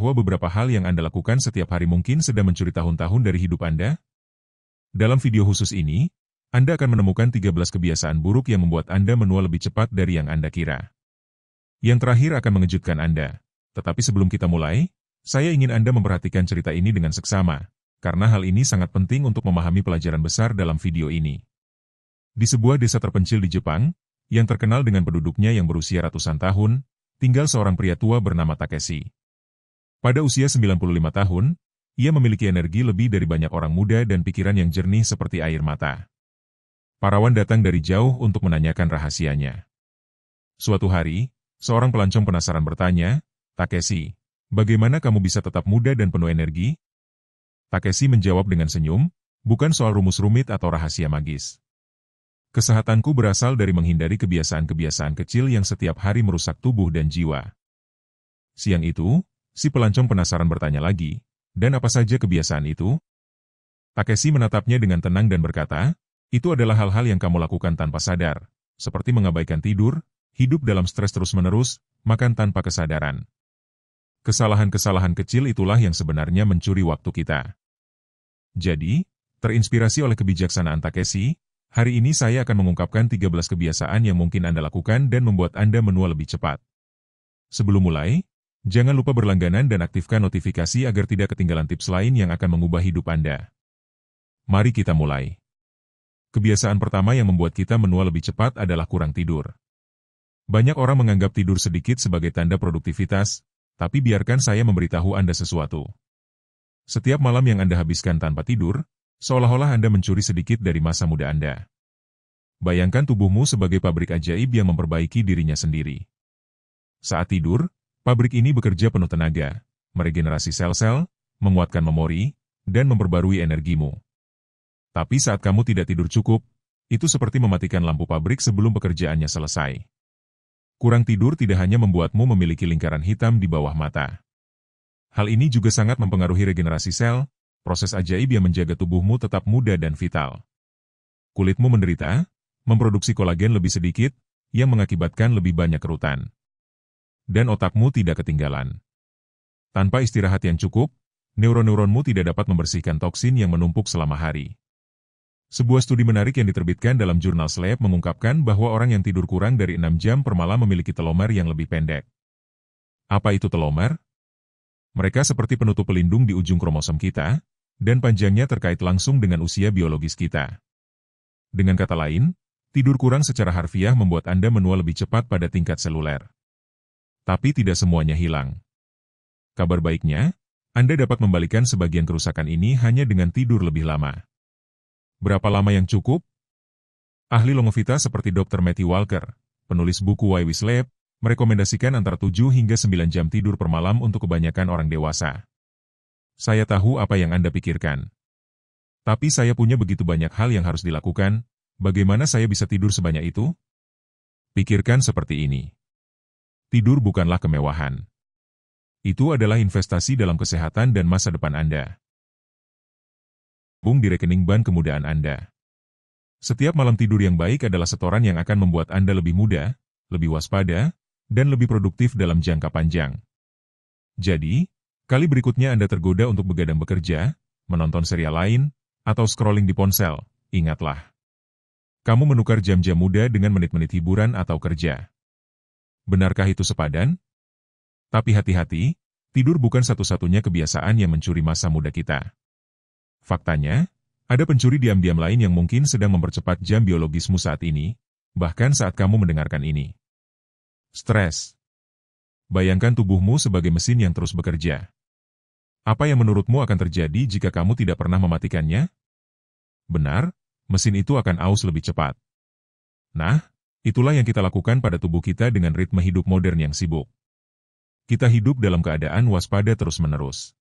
bahwa beberapa hal yang Anda lakukan setiap hari mungkin sedang mencuri tahun-tahun dari hidup Anda? Dalam video khusus ini, Anda akan menemukan 13 kebiasaan buruk yang membuat Anda menua lebih cepat dari yang Anda kira. Yang terakhir akan mengejutkan Anda. Tetapi sebelum kita mulai, saya ingin Anda memperhatikan cerita ini dengan seksama, karena hal ini sangat penting untuk memahami pelajaran besar dalam video ini. Di sebuah desa terpencil di Jepang, yang terkenal dengan penduduknya yang berusia ratusan tahun, tinggal seorang pria tua bernama Takeshi. Pada usia 95 tahun, ia memiliki energi lebih dari banyak orang muda dan pikiran yang jernih seperti air mata. Parawan datang dari jauh untuk menanyakan rahasianya. Suatu hari, seorang pelancong penasaran bertanya, "Takeshi, bagaimana kamu bisa tetap muda dan penuh energi?" Takeshi menjawab dengan senyum, "Bukan soal rumus rumit atau rahasia magis. Kesehatanku berasal dari menghindari kebiasaan-kebiasaan kecil yang setiap hari merusak tubuh dan jiwa." Siang itu, si pelancong penasaran bertanya lagi, "Dan apa saja kebiasaan itu?" Takeshi menatapnya dengan tenang dan berkata, "Itu adalah hal-hal yang kamu lakukan tanpa sadar, seperti mengabaikan tidur, hidup dalam stres terus-menerus, makan tanpa kesadaran. Kesalahan-kesalahan kecil itulah yang sebenarnya mencuri waktu kita." Jadi, terinspirasi oleh kebijaksanaan Takeshi, hari ini saya akan mengungkapkan 13 kebiasaan yang mungkin Anda lakukan dan membuat Anda menua lebih cepat. Sebelum mulai, jangan lupa berlangganan dan aktifkan notifikasi agar tidak ketinggalan tips lain yang akan mengubah hidup Anda. Mari kita mulai. Kebiasaan pertama yang membuat kita menua lebih cepat adalah kurang tidur. Banyak orang menganggap tidur sedikit sebagai tanda produktivitas, tapi biarkan saya memberitahu Anda sesuatu. Setiap malam yang Anda habiskan tanpa tidur, seolah-olah Anda mencuri sedikit dari masa muda Anda. Bayangkan tubuhmu sebagai pabrik ajaib yang memperbaiki dirinya sendiri. Saat tidur, pabrik ini bekerja penuh tenaga, meregenerasi sel-sel, menguatkan memori, dan memperbarui energimu. Tapi saat kamu tidak tidur cukup, itu seperti mematikan lampu pabrik sebelum pekerjaannya selesai. Kurang tidur tidak hanya membuatmu memiliki lingkaran hitam di bawah mata. Hal ini juga sangat mempengaruhi regenerasi sel, proses ajaib yang menjaga tubuhmu tetap muda dan vital. Kulitmu menderita, memproduksi kolagen lebih sedikit, yang mengakibatkan lebih banyak kerutan. Dan otakmu tidak ketinggalan. Tanpa istirahat yang cukup, neuron-neuronmu tidak dapat membersihkan toksin yang menumpuk selama hari. Sebuah studi menarik yang diterbitkan dalam jurnal Sleep mengungkapkan bahwa orang yang tidur kurang dari 6 jam per malam memiliki telomer yang lebih pendek. Apa itu telomer? Mereka seperti penutup pelindung di ujung kromosom kita, dan panjangnya terkait langsung dengan usia biologis kita. Dengan kata lain, tidur kurang secara harfiah membuat Anda menua lebih cepat pada tingkat seluler. Tapi tidak semuanya hilang. Kabar baiknya, Anda dapat membalikan sebagian kerusakan ini hanya dengan tidur lebih lama. Berapa lama yang cukup? Ahli longevita seperti Dr. Matthew Walker, penulis buku Why We Sleep, merekomendasikan antara 7 hingga 9 jam tidur per malam untuk kebanyakan orang dewasa. Saya tahu apa yang Anda pikirkan. Tapi saya punya begitu banyak hal yang harus dilakukan, bagaimana saya bisa tidur sebanyak itu? Pikirkan seperti ini. Tidur bukanlah kemewahan. Itu adalah investasi dalam kesehatan dan masa depan Anda. Di rekening bank kemudahan Anda. Setiap malam tidur yang baik adalah setoran yang akan membuat Anda lebih muda, lebih waspada, dan lebih produktif dalam jangka panjang. Jadi, kali berikutnya Anda tergoda untuk begadang bekerja, menonton serial lain, atau scrolling di ponsel, ingatlah. Kamu menukar jam-jam muda dengan menit-menit hiburan atau kerja. Benarkah itu sepadan? Tapi hati-hati, tidur bukan satu-satunya kebiasaan yang mencuri masa muda kita. Faktanya, ada pencuri diam-diam lain yang mungkin sedang mempercepat jam biologismu saat ini, bahkan saat kamu mendengarkan ini. Stres. Bayangkan tubuhmu sebagai mesin yang terus bekerja. Apa yang menurutmu akan terjadi jika kamu tidak pernah mematikannya? Benar, mesin itu akan aus lebih cepat. Nah, itulah yang kita lakukan pada tubuh kita dengan ritme hidup modern yang sibuk. Kita hidup dalam keadaan waspada terus-menerus.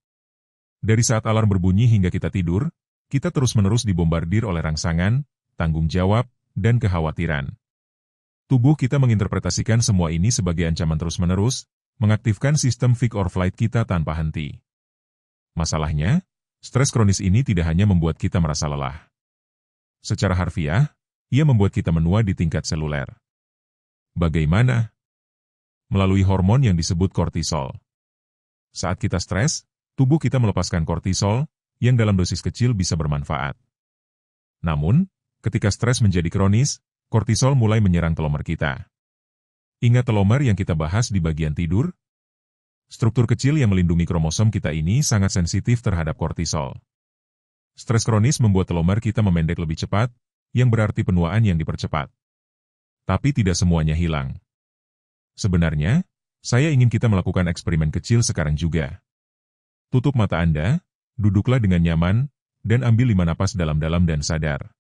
Dari saat alarm berbunyi hingga kita tidur, kita terus-menerus dibombardir oleh rangsangan, tanggung jawab, dan kekhawatiran. Tubuh kita menginterpretasikan semua ini sebagai ancaman terus-menerus, mengaktifkan sistem fight or flight kita tanpa henti. Masalahnya, stres kronis ini tidak hanya membuat kita merasa lelah. Secara harfiah, ia membuat kita menua di tingkat seluler. Bagaimana? Melalui hormon yang disebut kortisol. Saat kita stres, tubuh kita melepaskan kortisol, yang dalam dosis kecil bisa bermanfaat. Namun, ketika stres menjadi kronis, kortisol mulai menyerang telomer kita. Ingat telomer yang kita bahas di bagian tidur? Struktur kecil yang melindungi kromosom kita ini sangat sensitif terhadap kortisol. Stres kronis membuat telomer kita memendek lebih cepat, yang berarti penuaan yang dipercepat. Tapi tidak semuanya hilang. Sebenarnya, saya ingin kita melakukan eksperimen kecil sekarang juga. Tutup mata Anda, duduklah dengan nyaman, dan ambil 5 napas dalam-dalam dan sadar.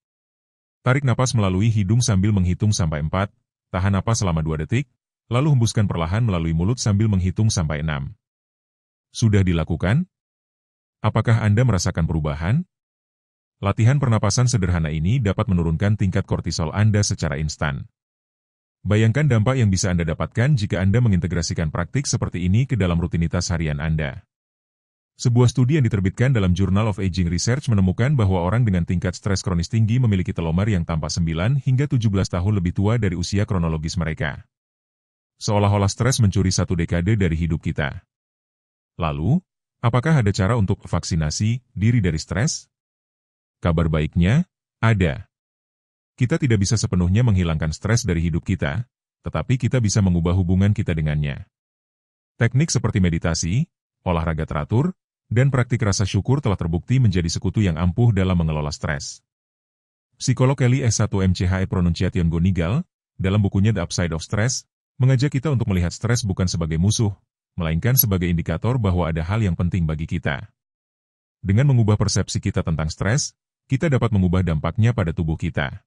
Tarik napas melalui hidung sambil menghitung sampai 4, tahan napas selama 2 detik, lalu hembuskan perlahan melalui mulut sambil menghitung sampai 6. Sudah dilakukan? Apakah Anda merasakan perubahan? Latihan pernapasan sederhana ini dapat menurunkan tingkat kortisol Anda secara instan. Bayangkan dampak yang bisa Anda dapatkan jika Anda mengintegrasikan praktik seperti ini ke dalam rutinitas harian Anda. Sebuah studi yang diterbitkan dalam Journal of Aging Research menemukan bahwa orang dengan tingkat stres kronis tinggi memiliki telomer yang tampak 9 hingga 17 tahun lebih tua dari usia kronologis mereka. Seolah-olah stres mencuri 1 dekade dari hidup kita. Lalu, apakah ada cara untuk vaksinasi diri dari stres? Kabar baiknya, ada. Kita tidak bisa sepenuhnya menghilangkan stres dari hidup kita, tetapi kita bisa mengubah hubungan kita dengannya. Teknik seperti meditasi, olahraga teratur, dan praktik rasa syukur telah terbukti menjadi sekutu yang ampuh dalam mengelola stres. Psikolog Kelly S. 1 MCHE Pronunciation Gonigal, dalam bukunya The Upside of Stress, mengajak kita untuk melihat stres bukan sebagai musuh, melainkan sebagai indikator bahwa ada hal yang penting bagi kita. Dengan mengubah persepsi kita tentang stres, kita dapat mengubah dampaknya pada tubuh kita.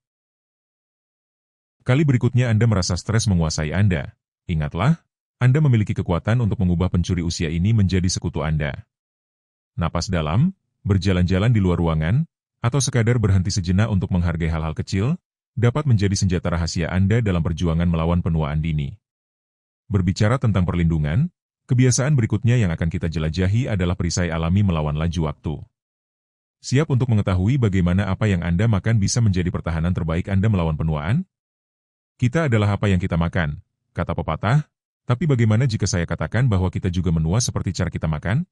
Kali berikutnya Anda merasa stres menguasai Anda, ingatlah, Anda memiliki kekuatan untuk mengubah pencuri usia ini menjadi sekutu Anda. Napas dalam, berjalan-jalan di luar ruangan, atau sekadar berhenti sejenak untuk menghargai hal-hal kecil, dapat menjadi senjata rahasia Anda dalam perjuangan melawan penuaan dini. Berbicara tentang perlindungan, kebiasaan berikutnya yang akan kita jelajahi adalah perisai alami melawan laju waktu. Siap untuk mengetahui bagaimana apa yang Anda makan bisa menjadi pertahanan terbaik Anda melawan penuaan? Kita adalah apa yang kita makan, kata pepatah, tapi bagaimana jika saya katakan bahwa kita juga menua seperti cara kita makan?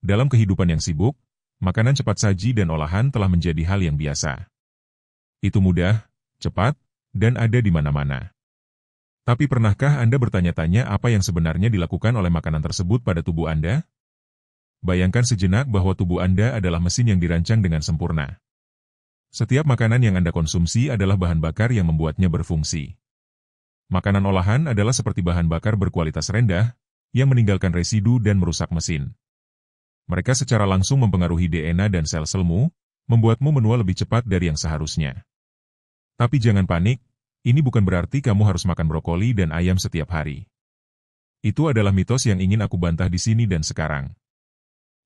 Dalam kehidupan yang sibuk, makanan cepat saji dan olahan telah menjadi hal yang biasa. Itu mudah, cepat, dan ada di mana-mana. Tapi pernahkah Anda bertanya-tanya apa yang sebenarnya dilakukan oleh makanan tersebut pada tubuh Anda? Bayangkan sejenak bahwa tubuh Anda adalah mesin yang dirancang dengan sempurna. Setiap makanan yang Anda konsumsi adalah bahan bakar yang membuatnya berfungsi. Makanan olahan adalah seperti bahan bakar berkualitas rendah, yang meninggalkan residu dan merusak mesin. Mereka secara langsung mempengaruhi DNA dan sel-selmu, membuatmu menua lebih cepat dari yang seharusnya. Tapi jangan panik, ini bukan berarti kamu harus makan brokoli dan ayam setiap hari. Itu adalah mitos yang ingin aku bantah di sini dan sekarang.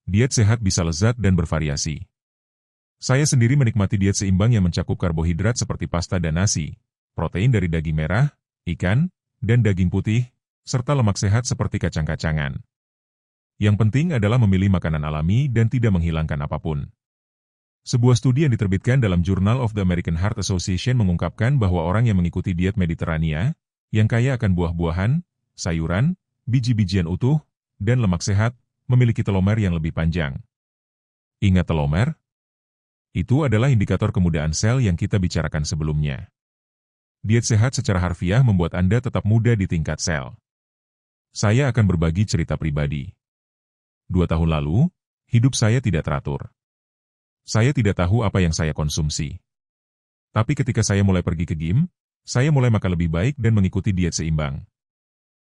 Diet sehat bisa lezat dan bervariasi. Saya sendiri menikmati diet seimbang yang mencakup karbohidrat seperti pasta dan nasi, protein dari daging merah, ikan, dan daging putih, serta lemak sehat seperti kacang-kacangan. Yang penting adalah memilih makanan alami dan tidak menghilangkan apapun. Sebuah studi yang diterbitkan dalam Journal of the American Heart Association mengungkapkan bahwa orang yang mengikuti diet Mediterania, yang kaya akan buah-buahan, sayuran, biji-bijian utuh, dan lemak sehat, memiliki telomer yang lebih panjang. Ingat telomer? Itu adalah indikator kemudaan sel yang kita bicarakan sebelumnya. Diet sehat secara harfiah membuat Anda tetap muda di tingkat sel. Saya akan berbagi cerita pribadi. 2 tahun lalu, hidup saya tidak teratur. Saya tidak tahu apa yang saya konsumsi. Tapi ketika saya mulai pergi ke gym, saya mulai makan lebih baik dan mengikuti diet seimbang.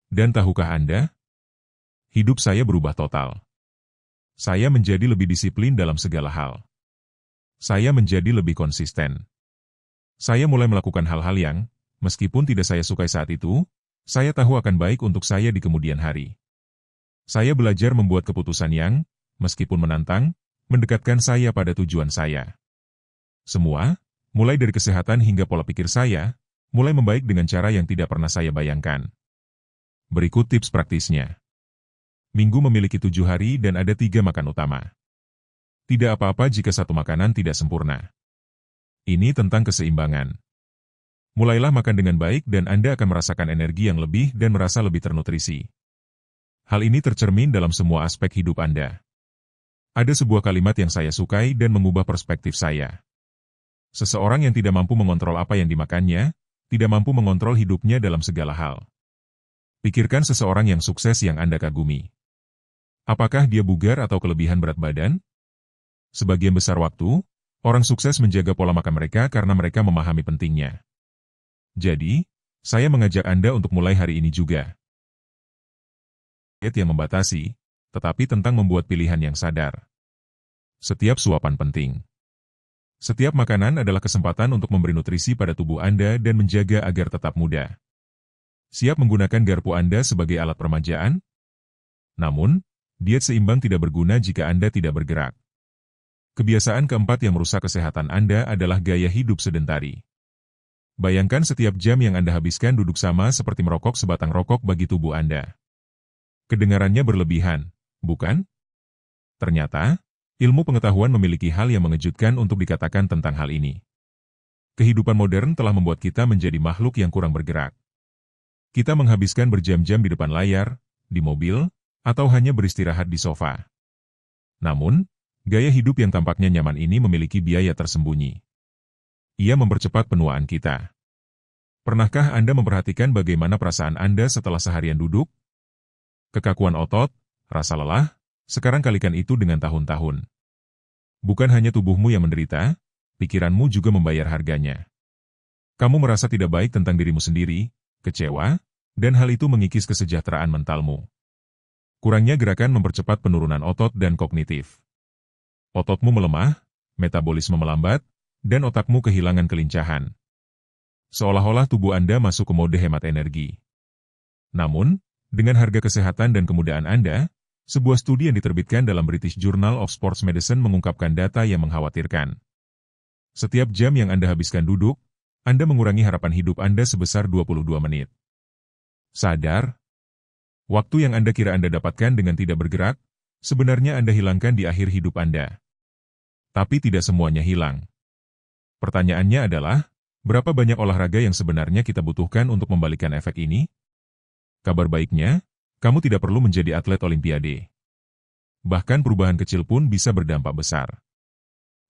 Dan tahukah Anda? Hidup saya berubah total. Saya menjadi lebih disiplin dalam segala hal. Saya menjadi lebih konsisten. Saya mulai melakukan hal-hal yang, meskipun tidak saya sukai saat itu, saya tahu akan baik untuk saya di kemudian hari. Saya belajar membuat keputusan yang, meskipun menantang, mendekatkan saya pada tujuan saya. Semua, mulai dari kesehatan hingga pola pikir saya, mulai membaik dengan cara yang tidak pernah saya bayangkan. Berikut tips praktisnya. Minggu memiliki 7 hari dan ada 3 makan utama. Tidak apa-apa jika satu makanan tidak sempurna. Ini tentang keseimbangan. Mulailah makan dengan baik dan Anda akan merasakan energi yang lebih dan merasa lebih ternutrisi. Hal ini tercermin dalam semua aspek hidup Anda. Ada sebuah kalimat yang saya sukai dan mengubah perspektif saya. Seseorang yang tidak mampu mengontrol apa yang dimakannya, tidak mampu mengontrol hidupnya dalam segala hal. Pikirkan seseorang yang sukses yang Anda kagumi. Apakah dia bugar atau kelebihan berat badan? Sebagian besar waktu, orang sukses menjaga pola makan mereka karena mereka memahami pentingnya. Jadi, saya mengajak Anda untuk mulai hari ini juga. Diet yang membatasi, tetapi tentang membuat pilihan yang sadar. Setiap suapan penting. Setiap makanan adalah kesempatan untuk memberi nutrisi pada tubuh Anda dan menjaga agar tetap muda. Siap menggunakan garpu Anda sebagai alat permajaan? Namun, diet seimbang tidak berguna jika Anda tidak bergerak. Kebiasaan keempat yang merusak kesehatan Anda adalah gaya hidup sedentari. Bayangkan setiap jam yang Anda habiskan duduk sama seperti merokok sebatang rokok bagi tubuh Anda. Kedengarannya berlebihan, bukan? Ternyata, ilmu pengetahuan memiliki hal yang mengejutkan untuk dikatakan tentang hal ini. Kehidupan modern telah membuat kita menjadi makhluk yang kurang bergerak. Kita menghabiskan berjam-jam di depan layar, di mobil, atau hanya beristirahat di sofa. Namun, gaya hidup yang tampaknya nyaman ini memiliki biaya tersembunyi. Ia mempercepat penuaan kita. Pernahkah Anda memperhatikan bagaimana perasaan Anda setelah seharian duduk? Kekakuan otot, rasa lelah, sekarang kalikan itu dengan tahun-tahun. Bukan hanya tubuhmu yang menderita, pikiranmu juga membayar harganya. Kamu merasa tidak baik tentang dirimu sendiri, kecewa, dan hal itu mengikis kesejahteraan mentalmu. Kurangnya gerakan mempercepat penurunan otot dan kognitif. Ototmu melemah, metabolisme melambat, dan otakmu kehilangan kelincahan. Seolah-olah tubuh Anda masuk ke mode hemat energi. Namun, dengan harga kesehatan dan kemudaan Anda, sebuah studi yang diterbitkan dalam British Journal of Sports Medicine mengungkapkan data yang mengkhawatirkan. Setiap jam yang Anda habiskan duduk, Anda mengurangi harapan hidup Anda sebesar 22 menit. Sadar? Waktu yang Anda kira Anda dapatkan dengan tidak bergerak, sebenarnya Anda hilangkan di akhir hidup Anda. Tapi tidak semuanya hilang. Pertanyaannya adalah, berapa banyak olahraga yang sebenarnya kita butuhkan untuk membalikan efek ini? Kabar baiknya, kamu tidak perlu menjadi atlet olimpiade. Bahkan perubahan kecil pun bisa berdampak besar.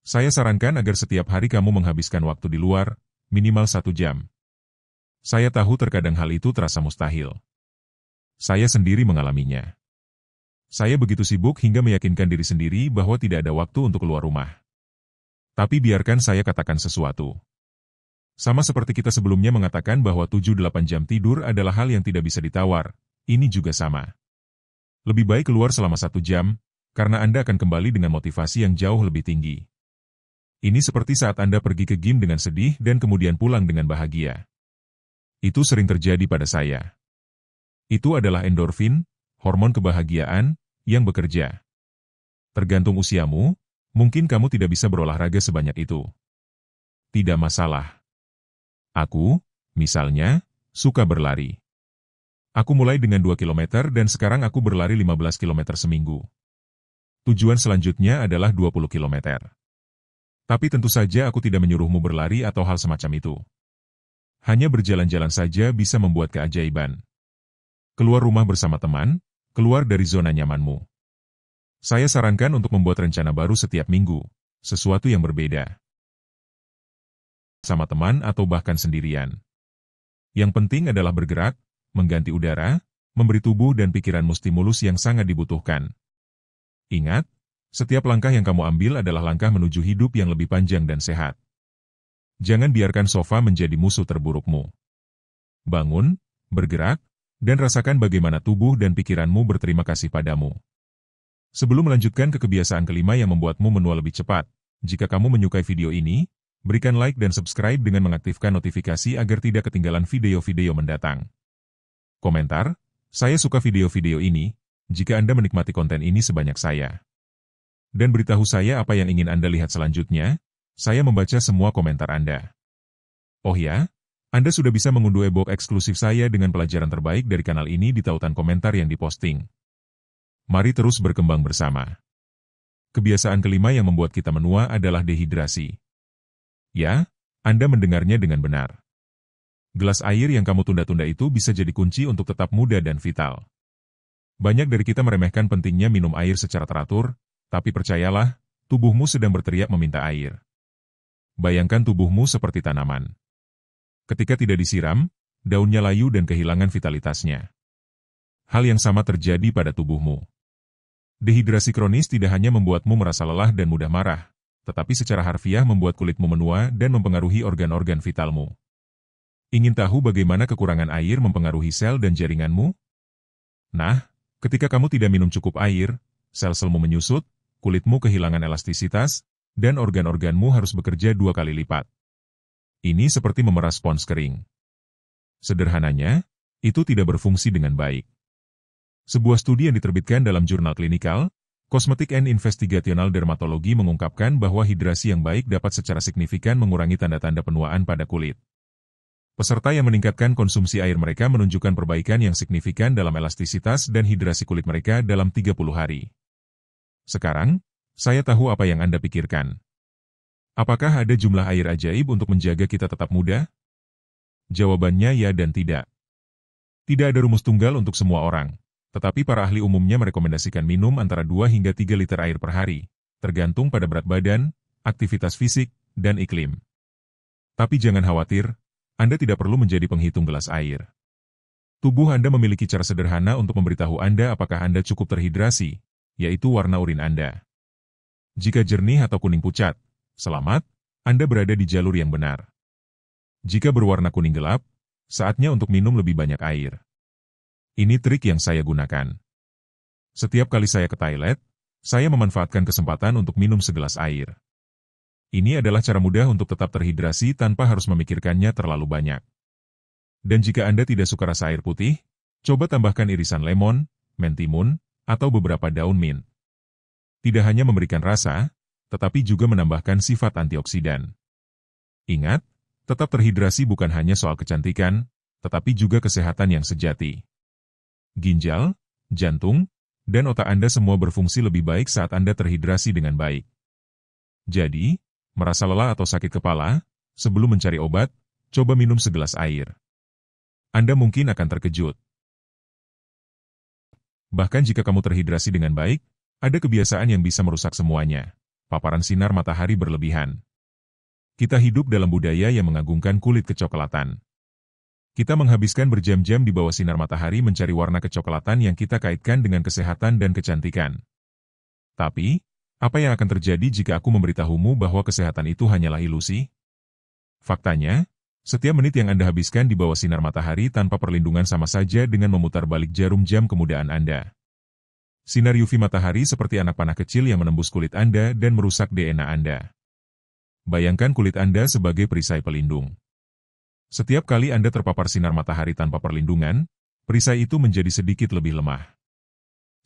Saya sarankan agar setiap hari kamu menghabiskan waktu di luar, minimal 1 jam. Saya tahu terkadang hal itu terasa mustahil. Saya sendiri mengalaminya. Saya begitu sibuk hingga meyakinkan diri sendiri bahwa tidak ada waktu untuk keluar rumah. Tapi biarkan saya katakan sesuatu. Sama seperti kita sebelumnya mengatakan bahwa 7-8 jam tidur adalah hal yang tidak bisa ditawar, ini juga sama. Lebih baik keluar selama 1 jam, karena Anda akan kembali dengan motivasi yang jauh lebih tinggi. Ini seperti saat Anda pergi ke gym dengan sedih dan kemudian pulang dengan bahagia. Itu sering terjadi pada saya. Itu adalah endorfin, hormon kebahagiaan, yang bekerja. Tergantung usiamu, mungkin kamu tidak bisa berolahraga sebanyak itu. Tidak masalah. Aku, misalnya, suka berlari. Aku mulai dengan 2 km dan sekarang aku berlari 15 km seminggu. Tujuan selanjutnya adalah 20 km. Tapi tentu saja aku tidak menyuruhmu berlari atau hal semacam itu. Hanya berjalan-jalan saja bisa membuat keajaiban. Keluar rumah bersama teman, keluar dari zona nyamanmu. Saya sarankan untuk membuat rencana baru setiap minggu, sesuatu yang berbeda. Sama teman atau bahkan sendirian. Yang penting adalah bergerak, mengganti udara, memberi tubuh dan pikiranmu stimulus yang sangat dibutuhkan. Ingat, setiap langkah yang kamu ambil adalah langkah menuju hidup yang lebih panjang dan sehat. Jangan biarkan sofa menjadi musuh terburukmu. Bangun, bergerak, dan rasakan bagaimana tubuh dan pikiranmu berterima kasih padamu. Sebelum melanjutkan ke kebiasaan kelima yang membuatmu menua lebih cepat, jika kamu menyukai video ini, berikan like dan subscribe dengan mengaktifkan notifikasi agar tidak ketinggalan video-video mendatang. Komentar, saya suka video-video ini, jika Anda menikmati konten ini sebanyak saya. Dan beritahu saya apa yang ingin Anda lihat selanjutnya, saya membaca semua komentar Anda. Oh ya, Anda sudah bisa mengunduh e-book eksklusif saya dengan pelajaran terbaik dari kanal ini di tautan komentar yang diposting. Mari terus berkembang bersama. Kebiasaan kelima yang membuat kita menua adalah dehidrasi. Ya, Anda mendengarnya dengan benar. Gelas air yang kamu tunda-tunda itu bisa jadi kunci untuk tetap muda dan vital. Banyak dari kita meremehkan pentingnya minum air secara teratur, tapi percayalah, tubuhmu sedang berteriak meminta air. Bayangkan tubuhmu seperti tanaman. Ketika tidak disiram, daunnya layu dan kehilangan vitalitasnya. Hal yang sama terjadi pada tubuhmu. Dehidrasi kronis tidak hanya membuatmu merasa lelah dan mudah marah, tetapi secara harfiah membuat kulitmu menua dan mempengaruhi organ-organ vitalmu. Ingin tahu bagaimana kekurangan air mempengaruhi sel dan jaringanmu? Nah, ketika kamu tidak minum cukup air, sel-selmu menyusut, kulitmu kehilangan elastisitas, dan organ-organmu harus bekerja 2 kali lipat. Ini seperti memeras spons kering. Sederhananya, itu tidak berfungsi dengan baik. Sebuah studi yang diterbitkan dalam jurnal klinikal, Cosmetic and Investigational Dermatology mengungkapkan bahwa hidrasi yang baik dapat secara signifikan mengurangi tanda-tanda penuaan pada kulit. Peserta yang meningkatkan konsumsi air mereka menunjukkan perbaikan yang signifikan dalam elastisitas dan hidrasi kulit mereka dalam 30 hari. Sekarang, saya tahu apa yang Anda pikirkan. Apakah ada jumlah air ajaib untuk menjaga kita tetap muda? Jawabannya ya dan tidak. Tidak ada rumus tunggal untuk semua orang. Tetapi para ahli umumnya merekomendasikan minum antara 2 hingga 3 liter air per hari, tergantung pada berat badan, aktivitas fisik, dan iklim. Tapi jangan khawatir, Anda tidak perlu menjadi penghitung gelas air. Tubuh Anda memiliki cara sederhana untuk memberitahu Anda apakah Anda cukup terhidrasi, yaitu warna urin Anda. Jika jernih atau kuning pucat, selamat, Anda berada di jalur yang benar. Jika berwarna kuning gelap, saatnya untuk minum lebih banyak air. Ini trik yang saya gunakan. Setiap kali saya ke toilet, saya memanfaatkan kesempatan untuk minum segelas air. Ini adalah cara mudah untuk tetap terhidrasi tanpa harus memikirkannya terlalu banyak. Dan jika Anda tidak suka rasa air putih, coba tambahkan irisan lemon, mentimun, atau beberapa daun mint. Tidak hanya memberikan rasa, tetapi juga menambahkan sifat antioksidan. Ingat, tetap terhidrasi bukan hanya soal kecantikan, tetapi juga kesehatan yang sejati. Ginjal, jantung, dan otak Anda semua berfungsi lebih baik saat Anda terhidrasi dengan baik. Jadi, merasa lelah atau sakit kepala, sebelum mencari obat, coba minum segelas air. Anda mungkin akan terkejut. Bahkan jika kamu terhidrasi dengan baik, ada kebiasaan yang bisa merusak semuanya. Paparan sinar matahari berlebihan. Kita hidup dalam budaya yang mengagungkan kulit kecoklatan. Kita menghabiskan berjam-jam di bawah sinar matahari mencari warna kecoklatan yang kita kaitkan dengan kesehatan dan kecantikan. Tapi, apa yang akan terjadi jika aku memberitahumu bahwa kesehatan itu hanyalah ilusi? Faktanya, setiap menit yang Anda habiskan di bawah sinar matahari tanpa perlindungan sama saja dengan memutar balik jarum jam kemudaan Anda. Sinar UV matahari seperti anak panah kecil yang menembus kulit Anda dan merusak DNA Anda. Bayangkan kulit Anda sebagai perisai pelindung. Setiap kali Anda terpapar sinar matahari tanpa perlindungan, perisai itu menjadi sedikit lebih lemah.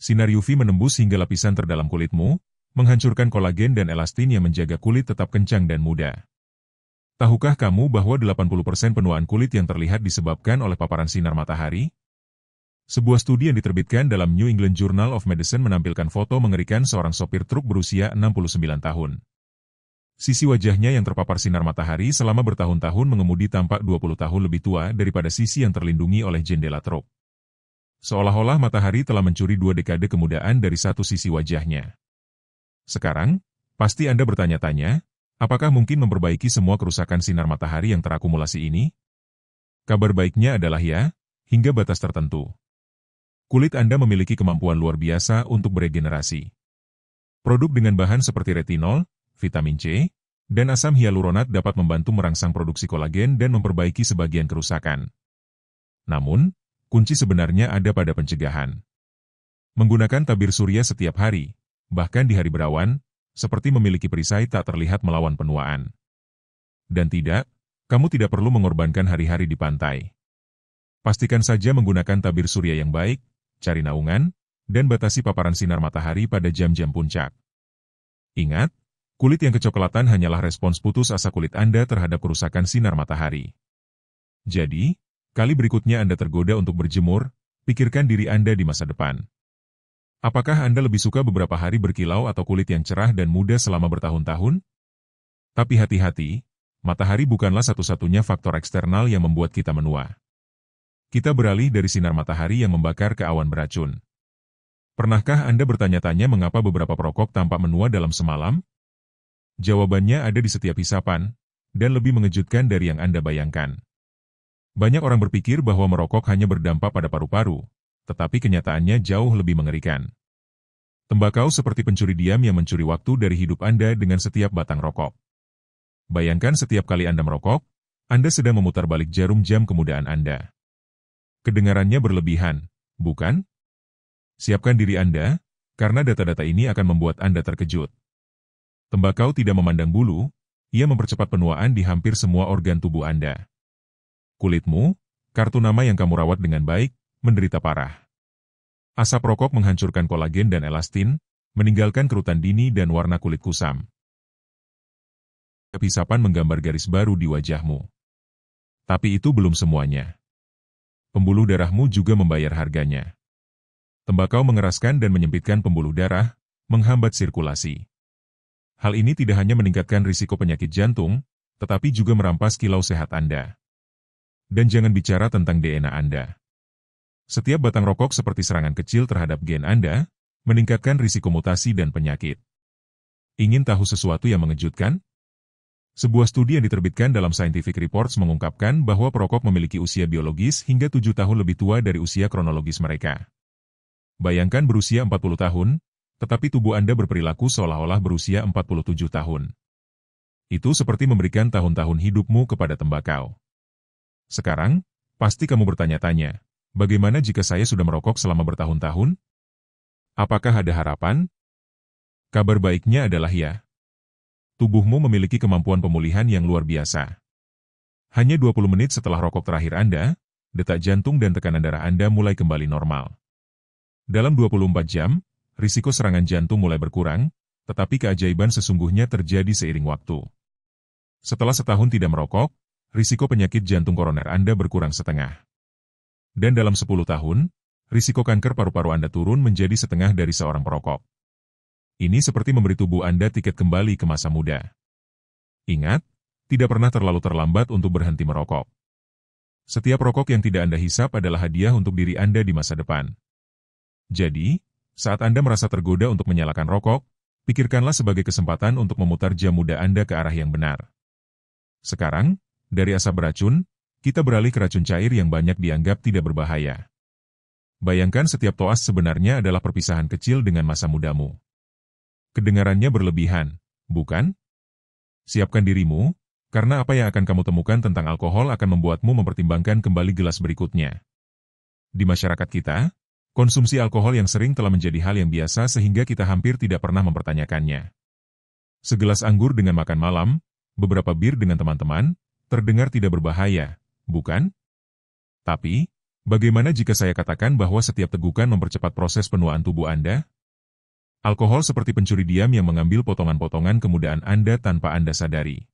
Sinar UV menembus hingga lapisan terdalam kulitmu, menghancurkan kolagen dan elastin yang menjaga kulit tetap kencang dan muda. Tahukah kamu bahwa 80% penuaan kulit yang terlihat disebabkan oleh paparan sinar matahari? Sebuah studi yang diterbitkan dalam New England Journal of Medicine menampilkan foto mengerikan seorang sopir truk berusia 69 tahun. Sisi wajahnya yang terpapar sinar matahari selama bertahun-tahun mengemudi tampak 20 tahun lebih tua daripada sisi yang terlindungi oleh jendela truk. Seolah-olah matahari telah mencuri 2 dekade kemudaan dari satu sisi wajahnya. Sekarang, pasti Anda bertanya-tanya, apakah mungkin memperbaiki semua kerusakan sinar matahari yang terakumulasi ini? Kabar baiknya adalah ya, hingga batas tertentu. Kulit Anda memiliki kemampuan luar biasa untuk beregenerasi. Produk dengan bahan seperti retinol, vitamin C, dan asam hyaluronat dapat membantu merangsang produksi kolagen dan memperbaiki sebagian kerusakan. Namun, kunci sebenarnya ada pada pencegahan. Menggunakan tabir surya setiap hari, bahkan di hari berawan, seperti memiliki perisai tak terlihat melawan penuaan. Dan tidak, kamu tidak perlu mengorbankan hari-hari di pantai. Pastikan saja menggunakan tabir surya yang baik, cari naungan, dan batasi paparan sinar matahari pada jam-jam puncak. Ingat, kulit yang kecoklatan hanyalah respons putus asa kulit Anda terhadap kerusakan sinar matahari. Jadi, kali berikutnya Anda tergoda untuk berjemur, pikirkan diri Anda di masa depan. Apakah Anda lebih suka beberapa hari berkilau atau kulit yang cerah dan muda selama bertahun-tahun? Tapi hati-hati, matahari bukanlah satu-satunya faktor eksternal yang membuat kita menua. Kita beralih dari sinar matahari yang membakar ke awan beracun. Pernahkah Anda bertanya-tanya mengapa beberapa perokok tampak menua dalam semalam? Jawabannya ada di setiap hisapan, dan lebih mengejutkan dari yang Anda bayangkan. Banyak orang berpikir bahwa merokok hanya berdampak pada paru-paru, tetapi kenyataannya jauh lebih mengerikan. Tembakau seperti pencuri diam yang mencuri waktu dari hidup Anda dengan setiap batang rokok. Bayangkan setiap kali Anda merokok, Anda sedang memutar balik jarum jam kemudaan Anda. Kedengarannya berlebihan, bukan? Siapkan diri Anda, karena data-data ini akan membuat Anda terkejut. Tembakau tidak memandang bulu, ia mempercepat penuaan di hampir semua organ tubuh Anda. Kulitmu, kartu nama yang kamu rawat dengan baik, menderita parah. Asap rokok menghancurkan kolagen dan elastin, meninggalkan kerutan dini dan warna kulit kusam. Hisapan menggambar garis baru di wajahmu. Tapi itu belum semuanya. Pembuluh darahmu juga membayar harganya. Tembakau mengeraskan dan menyempitkan pembuluh darah, menghambat sirkulasi. Hal ini tidak hanya meningkatkan risiko penyakit jantung, tetapi juga merampas kilau sehat Anda. Dan jangan bicara tentang DNA Anda. Setiap batang rokok seperti serangan kecil terhadap gen Anda, meningkatkan risiko mutasi dan penyakit. Ingin tahu sesuatu yang mengejutkan? Sebuah studi yang diterbitkan dalam Scientific Reports mengungkapkan bahwa perokok memiliki usia biologis hingga 7 tahun lebih tua dari usia kronologis mereka. Bayangkan berusia 40 tahun, tetapi tubuh Anda berperilaku seolah-olah berusia 47 tahun. Itu seperti memberikan tahun-tahun hidupmu kepada tembakau. Sekarang, pasti kamu bertanya-tanya, bagaimana jika saya sudah merokok selama bertahun-tahun? Apakah ada harapan? Kabar baiknya adalah ya. Tubuhmu memiliki kemampuan pemulihan yang luar biasa. Hanya 20 menit setelah rokok terakhir Anda, detak jantung dan tekanan darah Anda mulai kembali normal. Dalam 24 jam, risiko serangan jantung mulai berkurang, tetapi keajaiban sesungguhnya terjadi seiring waktu. Setelah setahun tidak merokok, risiko penyakit jantung koroner Anda berkurang setengah. Dan dalam 10 tahun, risiko kanker paru-paru Anda turun menjadi setengah dari seorang perokok. Ini seperti memberi tubuh Anda tiket kembali ke masa muda. Ingat, tidak pernah terlalu terlambat untuk berhenti merokok. Setiap rokok yang tidak Anda hisap adalah hadiah untuk diri Anda di masa depan. Jadi, saat Anda merasa tergoda untuk menyalakan rokok, pikirkanlah sebagai kesempatan untuk memutar jam muda Anda ke arah yang benar. Sekarang, dari asap beracun, kita beralih ke racun cair yang banyak dianggap tidak berbahaya. Bayangkan setiap toas sebenarnya adalah perpisahan kecil dengan masa mudamu. Kedengarannya berlebihan, bukan? Siapkan dirimu, karena apa yang akan kamu temukan tentang alkohol akan membuatmu mempertimbangkan kembali gelas berikutnya. Di masyarakat kita, konsumsi alkohol yang sering telah menjadi hal yang biasa sehingga kita hampir tidak pernah mempertanyakannya. Segelas anggur dengan makan malam, beberapa bir dengan teman-teman, terdengar tidak berbahaya, bukan? Tapi, bagaimana jika saya katakan bahwa setiap tegukan mempercepat proses penuaan tubuh Anda? Alkohol seperti pencuri diam yang mengambil potongan-potongan kemudaan Anda tanpa Anda sadari.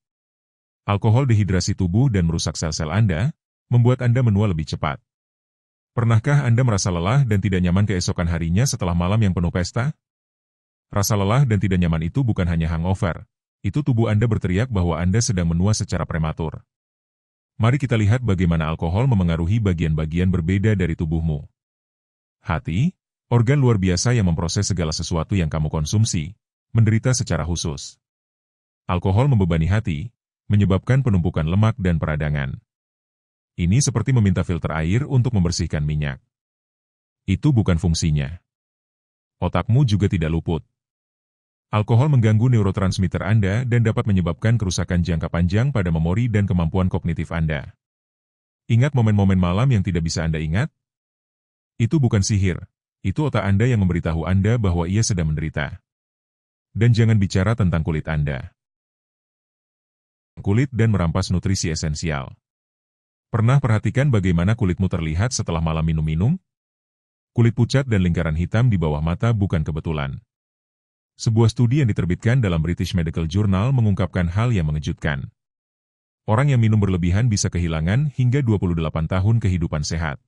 Alkohol dehidrasi tubuh dan merusak sel-sel Anda, membuat Anda menua lebih cepat. Pernahkah Anda merasa lelah dan tidak nyaman keesokan harinya setelah malam yang penuh pesta? Rasa lelah dan tidak nyaman itu bukan hanya hangover, itu tubuh Anda berteriak bahwa Anda sedang menua secara prematur. Mari kita lihat bagaimana alkohol memengaruhi bagian-bagian berbeda dari tubuhmu. Hati, organ luar biasa yang memproses segala sesuatu yang kamu konsumsi, menderita secara khusus. Alkohol membebani hati, menyebabkan penumpukan lemak dan peradangan. Ini seperti meminta filter air untuk membersihkan minyak. Itu bukan fungsinya. Otakmu juga tidak luput. Alkohol mengganggu neurotransmitter Anda dan dapat menyebabkan kerusakan jangka panjang pada memori dan kemampuan kognitif Anda. Ingat momen-momen malam yang tidak bisa Anda ingat? Itu bukan sihir, itu otak Anda yang memberitahu Anda bahwa ia sedang menderita. Dan jangan bicara tentang kulit Anda. Kulit dan merampas nutrisi esensial. Pernah perhatikan bagaimana kulitmu terlihat setelah malam minum-minum? Kulit pucat dan lingkaran hitam di bawah mata bukan kebetulan. Sebuah studi yang diterbitkan dalam British Medical Journal mengungkapkan hal yang mengejutkan. Orang yang minum berlebihan bisa kehilangan hingga 28 tahun kehidupan sehat.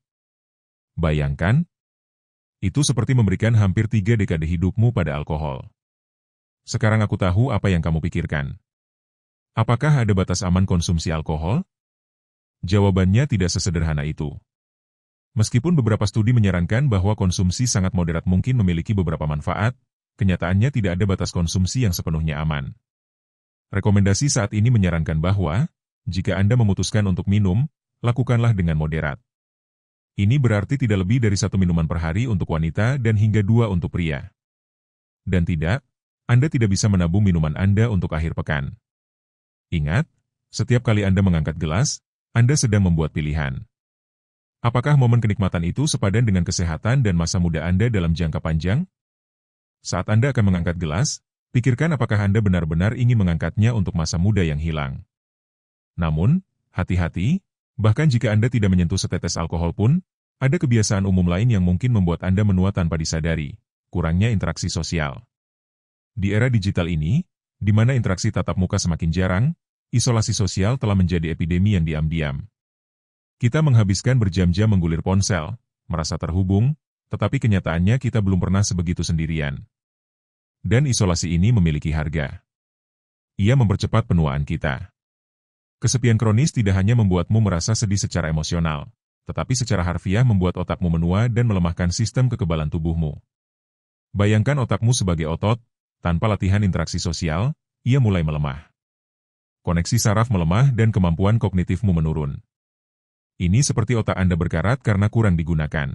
Bayangkan, itu seperti memberikan hampir 3 dekade hidupmu pada alkohol. Sekarang aku tahu apa yang kamu pikirkan. Apakah ada batas aman konsumsi alkohol? Jawabannya tidak sesederhana itu. Meskipun beberapa studi menyarankan bahwa konsumsi sangat moderat mungkin memiliki beberapa manfaat, kenyataannya tidak ada batas konsumsi yang sepenuhnya aman. Rekomendasi saat ini menyarankan bahwa, jika Anda memutuskan untuk minum, lakukanlah dengan moderat. Ini berarti tidak lebih dari 1 minuman per hari untuk wanita dan hingga 2 untuk pria. Dan tidak, Anda tidak bisa menabung minuman Anda untuk akhir pekan. Ingat, setiap kali Anda mengangkat gelas, Anda sedang membuat pilihan. Apakah momen kenikmatan itu sepadan dengan kesehatan dan masa muda Anda dalam jangka panjang? Saat Anda akan mengangkat gelas, pikirkan apakah Anda benar-benar ingin mengangkatnya untuk masa muda yang hilang. Namun, hati-hati, bahkan jika Anda tidak menyentuh setetes alkohol pun, ada kebiasaan umum lain yang mungkin membuat Anda menua tanpa disadari, kurangnya interaksi sosial. Di era digital ini, di mana interaksi tatap muka semakin jarang, isolasi sosial telah menjadi epidemi yang diam-diam. Kita menghabiskan berjam-jam menggulir ponsel, merasa terhubung, tetapi kenyataannya kita belum pernah sebegitu sendirian. Dan isolasi ini memiliki harga. Ia mempercepat penuaan kita. Kesepian kronis tidak hanya membuatmu merasa sedih secara emosional, tetapi secara harfiah membuat otakmu menua dan melemahkan sistem kekebalan tubuhmu. Bayangkan otakmu sebagai otot, tanpa latihan interaksi sosial, ia mulai melemah. Koneksi saraf melemah dan kemampuan kognitifmu menurun. Ini seperti otak Anda berkarat karena kurang digunakan.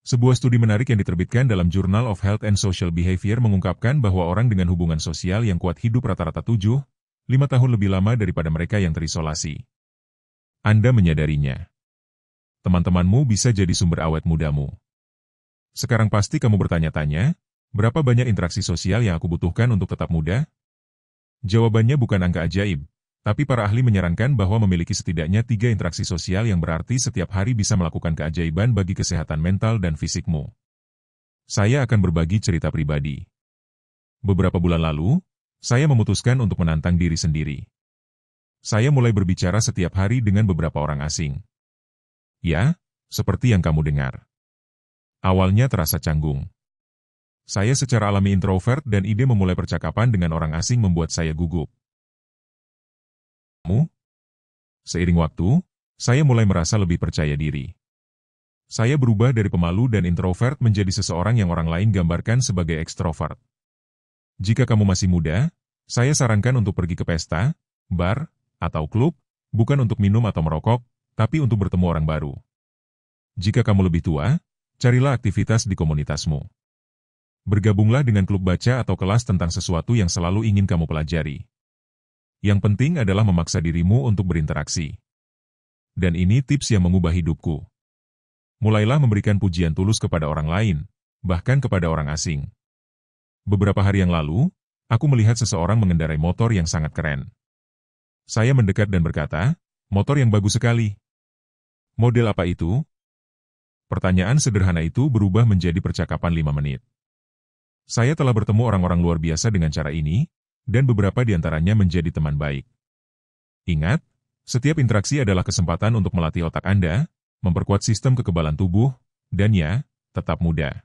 Sebuah studi menarik yang diterbitkan dalam Journal of Health and Social Behavior mengungkapkan bahwa orang dengan hubungan sosial yang kuat hidup rata-rata 7-5 tahun lebih lama daripada mereka yang terisolasi. Anda menyadarinya. Teman-temanmu bisa jadi sumber awet mudamu. Sekarang pasti kamu bertanya-tanya, berapa banyak interaksi sosial yang aku butuhkan untuk tetap muda? Jawabannya bukan angka ajaib. Tapi para ahli menyarankan bahwa memiliki setidaknya 3 interaksi sosial yang berarti setiap hari bisa melakukan keajaiban bagi kesehatan mental dan fisikmu. Saya akan berbagi cerita pribadi. Beberapa bulan lalu, saya memutuskan untuk menantang diri sendiri. Saya mulai berbicara setiap hari dengan beberapa orang asing. Ya, seperti yang kamu dengar. Awalnya terasa canggung. Saya secara alami introvert dan ide memulai percakapan dengan orang asing membuat saya gugup. Seiring waktu, saya mulai merasa lebih percaya diri. Saya berubah dari pemalu dan introvert menjadi seseorang yang orang lain gambarkan sebagai ekstrovert. Jika kamu masih muda, saya sarankan untuk pergi ke pesta, bar, atau klub, bukan untuk minum atau merokok, tapi untuk bertemu orang baru. Jika kamu lebih tua, carilah aktivitas di komunitasmu. Bergabunglah dengan klub baca atau kelas tentang sesuatu yang selalu ingin kamu pelajari. Yang penting adalah memaksa dirimu untuk berinteraksi. Dan ini tips yang mengubah hidupku. Mulailah memberikan pujian tulus kepada orang lain, bahkan kepada orang asing. Beberapa hari yang lalu, aku melihat seseorang mengendarai motor yang sangat keren. Saya mendekat dan berkata, "Motor yang bagus sekali. Model apa itu?" Pertanyaan sederhana itu berubah menjadi percakapan 5 menit. Saya telah bertemu orang-orang luar biasa dengan cara ini, dan beberapa di antaranya menjadi teman baik. Ingat, setiap interaksi adalah kesempatan untuk melatih otak Anda, memperkuat sistem kekebalan tubuh, dan ya, tetap muda.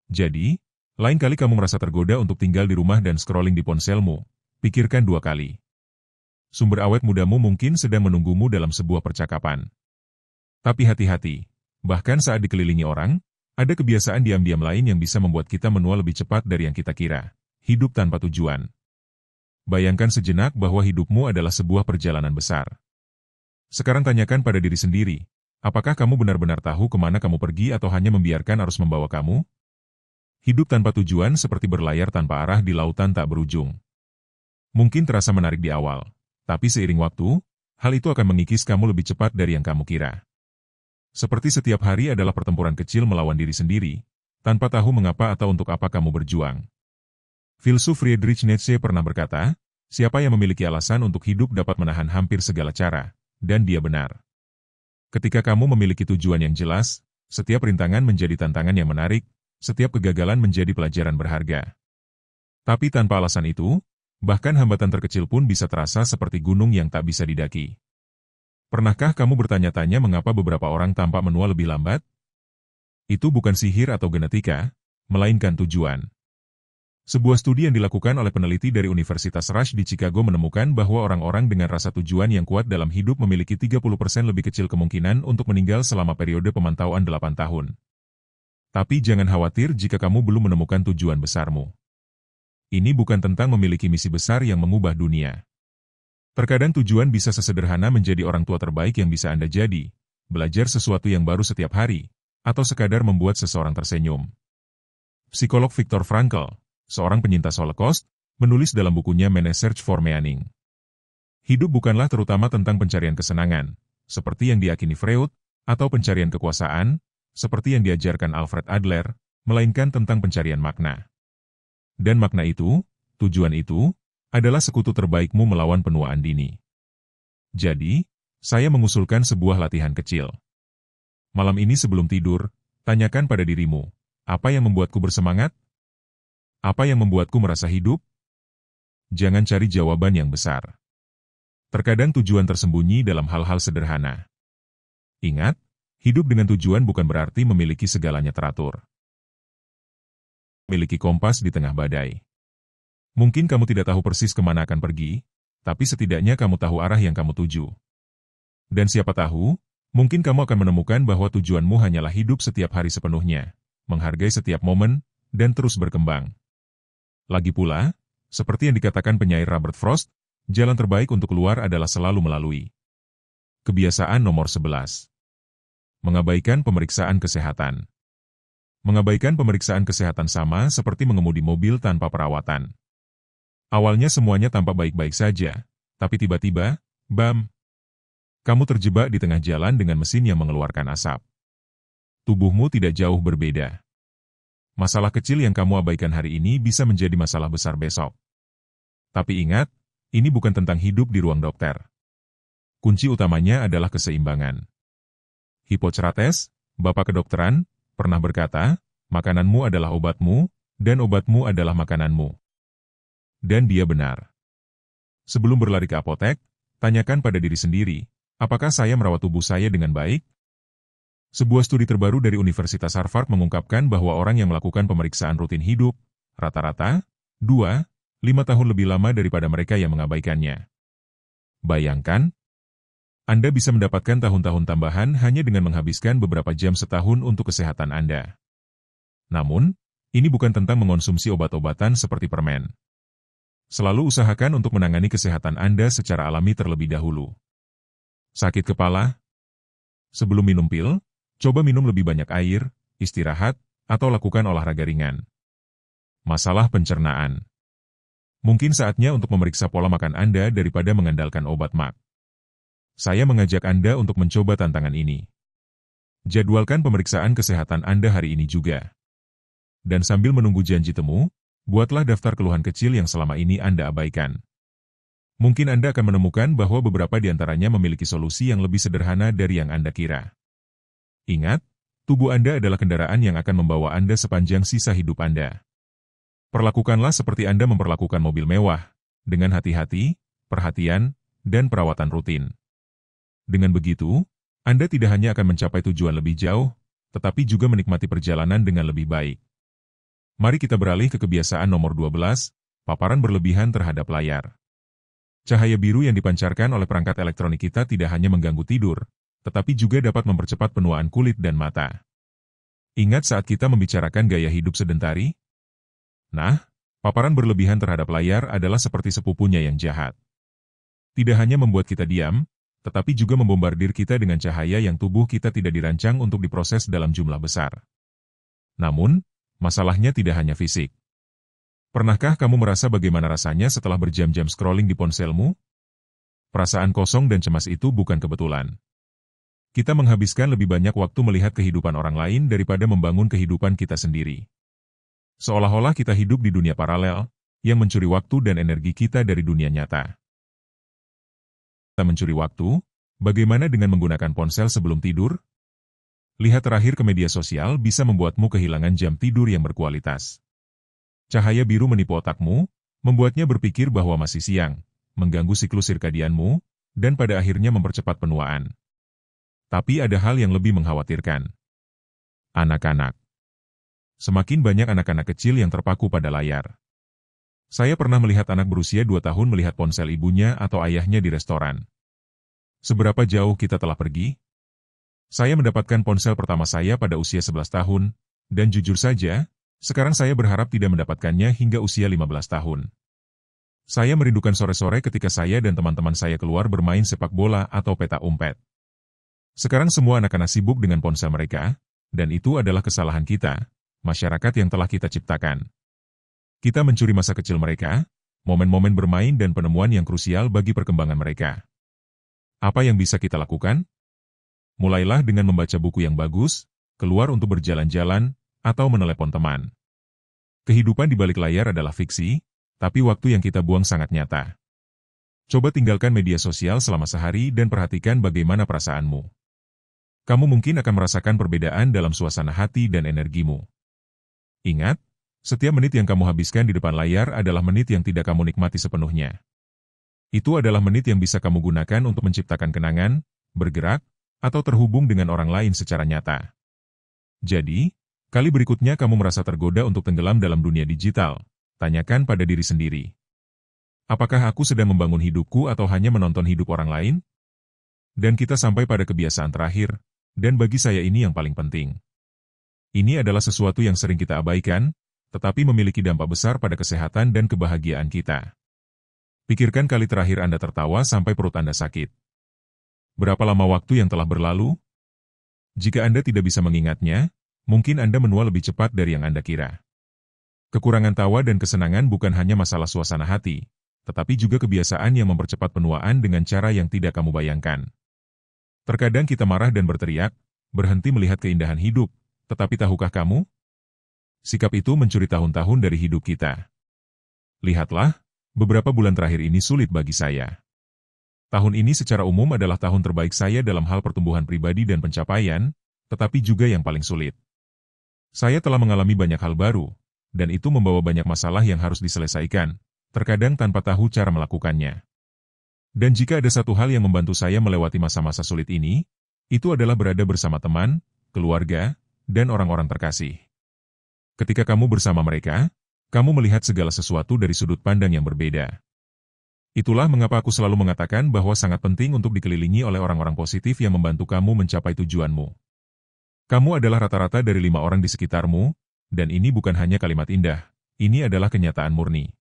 Jadi, lain kali kamu merasa tergoda untuk tinggal di rumah dan scrolling di ponselmu, pikirkan 2 kali. Sumber awet mudamu mungkin sedang menunggumu dalam sebuah percakapan. Tapi hati-hati, bahkan saat dikelilingi orang, ada kebiasaan diam-diam lain yang bisa membuat kita menua lebih cepat dari yang kita kira. Hidup tanpa tujuan. Bayangkan sejenak bahwa hidupmu adalah sebuah perjalanan besar. Sekarang tanyakan pada diri sendiri, apakah kamu benar-benar tahu kemana kamu pergi atau hanya membiarkan arus membawa kamu? Hidup tanpa tujuan seperti berlayar tanpa arah di lautan tak berujung. Mungkin terasa menarik di awal, tapi seiring waktu, hal itu akan mengikis kamu lebih cepat dari yang kamu kira. Seperti setiap hari adalah pertempuran kecil melawan diri sendiri, tanpa tahu mengapa atau untuk apa kamu berjuang. Filsuf Friedrich Nietzsche pernah berkata, siapa yang memiliki alasan untuk hidup dapat menahan hampir segala cara, dan dia benar. Ketika kamu memiliki tujuan yang jelas, setiap rintangan menjadi tantangan yang menarik, setiap kegagalan menjadi pelajaran berharga. Tapi tanpa alasan itu, bahkan hambatan terkecil pun bisa terasa seperti gunung yang tak bisa didaki. Pernahkah kamu bertanya-tanya mengapa beberapa orang tampak menua lebih lambat? Itu bukan sihir atau genetika, melainkan tujuan. Sebuah studi yang dilakukan oleh peneliti dari Universitas Rush di Chicago menemukan bahwa orang-orang dengan rasa tujuan yang kuat dalam hidup memiliki 30% lebih kecil kemungkinan untuk meninggal selama periode pemantauan 8 tahun. Tapi jangan khawatir jika kamu belum menemukan tujuan besarmu. Ini bukan tentang memiliki misi besar yang mengubah dunia. Terkadang tujuan bisa sesederhana menjadi orang tua terbaik yang bisa Anda jadi, belajar sesuatu yang baru setiap hari, atau sekadar membuat seseorang tersenyum. Psikolog Viktor Frankl, seorang penyintas Holocaust, menulis dalam bukunya Man's Search for Meaning. Hidup bukanlah terutama tentang pencarian kesenangan, seperti yang diyakini Freud, atau pencarian kekuasaan, seperti yang diajarkan Alfred Adler, melainkan tentang pencarian makna. Dan makna itu, tujuan itu, adalah sekutu terbaikmu melawan penuaan dini. Jadi, saya mengusulkan sebuah latihan kecil. Malam ini sebelum tidur, tanyakan pada dirimu, apa yang membuatku bersemangat? Apa yang membuatku merasa hidup? Jangan cari jawaban yang besar. Terkadang tujuan tersembunyi dalam hal-hal sederhana. Ingat, hidup dengan tujuan bukan berarti memiliki segalanya teratur. Memiliki kompas di tengah badai. Mungkin kamu tidak tahu persis kemana akan pergi, tapi setidaknya kamu tahu arah yang kamu tuju. Dan siapa tahu, mungkin kamu akan menemukan bahwa tujuanmu hanyalah hidup setiap hari sepenuhnya, menghargai setiap momen, dan terus berkembang. Lagi pula, seperti yang dikatakan penyair Robert Frost, jalan terbaik untuk keluar adalah selalu melalui. Kebiasaan nomor 11. Mengabaikan pemeriksaan kesehatan. Mengabaikan pemeriksaan kesehatan sama seperti mengemudi mobil tanpa perawatan. Awalnya semuanya tampak baik-baik saja, tapi tiba-tiba, bam! Kamu terjebak di tengah jalan dengan mesin yang mengeluarkan asap. Tubuhmu tidak jauh berbeda. Masalah kecil yang kamu abaikan hari ini bisa menjadi masalah besar besok. Tapi ingat, ini bukan tentang hidup di ruang dokter. Kunci utamanya adalah keseimbangan. Hippocrates, bapak kedokteran, pernah berkata, makananmu adalah obatmu, dan obatmu adalah makananmu. Dan dia benar. Sebelum berlari ke apotek, tanyakan pada diri sendiri, apakah saya merawat tubuh saya dengan baik? Sebuah studi terbaru dari Universitas Harvard mengungkapkan bahwa orang yang melakukan pemeriksaan rutin hidup, rata-rata, 2-5 tahun lebih lama daripada mereka yang mengabaikannya. Bayangkan, Anda bisa mendapatkan tahun-tahun tambahan hanya dengan menghabiskan beberapa jam setahun untuk kesehatan Anda. Namun, ini bukan tentang mengonsumsi obat-obatan seperti permen. Selalu usahakan untuk menangani kesehatan Anda secara alami terlebih dahulu. Sakit kepala? Sebelum minum pil, coba minum lebih banyak air, istirahat, atau lakukan olahraga ringan. Masalah pencernaan. Mungkin saatnya untuk memeriksa pola makan Anda daripada mengandalkan obat MAC. Saya mengajak Anda untuk mencoba tantangan ini. Jadwalkan pemeriksaan kesehatan Anda hari ini juga. Dan sambil menunggu janji temu, buatlah daftar keluhan kecil yang selama ini Anda abaikan. Mungkin Anda akan menemukan bahwa beberapa di antaranya memiliki solusi yang lebih sederhana dari yang Anda kira. Ingat, tubuh Anda adalah kendaraan yang akan membawa Anda sepanjang sisa hidup Anda. Perlakukanlah seperti Anda memperlakukan mobil mewah, dengan hati-hati, perhatian, dan perawatan rutin. Dengan begitu, Anda tidak hanya akan mencapai tujuan lebih jauh, tetapi juga menikmati perjalanan dengan lebih baik. Mari kita beralih ke kebiasaan nomor 12, paparan berlebihan terhadap layar. Cahaya biru yang dipancarkan oleh perangkat elektronik kita tidak hanya mengganggu tidur, tetapi juga dapat mempercepat penuaan kulit dan mata. Ingat saat kita membicarakan gaya hidup sedentari? Nah, paparan berlebihan terhadap layar adalah seperti sepupunya yang jahat. Tidak hanya membuat kita diam, tetapi juga membombardir kita dengan cahaya yang tubuh kita tidak dirancang untuk diproses dalam jumlah besar. Namun, masalahnya tidak hanya fisik. Pernahkah kamu merasa bagaimana rasanya setelah berjam-jam scrolling di ponselmu? Perasaan kosong dan cemas itu bukan kebetulan. Kita menghabiskan lebih banyak waktu melihat kehidupan orang lain daripada membangun kehidupan kita sendiri. Seolah-olah kita hidup di dunia paralel, yang mencuri waktu dan energi kita dari dunia nyata. Kita mencuri waktu, bagaimana dengan menggunakan ponsel sebelum tidur? Lihat terakhir ke media sosial bisa membuatmu kehilangan jam tidur yang berkualitas. Cahaya biru menipu otakmu, membuatnya berpikir bahwa masih siang, mengganggu siklus sirkadianmu, dan pada akhirnya mempercepat penuaan. Tapi ada hal yang lebih mengkhawatirkan. Anak-anak. Semakin banyak anak-anak kecil yang terpaku pada layar. Saya pernah melihat anak berusia 2 tahun melihat ponsel ibunya atau ayahnya di restoran. Seberapa jauh kita telah pergi? Saya mendapatkan ponsel pertama saya pada usia 11 tahun, dan jujur saja, sekarang saya berharap tidak mendapatkannya hingga usia 15 tahun. Saya merindukan sore-sore ketika saya dan teman-teman saya keluar bermain sepak bola atau petak umpet. Sekarang semua anak-anak sibuk dengan ponsel mereka, dan itu adalah kesalahan kita, masyarakat yang telah kita ciptakan. Kita mencuri masa kecil mereka, momen-momen bermain dan penemuan yang krusial bagi perkembangan mereka. Apa yang bisa kita lakukan? Mulailah dengan membaca buku yang bagus, keluar untuk berjalan-jalan, atau menelepon teman. Kehidupan di balik layar adalah fiksi, tapi waktu yang kita buang sangat nyata. Coba tinggalkan media sosial selama sehari dan perhatikan bagaimana perasaanmu. Kamu mungkin akan merasakan perbedaan dalam suasana hati dan energimu. Ingat, setiap menit yang kamu habiskan di depan layar adalah menit yang tidak kamu nikmati sepenuhnya. Itu adalah menit yang bisa kamu gunakan untuk menciptakan kenangan, bergerak, atau terhubung dengan orang lain secara nyata. Jadi, kali berikutnya kamu merasa tergoda untuk tenggelam dalam dunia digital, tanyakan pada diri sendiri. Apakah aku sedang membangun hidupku atau hanya menonton hidup orang lain? Dan kita sampai pada kebiasaan terakhir, dan bagi saya ini yang paling penting. Ini adalah sesuatu yang sering kita abaikan, tetapi memiliki dampak besar pada kesehatan dan kebahagiaan kita. Pikirkan kali terakhir Anda tertawa sampai perut Anda sakit. Berapa lama waktu yang telah berlalu? Jika Anda tidak bisa mengingatnya, mungkin Anda menua lebih cepat dari yang Anda kira. Kekurangan tawa dan kesenangan bukan hanya masalah suasana hati, tetapi juga kebiasaan yang mempercepat penuaan dengan cara yang tidak kamu bayangkan. Terkadang kita marah dan berteriak, berhenti melihat keindahan hidup, tetapi tahukah kamu? Sikap itu mencuri tahun-tahun dari hidup kita. Lihatlah, beberapa bulan terakhir ini sulit bagi saya. Tahun ini secara umum adalah tahun terbaik saya dalam hal pertumbuhan pribadi dan pencapaian, tetapi juga yang paling sulit. Saya telah mengalami banyak hal baru, dan itu membawa banyak masalah yang harus diselesaikan, terkadang tanpa tahu cara melakukannya. Dan jika ada satu hal yang membantu saya melewati masa-masa sulit ini, itu adalah berada bersama teman, keluarga, dan orang-orang terkasih. Ketika kamu bersama mereka, kamu melihat segala sesuatu dari sudut pandang yang berbeda. Itulah mengapa aku selalu mengatakan bahwa sangat penting untuk dikelilingi oleh orang-orang positif yang membantu kamu mencapai tujuanmu. Kamu adalah rata-rata dari 5 orang di sekitarmu, dan ini bukan hanya kalimat indah, ini adalah kenyataan murni.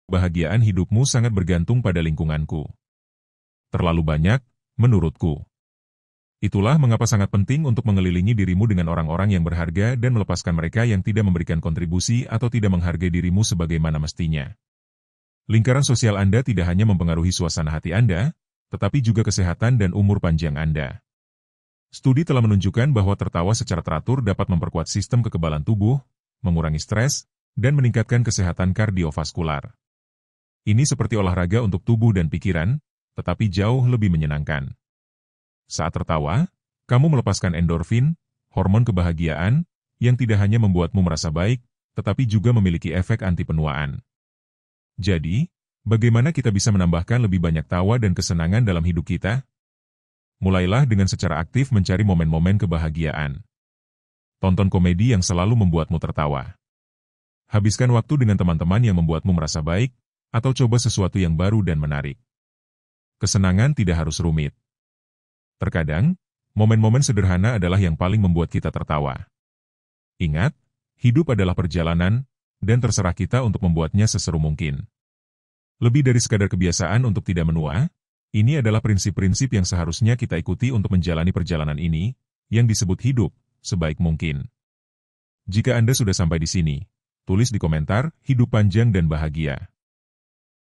Kebahagiaan hidupmu sangat bergantung pada lingkunganku. Terlalu banyak, menurutku. Itulah mengapa sangat penting untuk mengelilingi dirimu dengan orang-orang yang berharga dan melepaskan mereka yang tidak memberikan kontribusi atau tidak menghargai dirimu sebagaimana mestinya. Lingkaran sosial Anda tidak hanya mempengaruhi suasana hati Anda, tetapi juga kesehatan dan umur panjang Anda. Studi telah menunjukkan bahwa tertawa secara teratur dapat memperkuat sistem kekebalan tubuh, mengurangi stres, dan meningkatkan kesehatan kardiovaskular. Ini seperti olahraga untuk tubuh dan pikiran, tetapi jauh lebih menyenangkan. Saat tertawa, kamu melepaskan endorfin, hormon kebahagiaan, yang tidak hanya membuatmu merasa baik, tetapi juga memiliki efek anti penuaan. Jadi, bagaimana kita bisa menambahkan lebih banyak tawa dan kesenangan dalam hidup kita? Mulailah dengan secara aktif mencari momen-momen kebahagiaan. Tonton komedi yang selalu membuatmu tertawa. Habiskan waktu dengan teman-teman yang membuatmu merasa baik, atau coba sesuatu yang baru dan menarik. Kesenangan tidak harus rumit. Terkadang, momen-momen sederhana adalah yang paling membuat kita tertawa. Ingat, hidup adalah perjalanan, dan terserah kita untuk membuatnya seseru mungkin. Lebih dari sekadar kebiasaan untuk tidak menua, ini adalah prinsip-prinsip yang seharusnya kita ikuti untuk menjalani perjalanan ini, yang disebut hidup, sebaik mungkin. Jika Anda sudah sampai di sini, tulis di komentar, hidup panjang dan bahagia.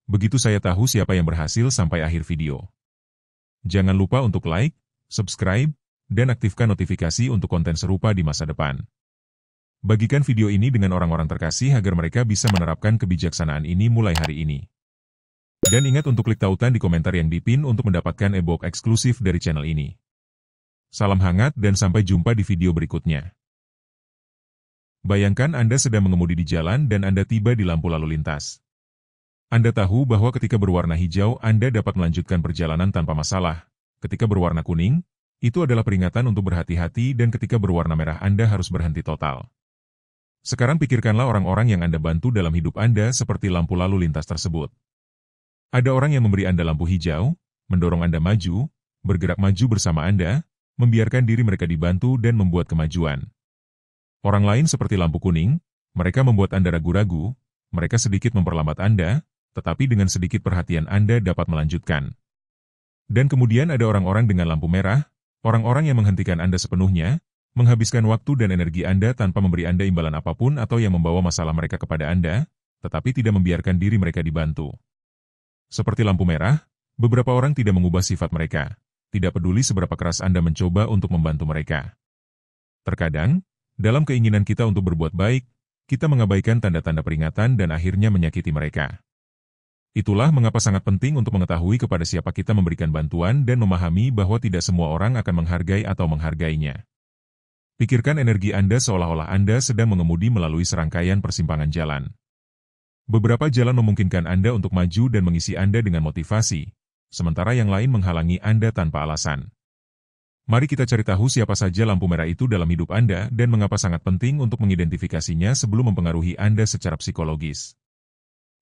Begitu saya tahu siapa yang berhasil sampai akhir video. Jangan lupa untuk like, subscribe, dan aktifkan notifikasi untuk konten serupa di masa depan. Bagikan video ini dengan orang-orang terkasih agar mereka bisa menerapkan kebijaksanaan ini mulai hari ini. Dan ingat untuk klik tautan di komentar yang dipin untuk mendapatkan e-book eksklusif dari channel ini. Salam hangat dan sampai jumpa di video berikutnya. Bayangkan Anda sedang mengemudi di jalan dan Anda tiba di lampu lalu lintas. Anda tahu bahwa ketika berwarna hijau Anda dapat melanjutkan perjalanan tanpa masalah. Ketika berwarna kuning, itu adalah peringatan untuk berhati-hati dan ketika berwarna merah Anda harus berhenti total. Sekarang pikirkanlah orang-orang yang Anda bantu dalam hidup Anda seperti lampu lalu lintas tersebut. Ada orang yang memberi Anda lampu hijau, mendorong Anda maju, bergerak maju bersama Anda, membiarkan diri mereka dibantu dan membuat kemajuan. Orang lain seperti lampu kuning, mereka membuat Anda ragu-ragu, mereka sedikit memperlambat Anda, tetapi dengan sedikit perhatian Anda dapat melanjutkan. Dan kemudian ada orang-orang dengan lampu merah, orang-orang yang menghentikan Anda sepenuhnya, menghabiskan waktu dan energi Anda tanpa memberi Anda imbalan apapun atau yang membawa masalah mereka kepada Anda, tetapi tidak membiarkan diri mereka dibantu. Seperti lampu merah, beberapa orang tidak mengubah sifat mereka, tidak peduli seberapa keras Anda mencoba untuk membantu mereka. Terkadang, dalam keinginan kita untuk berbuat baik, kita mengabaikan tanda-tanda peringatan dan akhirnya menyakiti mereka. Itulah mengapa sangat penting untuk mengetahui kepada siapa kita memberikan bantuan dan memahami bahwa tidak semua orang akan menghargai atau menghargainya. Pikirkan energi Anda seolah-olah Anda sedang mengemudi melalui serangkaian persimpangan jalan. Beberapa jalan memungkinkan Anda untuk maju dan mengisi Anda dengan motivasi, sementara yang lain menghalangi Anda tanpa alasan. Mari kita cari tahu siapa saja lampu merah itu dalam hidup Anda dan mengapa sangat penting untuk mengidentifikasinya sebelum mempengaruhi Anda secara psikologis.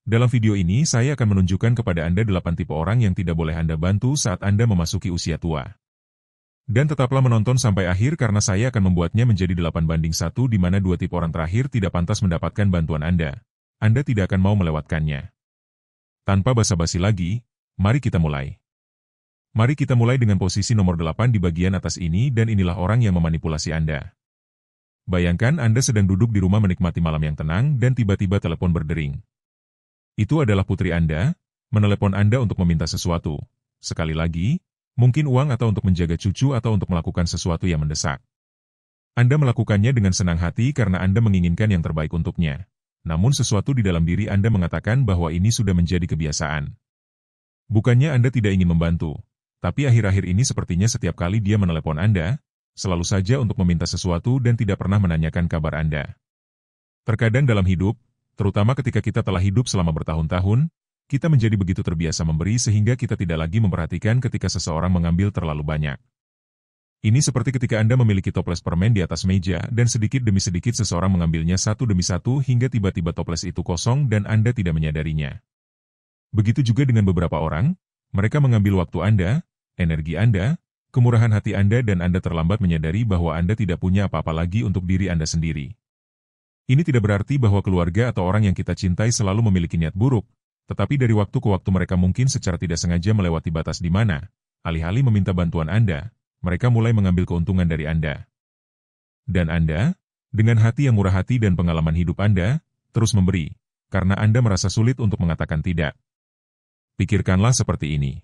Dalam video ini saya akan menunjukkan kepada Anda 8 tipe orang yang tidak boleh Anda bantu saat Anda memasuki usia tua. Dan tetaplah menonton sampai akhir karena saya akan membuatnya menjadi 8:1 di mana 2 tipe orang terakhir tidak pantas mendapatkan bantuan Anda. Anda tidak akan mau melewatkannya. Tanpa basa-basi lagi, mari kita mulai. Mari kita mulai dengan posisi nomor 8 di bagian atas ini dan inilah orang yang memanipulasi Anda. Bayangkan Anda sedang duduk di rumah menikmati malam yang tenang dan tiba-tiba telepon berdering. Itu adalah putri Anda, menelepon Anda untuk meminta sesuatu. Sekali lagi, mungkin uang atau untuk menjaga cucu atau untuk melakukan sesuatu yang mendesak. Anda melakukannya dengan senang hati karena Anda menginginkan yang terbaik untuknya. Namun sesuatu di dalam diri Anda mengatakan bahwa ini sudah menjadi kebiasaan. Bukannya Anda tidak ingin membantu, tapi akhir-akhir ini sepertinya setiap kali dia menelepon Anda, selalu saja untuk meminta sesuatu dan tidak pernah menanyakan kabar Anda. Terkadang dalam hidup, terutama ketika kita telah hidup selama bertahun-tahun, kita menjadi begitu terbiasa memberi sehingga kita tidak lagi memperhatikan ketika seseorang mengambil terlalu banyak. Ini seperti ketika Anda memiliki toples permen di atas meja dan sedikit demi sedikit seseorang mengambilnya satu demi satu hingga tiba-tiba toples itu kosong dan Anda tidak menyadarinya. Begitu juga dengan beberapa orang, mereka mengambil waktu Anda, energi Anda, kemurahan hati Anda dan Anda terlambat menyadari bahwa Anda tidak punya apa-apa lagi untuk diri Anda sendiri. Ini tidak berarti bahwa keluarga atau orang yang kita cintai selalu memiliki niat buruk, tetapi dari waktu ke waktu mereka mungkin secara tidak sengaja melewati batas di mana, alih-alih meminta bantuan Anda, mereka mulai mengambil keuntungan dari Anda. Dan Anda, dengan hati yang murah hati dan pengalaman hidup Anda, terus memberi, karena Anda merasa sulit untuk mengatakan tidak. Pikirkanlah seperti ini.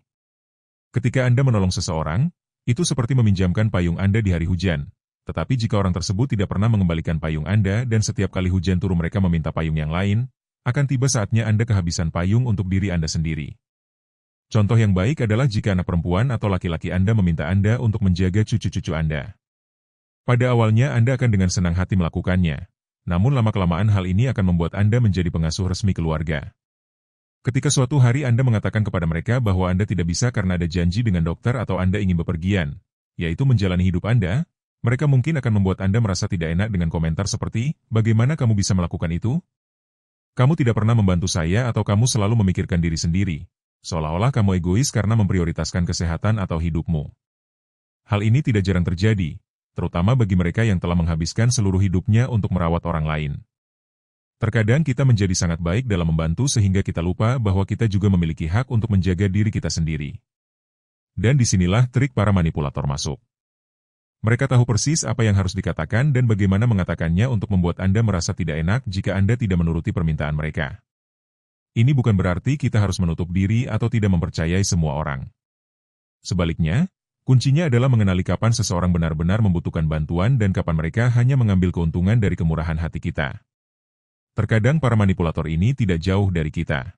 Ketika Anda menolong seseorang, itu seperti meminjamkan payung Anda di hari hujan, tetapi jika orang tersebut tidak pernah mengembalikan payung Anda dan setiap kali hujan turun mereka meminta payung yang lain, akan tiba saatnya Anda kehabisan payung untuk diri Anda sendiri. Contoh yang baik adalah jika anak perempuan atau laki-laki Anda meminta Anda untuk menjaga cucu-cucu Anda. Pada awalnya Anda akan dengan senang hati melakukannya, namun lama-kelamaan hal ini akan membuat Anda menjadi pengasuh resmi keluarga. Ketika suatu hari Anda mengatakan kepada mereka bahwa Anda tidak bisa karena ada janji dengan dokter atau Anda ingin bepergian, yaitu menjalani hidup Anda, mereka mungkin akan membuat Anda merasa tidak enak dengan komentar seperti, "Bagaimana kamu bisa melakukan itu? Kamu tidak pernah membantu saya atau kamu selalu memikirkan diri sendiri, seolah-olah kamu egois karena memprioritaskan kesehatan atau hidupmu." Hal ini tidak jarang terjadi, terutama bagi mereka yang telah menghabiskan seluruh hidupnya untuk merawat orang lain. Terkadang kita menjadi sangat baik dalam membantu sehingga kita lupa bahwa kita juga memiliki hak untuk menjaga diri kita sendiri. Dan disinilah trik para manipulator masuk. Mereka tahu persis apa yang harus dikatakan dan bagaimana mengatakannya untuk membuat Anda merasa tidak enak jika Anda tidak menuruti permintaan mereka. Ini bukan berarti kita harus menutup diri atau tidak mempercayai semua orang. Sebaliknya, kuncinya adalah mengenali kapan seseorang benar-benar membutuhkan bantuan dan kapan mereka hanya mengambil keuntungan dari kemurahan hati kita. Terkadang para manipulator ini tidak jauh dari kita.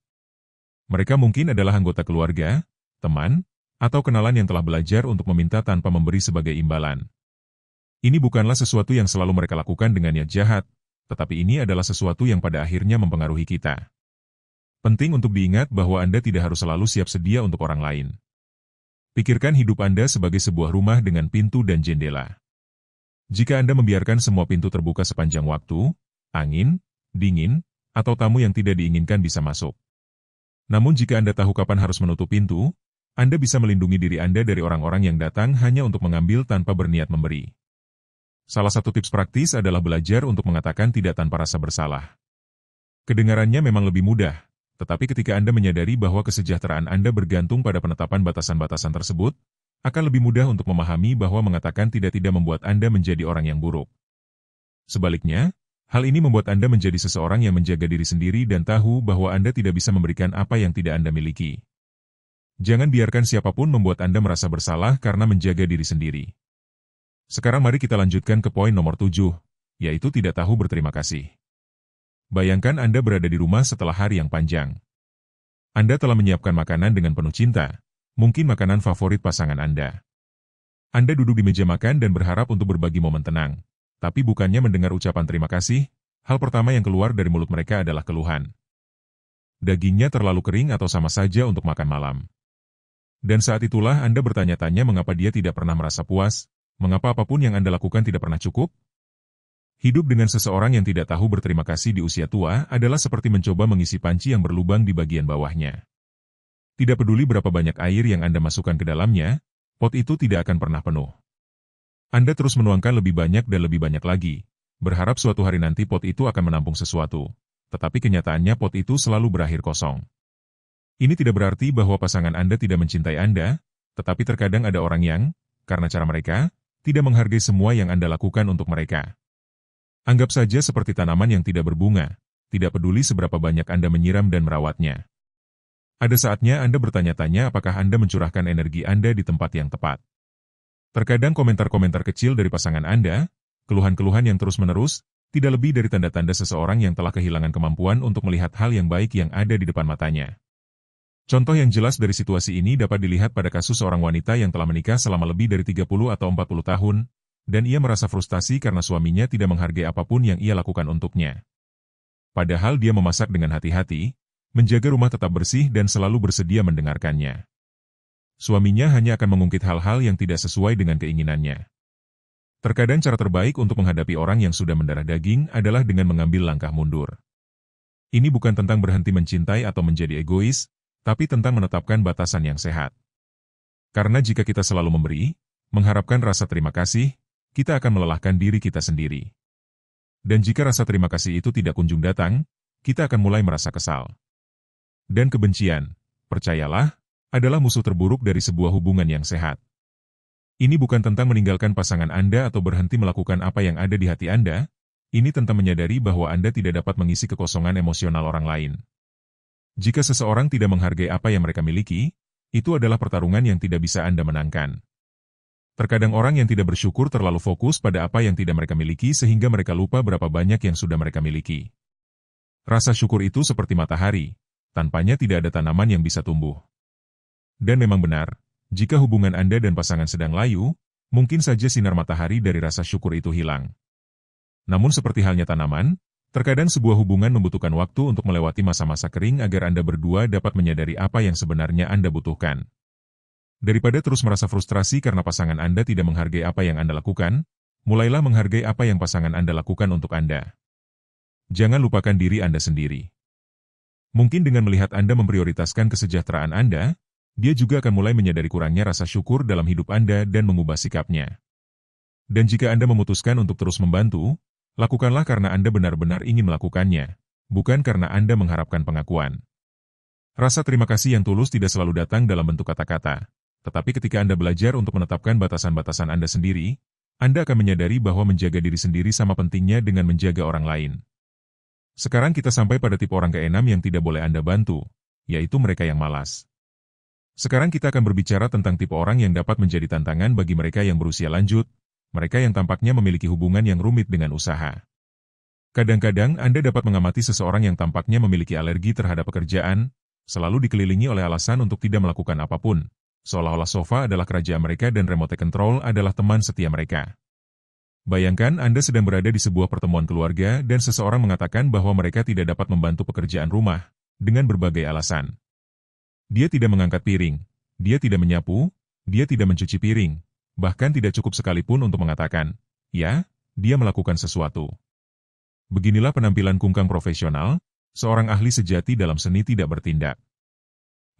Mereka mungkin adalah anggota keluarga, teman, atau kenalan yang telah belajar untuk meminta tanpa memberi sebagai imbalan. Ini bukanlah sesuatu yang selalu mereka lakukan dengan niat jahat, tetapi ini adalah sesuatu yang pada akhirnya mempengaruhi kita. Penting untuk diingat bahwa Anda tidak harus selalu siap sedia untuk orang lain. Pikirkan hidup Anda sebagai sebuah rumah dengan pintu dan jendela. Jika Anda membiarkan semua pintu terbuka sepanjang waktu, angin, dingin, atau tamu yang tidak diinginkan bisa masuk. Namun jika Anda tahu kapan harus menutup pintu, Anda bisa melindungi diri Anda dari orang-orang yang datang hanya untuk mengambil tanpa berniat memberi. Salah satu tips praktis adalah belajar untuk mengatakan tidak tanpa rasa bersalah. Kedengarannya memang lebih mudah, tetapi ketika Anda menyadari bahwa kesejahteraan Anda bergantung pada penetapan batasan-batasan tersebut, akan lebih mudah untuk memahami bahwa mengatakan tidak membuat Anda menjadi orang yang buruk. Sebaliknya, hal ini membuat Anda menjadi seseorang yang menjaga diri sendiri dan tahu bahwa Anda tidak bisa memberikan apa yang tidak Anda miliki. Jangan biarkan siapapun membuat Anda merasa bersalah karena menjaga diri sendiri. Sekarang mari kita lanjutkan ke poin nomor 7, yaitu tidak tahu berterima kasih. Bayangkan Anda berada di rumah setelah hari yang panjang. Anda telah menyiapkan makanan dengan penuh cinta, mungkin makanan favorit pasangan Anda. Anda duduk di meja makan dan berharap untuk berbagi momen tenang, tapi bukannya mendengar ucapan terima kasih, hal pertama yang keluar dari mulut mereka adalah keluhan. Dagingnya terlalu kering atau sama saja untuk makan malam. Dan saat itulah Anda bertanya-tanya mengapa dia tidak pernah merasa puas, mengapa apapun yang Anda lakukan tidak pernah cukup. Hidup dengan seseorang yang tidak tahu berterima kasih di usia tua adalah seperti mencoba mengisi panci yang berlubang di bagian bawahnya. Tidak peduli berapa banyak air yang Anda masukkan ke dalamnya, pot itu tidak akan pernah penuh. Anda terus menuangkan lebih banyak dan lebih banyak lagi, berharap suatu hari nanti pot itu akan menampung sesuatu, tetapi kenyataannya pot itu selalu berakhir kosong. Ini tidak berarti bahwa pasangan Anda tidak mencintai Anda, tetapi terkadang ada orang yang, karena cara mereka, tidak menghargai semua yang Anda lakukan untuk mereka. Anggap saja seperti tanaman yang tidak berbunga, tidak peduli seberapa banyak Anda menyiram dan merawatnya. Ada saatnya Anda bertanya-tanya apakah Anda mencurahkan energi Anda di tempat yang tepat. Terkadang komentar-komentar kecil dari pasangan Anda, keluhan-keluhan yang terus-menerus, tidak lebih dari tanda-tanda seseorang yang telah kehilangan kemampuan untuk melihat hal yang baik yang ada di depan matanya. Contoh yang jelas dari situasi ini dapat dilihat pada kasus seorang wanita yang telah menikah selama lebih dari 30 atau 40 tahun, dan ia merasa frustasi karena suaminya tidak menghargai apapun yang ia lakukan untuknya. Padahal dia memasak dengan hati-hati, menjaga rumah tetap bersih dan selalu bersedia mendengarkannya. Suaminya hanya akan mengungkit hal-hal yang tidak sesuai dengan keinginannya. Terkadang cara terbaik untuk menghadapi orang yang sudah mendarah daging adalah dengan mengambil langkah mundur. Ini bukan tentang berhenti mencintai atau menjadi egois, tapi tentang menetapkan batasan yang sehat. Karena jika kita selalu memberi, mengharapkan rasa terima kasih, kita akan melelahkan diri kita sendiri. Dan jika rasa terima kasih itu tidak kunjung datang, kita akan mulai merasa kesal. Dan kebencian, percayalah, adalah musuh terburuk dari sebuah hubungan yang sehat. Ini bukan tentang meninggalkan pasangan Anda atau berhenti melakukan apa yang ada di hati Anda, ini tentang menyadari bahwa Anda tidak dapat mengisi kekosongan emosional orang lain. Jika seseorang tidak menghargai apa yang mereka miliki, itu adalah pertarungan yang tidak bisa Anda menangkan. Terkadang orang yang tidak bersyukur terlalu fokus pada apa yang tidak mereka miliki sehingga mereka lupa berapa banyak yang sudah mereka miliki. Rasa syukur itu seperti matahari, tanpanya tidak ada tanaman yang bisa tumbuh. Dan memang benar, jika hubungan Anda dan pasangan sedang layu, mungkin saja sinar matahari dari rasa syukur itu hilang. Namun seperti halnya tanaman, terkadang sebuah hubungan membutuhkan waktu untuk melewati masa-masa kering agar Anda berdua dapat menyadari apa yang sebenarnya Anda butuhkan. Daripada terus merasa frustrasi karena pasangan Anda tidak menghargai apa yang Anda lakukan, mulailah menghargai apa yang pasangan Anda lakukan untuk Anda. Jangan lupakan diri Anda sendiri. Mungkin dengan melihat Anda memprioritaskan kesejahteraan Anda, dia juga akan mulai menyadari kurangnya rasa syukur dalam hidup Anda dan mengubah sikapnya. Dan jika Anda memutuskan untuk terus membantu, lakukanlah karena Anda benar-benar ingin melakukannya, bukan karena Anda mengharapkan pengakuan. Rasa terima kasih yang tulus tidak selalu datang dalam bentuk kata-kata, tetapi ketika Anda belajar untuk menetapkan batasan-batasan Anda sendiri, Anda akan menyadari bahwa menjaga diri sendiri sama pentingnya dengan menjaga orang lain. Sekarang kita sampai pada tipe orang keenam yang tidak boleh Anda bantu, yaitu mereka yang malas. Sekarang kita akan berbicara tentang tipe orang yang dapat menjadi tantangan bagi mereka yang berusia lanjut, mereka yang tampaknya memiliki hubungan yang rumit dengan usaha. Kadang-kadang Anda dapat mengamati seseorang yang tampaknya memiliki alergi terhadap pekerjaan, selalu dikelilingi oleh alasan untuk tidak melakukan apapun, seolah-olah sofa adalah kerajaan mereka dan remote control adalah teman setia mereka. Bayangkan Anda sedang berada di sebuah pertemuan keluarga dan seseorang mengatakan bahwa mereka tidak dapat membantu pekerjaan rumah, dengan berbagai alasan. Dia tidak mengangkat piring, dia tidak menyapu, dia tidak mencuci piring, bahkan tidak cukup sekalipun untuk mengatakan, ya, dia melakukan sesuatu. Beginilah penampilan kungkang profesional, seorang ahli sejati dalam seni tidak bertindak.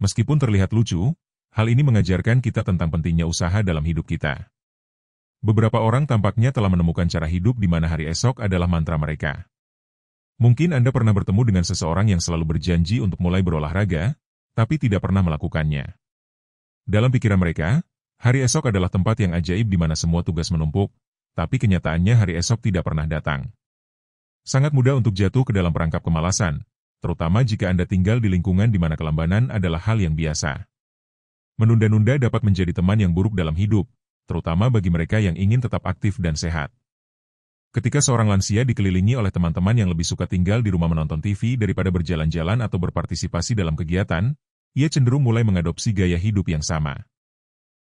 Meskipun terlihat lucu, hal ini mengajarkan kita tentang pentingnya usaha dalam hidup kita. Beberapa orang tampaknya telah menemukan cara hidup di mana hari esok adalah mantra mereka. Mungkin Anda pernah bertemu dengan seseorang yang selalu berjanji untuk mulai berolahraga, tapi tidak pernah melakukannya. Dalam pikiran mereka, hari esok adalah tempat yang ajaib di mana semua tugas menumpuk, tapi kenyataannya hari esok tidak pernah datang. Sangat mudah untuk jatuh ke dalam perangkap kemalasan, terutama jika Anda tinggal di lingkungan di mana kelambanan adalah hal yang biasa. Menunda-nunda dapat menjadi teman yang buruk dalam hidup, terutama bagi mereka yang ingin tetap aktif dan sehat. Ketika seorang lansia dikelilingi oleh teman-teman yang lebih suka tinggal di rumah menonton TV daripada berjalan-jalan atau berpartisipasi dalam kegiatan, ia cenderung mulai mengadopsi gaya hidup yang sama.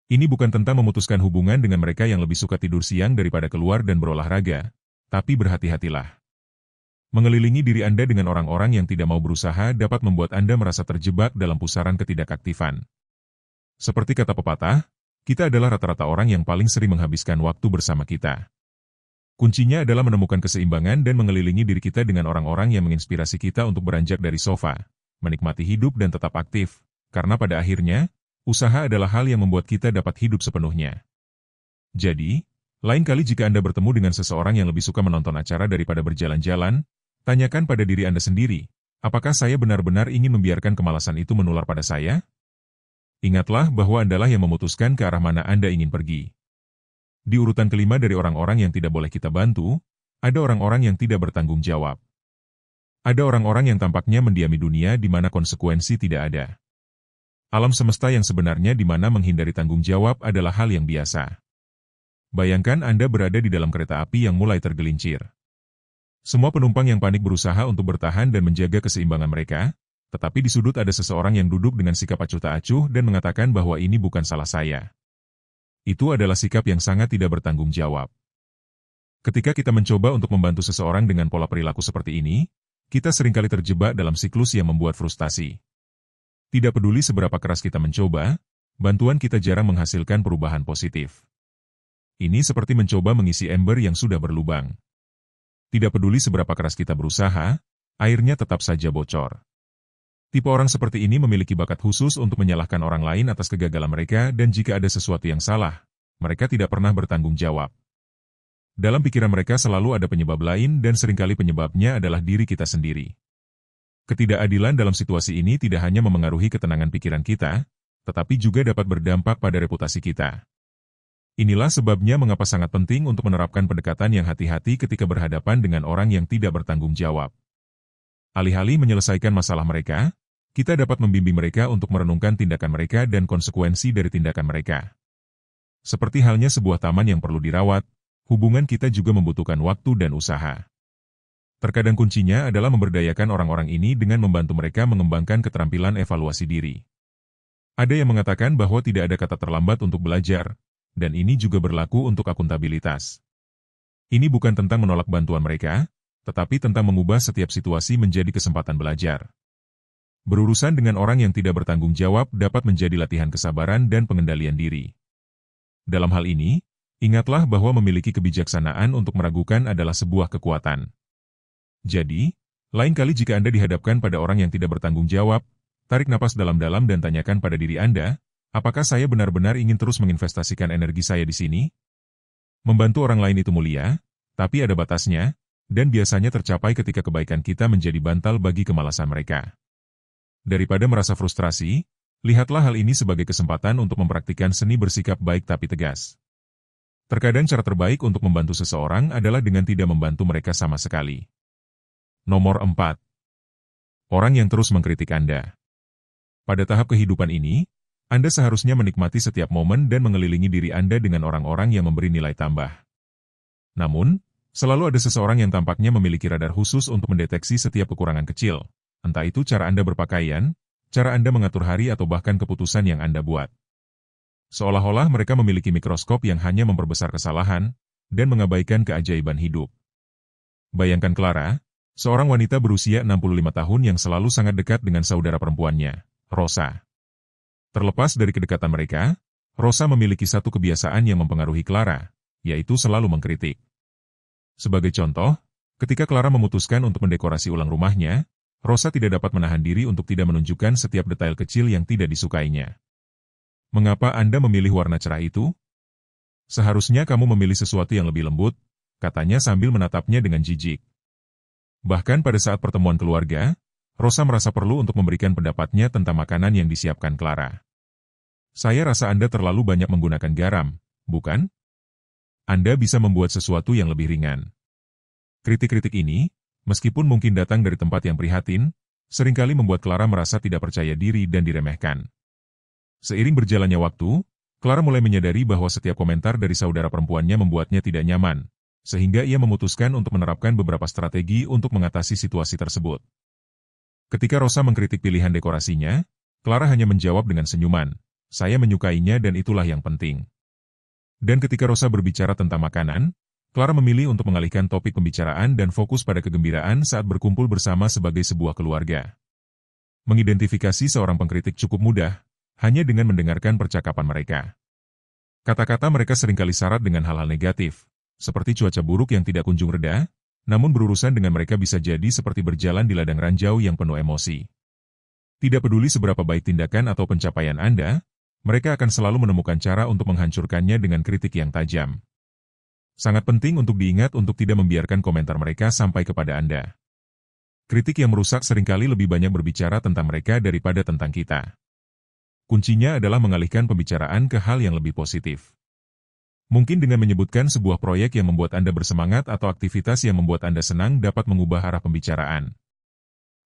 Ini bukan tentang memutuskan hubungan dengan mereka yang lebih suka tidur siang daripada keluar dan berolahraga, tapi berhati-hatilah. Mengelilingi diri Anda dengan orang-orang yang tidak mau berusaha dapat membuat Anda merasa terjebak dalam pusaran ketidakaktifan. Seperti kata pepatah, kita adalah rata-rata orang yang paling sering menghabiskan waktu bersama kita. Kuncinya adalah menemukan keseimbangan dan mengelilingi diri kita dengan orang-orang yang menginspirasi kita untuk beranjak dari sofa, menikmati hidup dan tetap aktif, karena pada akhirnya, usaha adalah hal yang membuat kita dapat hidup sepenuhnya. Jadi, lain kali jika Anda bertemu dengan seseorang yang lebih suka menonton acara daripada berjalan-jalan, tanyakan pada diri Anda sendiri, apakah saya benar-benar ingin membiarkan kemalasan itu menular pada saya? Ingatlah bahwa Andalah yang memutuskan ke arah mana Anda ingin pergi. Di urutan kelima dari orang-orang yang tidak boleh kita bantu, ada orang-orang yang tidak bertanggung jawab. Ada orang-orang yang tampaknya mendiami dunia di mana konsekuensi tidak ada. Alam semesta yang sebenarnya di mana menghindari tanggung jawab adalah hal yang biasa. Bayangkan Anda berada di dalam kereta api yang mulai tergelincir. Semua penumpang yang panik berusaha untuk bertahan dan menjaga keseimbangan mereka, tetapi di sudut ada seseorang yang duduk dengan sikap acuh tak acuh dan mengatakan bahwa ini bukan salah saya. Itu adalah sikap yang sangat tidak bertanggung jawab. Ketika kita mencoba untuk membantu seseorang dengan pola perilaku seperti ini, kita seringkali terjebak dalam siklus yang membuat frustasi. Tidak peduli seberapa keras kita mencoba, bantuan kita jarang menghasilkan perubahan positif. Ini seperti mencoba mengisi ember yang sudah berlubang. Tidak peduli seberapa keras kita berusaha, airnya tetap saja bocor. Tipe orang seperti ini memiliki bakat khusus untuk menyalahkan orang lain atas kegagalan mereka dan jika ada sesuatu yang salah, mereka tidak pernah bertanggung jawab. Dalam pikiran mereka selalu ada penyebab lain dan seringkali penyebabnya adalah diri kita sendiri. Ketidakadilan dalam situasi ini tidak hanya memengaruhi ketenangan pikiran kita, tetapi juga dapat berdampak pada reputasi kita. Inilah sebabnya mengapa sangat penting untuk menerapkan pendekatan yang hati-hati ketika berhadapan dengan orang yang tidak bertanggung jawab. Alih-alih menyelesaikan masalah mereka, kita dapat membimbing mereka untuk merenungkan tindakan mereka dan konsekuensi dari tindakan mereka. Seperti halnya sebuah taman yang perlu dirawat, hubungan kita juga membutuhkan waktu dan usaha. Terkadang kuncinya adalah memberdayakan orang-orang ini dengan membantu mereka mengembangkan keterampilan evaluasi diri. Ada yang mengatakan bahwa tidak ada kata terlambat untuk belajar, dan ini juga berlaku untuk akuntabilitas. Ini bukan tentang menolak bantuan mereka, tetapi tentang mengubah setiap situasi menjadi kesempatan belajar. Berurusan dengan orang yang tidak bertanggung jawab dapat menjadi latihan kesabaran dan pengendalian diri. Dalam hal ini, ingatlah bahwa memiliki kebijaksanaan untuk meragukan adalah sebuah kekuatan. Jadi, lain kali jika Anda dihadapkan pada orang yang tidak bertanggung jawab, tarik napas dalam-dalam dan tanyakan pada diri Anda, apakah saya benar-benar ingin terus menginvestasikan energi saya di sini? Membantu orang lain itu mulia, tapi ada batasnya, dan biasanya tercapai ketika kebaikan kita menjadi bantal bagi kemalasan mereka. Daripada merasa frustrasi, lihatlah hal ini sebagai kesempatan untuk mempraktikkan seni bersikap baik tapi tegas. Terkadang cara terbaik untuk membantu seseorang adalah dengan tidak membantu mereka sama sekali. Nomor 4. Orang yang terus mengkritik Anda. Pada tahap kehidupan ini, Anda seharusnya menikmati setiap momen dan mengelilingi diri Anda dengan orang-orang yang memberi nilai tambah. Namun, selalu ada seseorang yang tampaknya memiliki radar khusus untuk mendeteksi setiap kekurangan kecil, entah itu cara Anda berpakaian, cara Anda mengatur hari atau bahkan keputusan yang Anda buat. Seolah-olah mereka memiliki mikroskop yang hanya memperbesar kesalahan dan mengabaikan keajaiban hidup. Bayangkan Clara, seorang wanita berusia 65 tahun yang selalu sangat dekat dengan saudara perempuannya, Rosa. Terlepas dari kedekatan mereka, Rosa memiliki satu kebiasaan yang mempengaruhi Clara, yaitu selalu mengkritik. Sebagai contoh, Ketika Clara memutuskan untuk mendekorasi ulang rumahnya, Rosa tidak dapat menahan diri untuk tidak menunjukkan setiap detail kecil yang tidak disukainya. "Mengapa Anda memilih warna cerah itu? Seharusnya kamu memilih sesuatu yang lebih lembut," katanya sambil menatapnya dengan jijik. Bahkan pada saat pertemuan keluarga, Rosa merasa perlu untuk memberikan pendapatnya tentang makanan yang disiapkan Clara. "Saya rasa Anda terlalu banyak menggunakan garam, bukan? Anda bisa membuat sesuatu yang lebih ringan." Kritik-kritik ini, meskipun mungkin datang dari tempat yang prihatin, seringkali membuat Clara merasa tidak percaya diri dan diremehkan. Seiring berjalannya waktu, Clara mulai menyadari bahwa setiap komentar dari saudara perempuannya membuatnya tidak nyaman, sehingga ia memutuskan untuk menerapkan beberapa strategi untuk mengatasi situasi tersebut. Ketika Rosa mengkritik pilihan dekorasinya, Clara hanya menjawab dengan senyuman, "Saya menyukainya dan itulah yang penting." Dan ketika Rosa berbicara tentang makanan, Clara memilih untuk mengalihkan topik pembicaraan dan fokus pada kegembiraan saat berkumpul bersama sebagai sebuah keluarga. Mengidentifikasi seorang pengkritik cukup mudah, hanya dengan mendengarkan percakapan mereka. Kata-kata mereka seringkali syarat dengan hal-hal negatif, seperti cuaca buruk yang tidak kunjung reda, namun berurusan dengan mereka bisa jadi seperti berjalan di ladang ranjau yang penuh emosi. Tidak peduli seberapa baik tindakan atau pencapaian Anda, mereka akan selalu menemukan cara untuk menghancurkannya dengan kritik yang tajam. Sangat penting untuk diingat untuk tidak membiarkan komentar mereka sampai kepada Anda. Kritik yang merusak seringkali lebih banyak berbicara tentang mereka daripada tentang kita. Kuncinya adalah mengalihkan pembicaraan ke hal yang lebih positif. Mungkin dengan menyebutkan sebuah proyek yang membuat Anda bersemangat atau aktivitas yang membuat Anda senang dapat mengubah arah pembicaraan.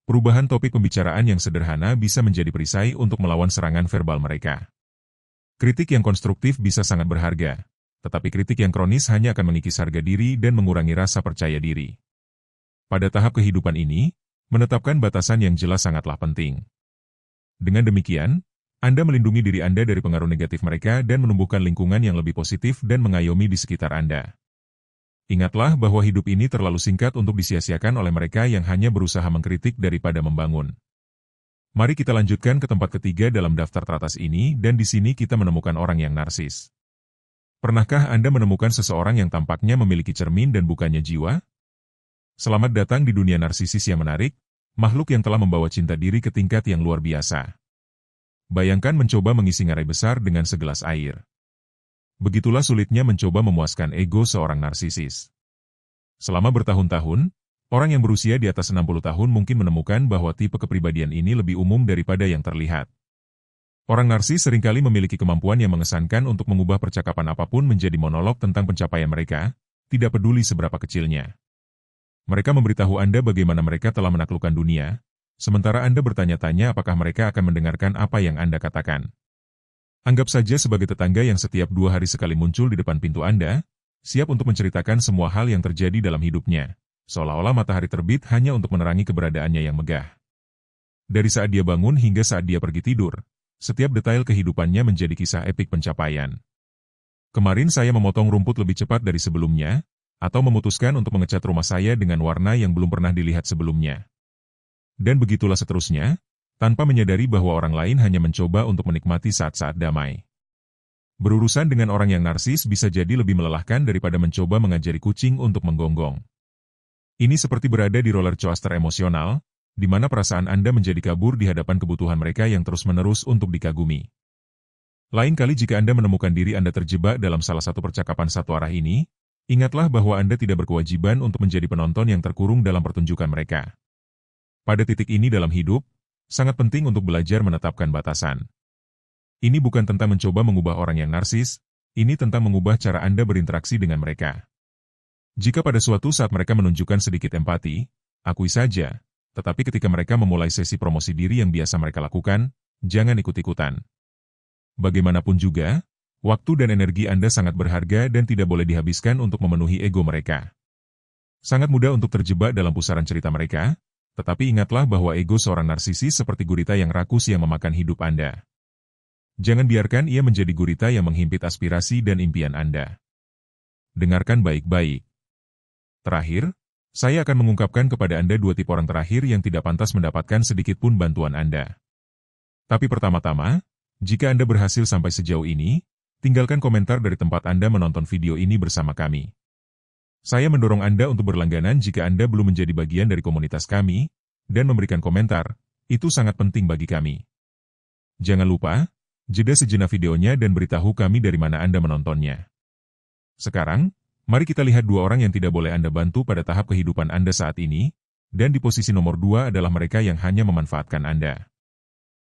Perubahan topik pembicaraan yang sederhana bisa menjadi perisai untuk melawan serangan verbal mereka. Kritik yang konstruktif bisa sangat berharga, tetapi kritik yang kronis hanya akan mengikis harga diri dan mengurangi rasa percaya diri. Pada tahap kehidupan ini, menetapkan batasan yang jelas sangatlah penting. Dengan demikian, Anda melindungi diri Anda dari pengaruh negatif mereka dan menumbuhkan lingkungan yang lebih positif dan mengayomi di sekitar Anda. Ingatlah bahwa hidup ini terlalu singkat untuk disia-siakan oleh mereka yang hanya berusaha mengkritik daripada membangun. Mari kita lanjutkan ke tempat ketiga dalam daftar teratas ini, dan di sini kita menemukan orang yang narsis. Pernahkah Anda menemukan seseorang yang tampaknya memiliki cermin dan bukannya jiwa? Selamat datang di dunia narsisis yang menarik, makhluk yang telah membawa cinta diri ke tingkat yang luar biasa. Bayangkan mencoba mengisi ngarai besar dengan segelas air. Begitulah sulitnya mencoba memuaskan ego seorang narsisis. Selama bertahun-tahun, orang yang berusia di atas 60 tahun mungkin menemukan bahwa tipe kepribadian ini lebih umum daripada yang terlihat. Orang narsis seringkali memiliki kemampuan yang mengesankan untuk mengubah percakapan apapun menjadi monolog tentang pencapaian mereka, tidak peduli seberapa kecilnya. Mereka memberitahu Anda bagaimana mereka telah menaklukkan dunia, sementara Anda bertanya-tanya apakah mereka akan mendengarkan apa yang Anda katakan. Anggap saja sebagai tetangga yang setiap 2 hari sekali muncul di depan pintu Anda, siap untuk menceritakan semua hal yang terjadi dalam hidupnya, seolah-olah matahari terbit hanya untuk menerangi keberadaannya yang megah. Dari saat dia bangun hingga saat dia pergi tidur, setiap detail kehidupannya menjadi kisah epik pencapaian. Kemarin saya memotong rumput lebih cepat dari sebelumnya, atau memutuskan untuk mengecat rumah saya dengan warna yang belum pernah dilihat sebelumnya. Dan begitulah seterusnya, tanpa menyadari bahwa orang lain hanya mencoba untuk menikmati saat-saat damai. Berurusan dengan orang yang narsis bisa jadi lebih melelahkan daripada mencoba mengajari kucing untuk menggonggong. Ini seperti berada di roller coaster emosional, di mana perasaan Anda menjadi kabur di hadapan kebutuhan mereka yang terus-menerus untuk dikagumi. Lain kali jika Anda menemukan diri Anda terjebak dalam salah satu percakapan satu arah ini, ingatlah bahwa Anda tidak berkewajiban untuk menjadi penonton yang terkurung dalam pertunjukan mereka. Pada titik ini dalam hidup, sangat penting untuk belajar menetapkan batasan. Ini bukan tentang mencoba mengubah orang yang narsis, ini tentang mengubah cara Anda berinteraksi dengan mereka. Jika pada suatu saat mereka menunjukkan sedikit empati, akui saja. Tetapi ketika mereka memulai sesi promosi diri yang biasa mereka lakukan, jangan ikut-ikutan. Bagaimanapun juga, waktu dan energi Anda sangat berharga dan tidak boleh dihabiskan untuk memenuhi ego mereka. Sangat mudah untuk terjebak dalam pusaran cerita mereka, tetapi ingatlah bahwa ego seorang narsisis seperti gurita yang rakus yang memakan hidup Anda. Jangan biarkan ia menjadi gurita yang menghimpit aspirasi dan impian Anda. Dengarkan baik-baik. Terakhir, saya akan mengungkapkan kepada Anda 2 tipe orang terakhir yang tidak pantas mendapatkan sedikit pun bantuan Anda. Tapi pertama-tama, jika Anda berhasil sampai sejauh ini, tinggalkan komentar dari tempat Anda menonton video ini bersama kami. Saya mendorong Anda untuk berlangganan jika Anda belum menjadi bagian dari komunitas kami, dan memberikan komentar, itu sangat penting bagi kami. Jangan lupa, jeda sejenak videonya dan beritahu kami dari mana Anda menontonnya. Sekarang, mari kita lihat dua orang yang tidak boleh Anda bantu pada tahap kehidupan Anda saat ini, dan di posisi nomor 2 adalah mereka yang hanya memanfaatkan Anda.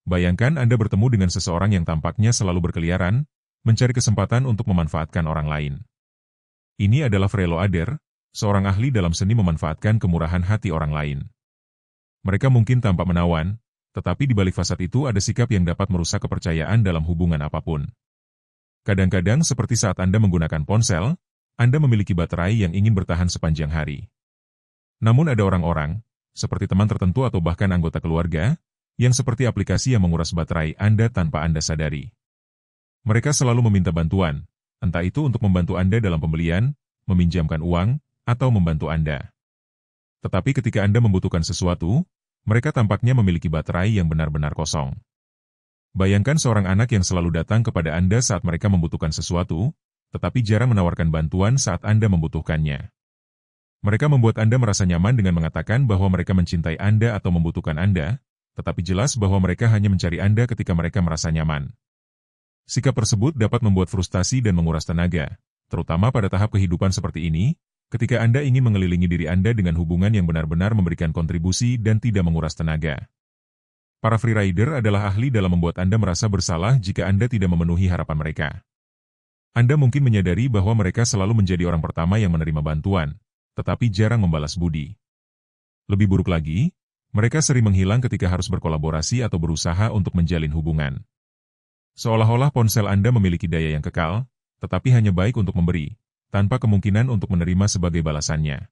Bayangkan Anda bertemu dengan seseorang yang tampaknya selalu berkeliaran, mencari kesempatan untuk memanfaatkan orang lain. Ini adalah Frelo Ader, seorang ahli dalam seni memanfaatkan kemurahan hati orang lain. Mereka mungkin tampak menawan, tetapi di balik fasad itu ada sikap yang dapat merusak kepercayaan dalam hubungan apapun. Kadang-kadang seperti saat Anda menggunakan ponsel, Anda memiliki baterai yang ingin bertahan sepanjang hari. Namun ada orang-orang, seperti teman tertentu atau bahkan anggota keluarga, yang seperti aplikasi yang menguras baterai Anda tanpa Anda sadari. Mereka selalu meminta bantuan, entah itu untuk membantu Anda dalam pembelian, meminjamkan uang, atau membantu Anda. Tetapi ketika Anda membutuhkan sesuatu, mereka tampaknya memiliki baterai yang benar-benar kosong. Bayangkan seorang anak yang selalu datang kepada Anda saat mereka membutuhkan sesuatu, tetapi jarang menawarkan bantuan saat Anda membutuhkannya. Mereka membuat Anda merasa nyaman dengan mengatakan bahwa mereka mencintai Anda atau membutuhkan Anda, tetapi jelas bahwa mereka hanya mencari Anda ketika mereka merasa nyaman. Sikap tersebut dapat membuat frustasi dan menguras tenaga, terutama pada tahap kehidupan seperti ini, ketika Anda ingin mengelilingi diri Anda dengan hubungan yang benar-benar memberikan kontribusi dan tidak menguras tenaga. Para freerider adalah ahli dalam membuat Anda merasa bersalah jika Anda tidak memenuhi harapan mereka. Anda mungkin menyadari bahwa mereka selalu menjadi orang pertama yang menerima bantuan, tetapi jarang membalas budi. Lebih buruk lagi, mereka sering menghilang ketika harus berkolaborasi atau berusaha untuk menjalin hubungan. Seolah-olah ponsel Anda memiliki daya yang kekal, tetapi hanya baik untuk memberi, tanpa kemungkinan untuk menerima sebagai balasannya.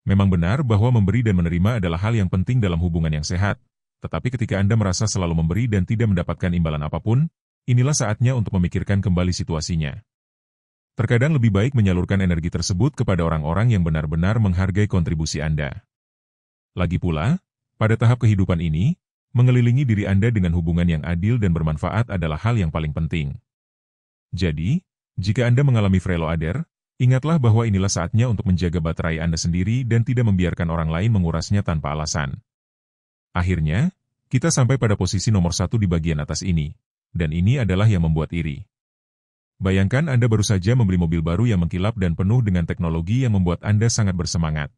Memang benar bahwa memberi dan menerima adalah hal yang penting dalam hubungan yang sehat, tetapi ketika Anda merasa selalu memberi dan tidak mendapatkan imbalan apapun, inilah saatnya untuk memikirkan kembali situasinya. Terkadang lebih baik menyalurkan energi tersebut kepada orang-orang yang benar-benar menghargai kontribusi Anda. Lagi pula, pada tahap kehidupan ini, mengelilingi diri Anda dengan hubungan yang adil dan bermanfaat adalah hal yang paling penting. Jadi, jika Anda mengalami Frelo Ader, ingatlah bahwa inilah saatnya untuk menjaga baterai Anda sendiri dan tidak membiarkan orang lain mengurasnya tanpa alasan. Akhirnya, kita sampai pada posisi nomor 1 di bagian atas ini, dan ini adalah yang membuat iri. Bayangkan Anda baru saja membeli mobil baru yang mengkilap dan penuh dengan teknologi yang membuat Anda sangat bersemangat.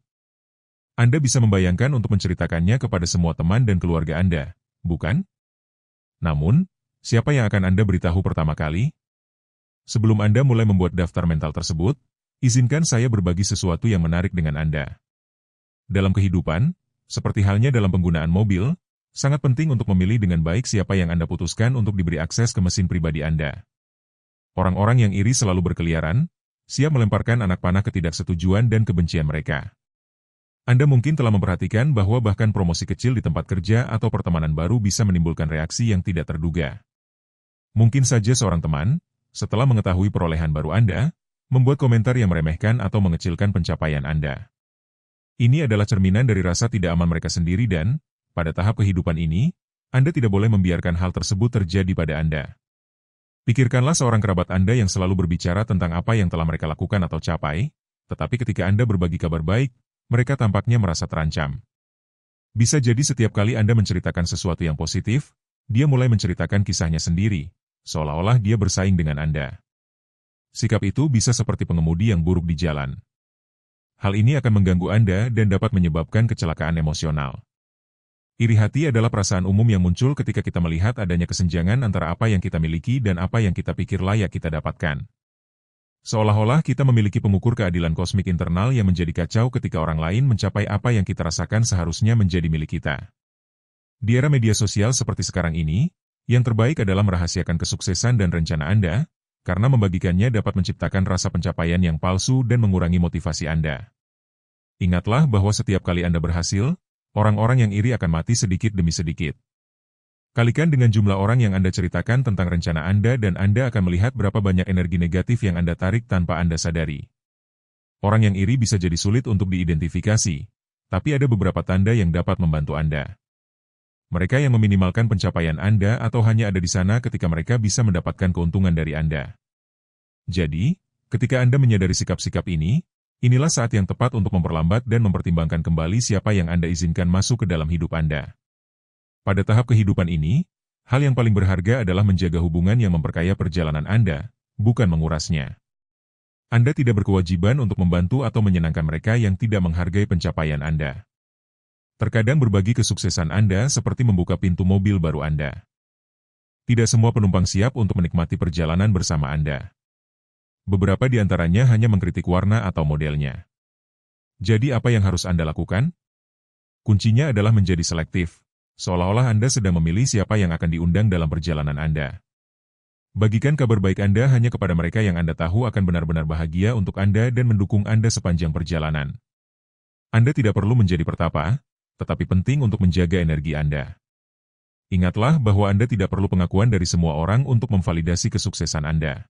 Anda bisa membayangkan untuk menceritakannya kepada semua teman dan keluarga Anda, bukan? Namun, siapa yang akan Anda beritahu pertama kali? Sebelum Anda mulai membuat daftar mental tersebut, izinkan saya berbagi sesuatu yang menarik dengan Anda. Dalam kehidupan, seperti halnya dalam penggunaan mobil, sangat penting untuk memilih dengan baik siapa yang Anda putuskan untuk diberi akses ke mesin pribadi Anda. Orang-orang yang iri selalu berkeliaran, siap melemparkan anak panah ketidaksetujuan dan kebencian mereka. Anda mungkin telah memperhatikan bahwa bahkan promosi kecil di tempat kerja atau pertemanan baru bisa menimbulkan reaksi yang tidak terduga. Mungkin saja seorang teman, setelah mengetahui perolehan baru Anda, membuat komentar yang meremehkan atau mengecilkan pencapaian Anda. Ini adalah cerminan dari rasa tidak aman mereka sendiri dan, pada tahap kehidupan ini, Anda tidak boleh membiarkan hal tersebut terjadi pada Anda. Pikirkanlah seorang kerabat Anda yang selalu berbicara tentang apa yang telah mereka lakukan atau capai, tetapi ketika Anda berbagi kabar baik, mereka tampaknya merasa terancam. Bisa jadi setiap kali Anda menceritakan sesuatu yang positif, dia mulai menceritakan kisahnya sendiri, seolah-olah dia bersaing dengan Anda. Sikap itu bisa seperti pengemudi yang buruk di jalan. Hal ini akan mengganggu Anda dan dapat menyebabkan kecelakaan emosional. Iri hati adalah perasaan umum yang muncul ketika kita melihat adanya kesenjangan antara apa yang kita miliki dan apa yang kita pikir layak kita dapatkan. Seolah-olah kita memiliki pengukur keadilan kosmik internal yang menjadi kacau ketika orang lain mencapai apa yang kita rasakan seharusnya menjadi milik kita. Di era media sosial seperti sekarang ini, yang terbaik adalah merahasiakan kesuksesan dan rencana Anda, karena membagikannya dapat menciptakan rasa pencapaian yang palsu dan mengurangi motivasi Anda. Ingatlah bahwa setiap kali Anda berhasil, orang-orang yang iri akan mati sedikit demi sedikit. Kalikan dengan jumlah orang yang Anda ceritakan tentang rencana Anda dan Anda akan melihat berapa banyak energi negatif yang Anda tarik tanpa Anda sadari. Orang yang iri bisa jadi sulit untuk diidentifikasi, tapi ada beberapa tanda yang dapat membantu Anda. Mereka yang meminimalkan pencapaian Anda atau hanya ada di sana ketika mereka bisa mendapatkan keuntungan dari Anda. Jadi, ketika Anda menyadari sikap-sikap ini, Inilah saat yang tepat untuk memperlambat dan mempertimbangkan kembali siapa yang Anda izinkan masuk ke dalam hidup Anda. Pada tahap kehidupan ini, hal yang paling berharga adalah menjaga hubungan yang memperkaya perjalanan Anda, bukan mengurasnya. Anda tidak berkewajiban untuk membantu atau menyenangkan mereka yang tidak menghargai pencapaian Anda. Terkadang berbagi kesuksesan Anda seperti membuka pintu mobil baru Anda. Tidak semua penumpang siap untuk menikmati perjalanan bersama Anda. Beberapa di antaranya hanya mengkritik warna atau modelnya. Jadi apa yang harus Anda lakukan? Kuncinya adalah menjadi selektif, seolah-olah Anda sedang memilih siapa yang akan diundang dalam perjalanan Anda. Bagikan kabar baik Anda hanya kepada mereka yang Anda tahu akan benar-benar bahagia untuk Anda dan mendukung Anda sepanjang perjalanan. Anda tidak perlu menjadi pertapa, tetapi penting untuk menjaga energi Anda. Ingatlah bahwa Anda tidak perlu pengakuan dari semua orang untuk memvalidasi kesuksesan Anda.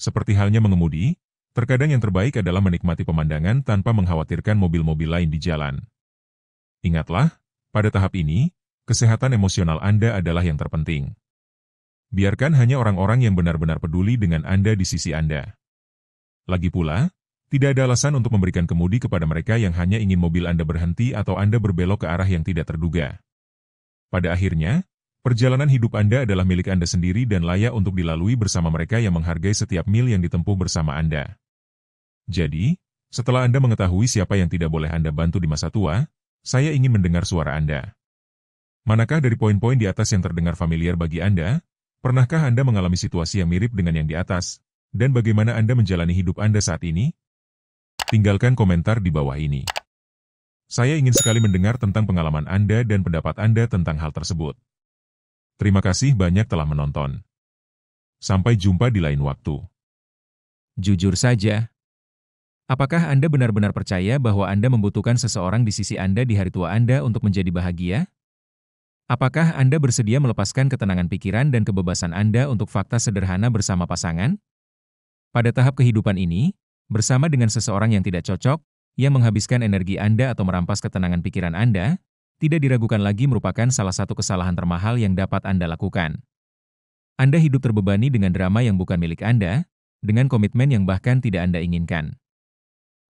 Seperti halnya mengemudi, terkadang yang terbaik adalah menikmati pemandangan tanpa mengkhawatirkan mobil-mobil lain di jalan. Ingatlah, pada tahap ini, kesehatan emosional Anda adalah yang terpenting. Biarkan hanya orang-orang yang benar-benar peduli dengan Anda di sisi Anda. Lagi pula, tidak ada alasan untuk memberikan kemudi kepada mereka yang hanya ingin mobil Anda berhenti atau Anda berbelok ke arah yang tidak terduga. Pada akhirnya, perjalanan hidup Anda adalah milik Anda sendiri dan layak untuk dilalui bersama mereka yang menghargai setiap mil yang ditempuh bersama Anda. Jadi, setelah Anda mengetahui siapa yang tidak boleh Anda bantu di masa tua, saya ingin mendengar suara Anda. Manakah dari poin-poin di atas yang terdengar familiar bagi Anda? Pernahkah Anda mengalami situasi yang mirip dengan yang di atas? Dan bagaimana Anda menjalani hidup Anda saat ini? Tinggalkan komentar di bawah ini. Saya ingin sekali mendengar tentang pengalaman Anda dan pendapat Anda tentang hal tersebut. Terima kasih banyak telah menonton. Sampai jumpa di lain waktu. Jujur saja, apakah Anda benar-benar percaya bahwa Anda membutuhkan seseorang di sisi Anda di hari tua Anda untuk menjadi bahagia? Apakah Anda bersedia melepaskan ketenangan pikiran dan kebebasan Anda untuk fakta sederhana bersama pasangan? Pada tahap kehidupan ini, bersama dengan seseorang yang tidak cocok, yang menghabiskan energi Anda atau merampas ketenangan pikiran Anda, tidak diragukan lagi merupakan salah satu kesalahan termahal yang dapat Anda lakukan. Anda hidup terbebani dengan drama yang bukan milik Anda, dengan komitmen yang bahkan tidak Anda inginkan.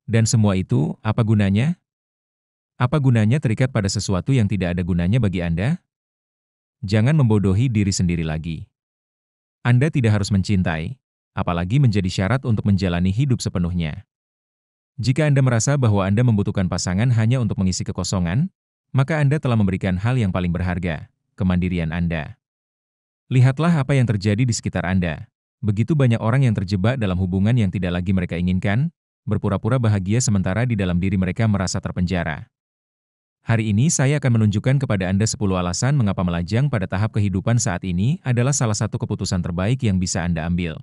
Dan semua itu, apa gunanya? Apa gunanya terikat pada sesuatu yang tidak ada gunanya bagi Anda? Jangan membodohi diri sendiri lagi. Anda tidak harus mencintai, apalagi menjadi syarat untuk menjalani hidup sepenuhnya. Jika Anda merasa bahwa Anda membutuhkan pasangan hanya untuk mengisi kekosongan, maka Anda telah memberikan hal yang paling berharga, kemandirian Anda. Lihatlah apa yang terjadi di sekitar Anda. Begitu banyak orang yang terjebak dalam hubungan yang tidak lagi mereka inginkan, berpura-pura bahagia sementara di dalam diri mereka merasa terpenjara. Hari ini saya akan menunjukkan kepada Anda 10 alasan mengapa melajang pada tahap kehidupan saat ini adalah salah satu keputusan terbaik yang bisa Anda ambil.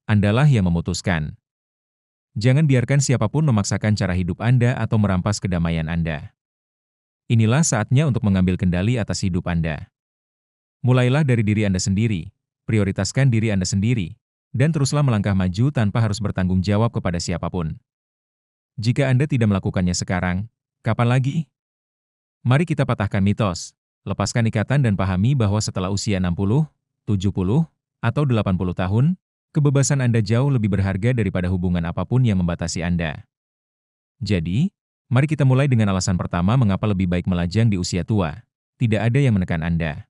Andalah yang memutuskan. Jangan biarkan siapapun memaksakan cara hidup Anda atau merampas kedamaian Anda. Inilah saatnya untuk mengambil kendali atas hidup Anda. Mulailah dari diri Anda sendiri, prioritaskan diri Anda sendiri, dan teruslah melangkah maju tanpa harus bertanggung jawab kepada siapapun. Jika Anda tidak melakukannya sekarang, kapan lagi? Mari kita patahkan mitos, lepaskan ikatan dan pahami bahwa setelah usia 60, 70, atau 80 tahun, kebebasan Anda jauh lebih berharga daripada hubungan apapun yang membatasi Anda. Jadi, mari kita mulai dengan alasan pertama mengapa lebih baik melajang di usia tua. Tidak ada yang menekan Anda.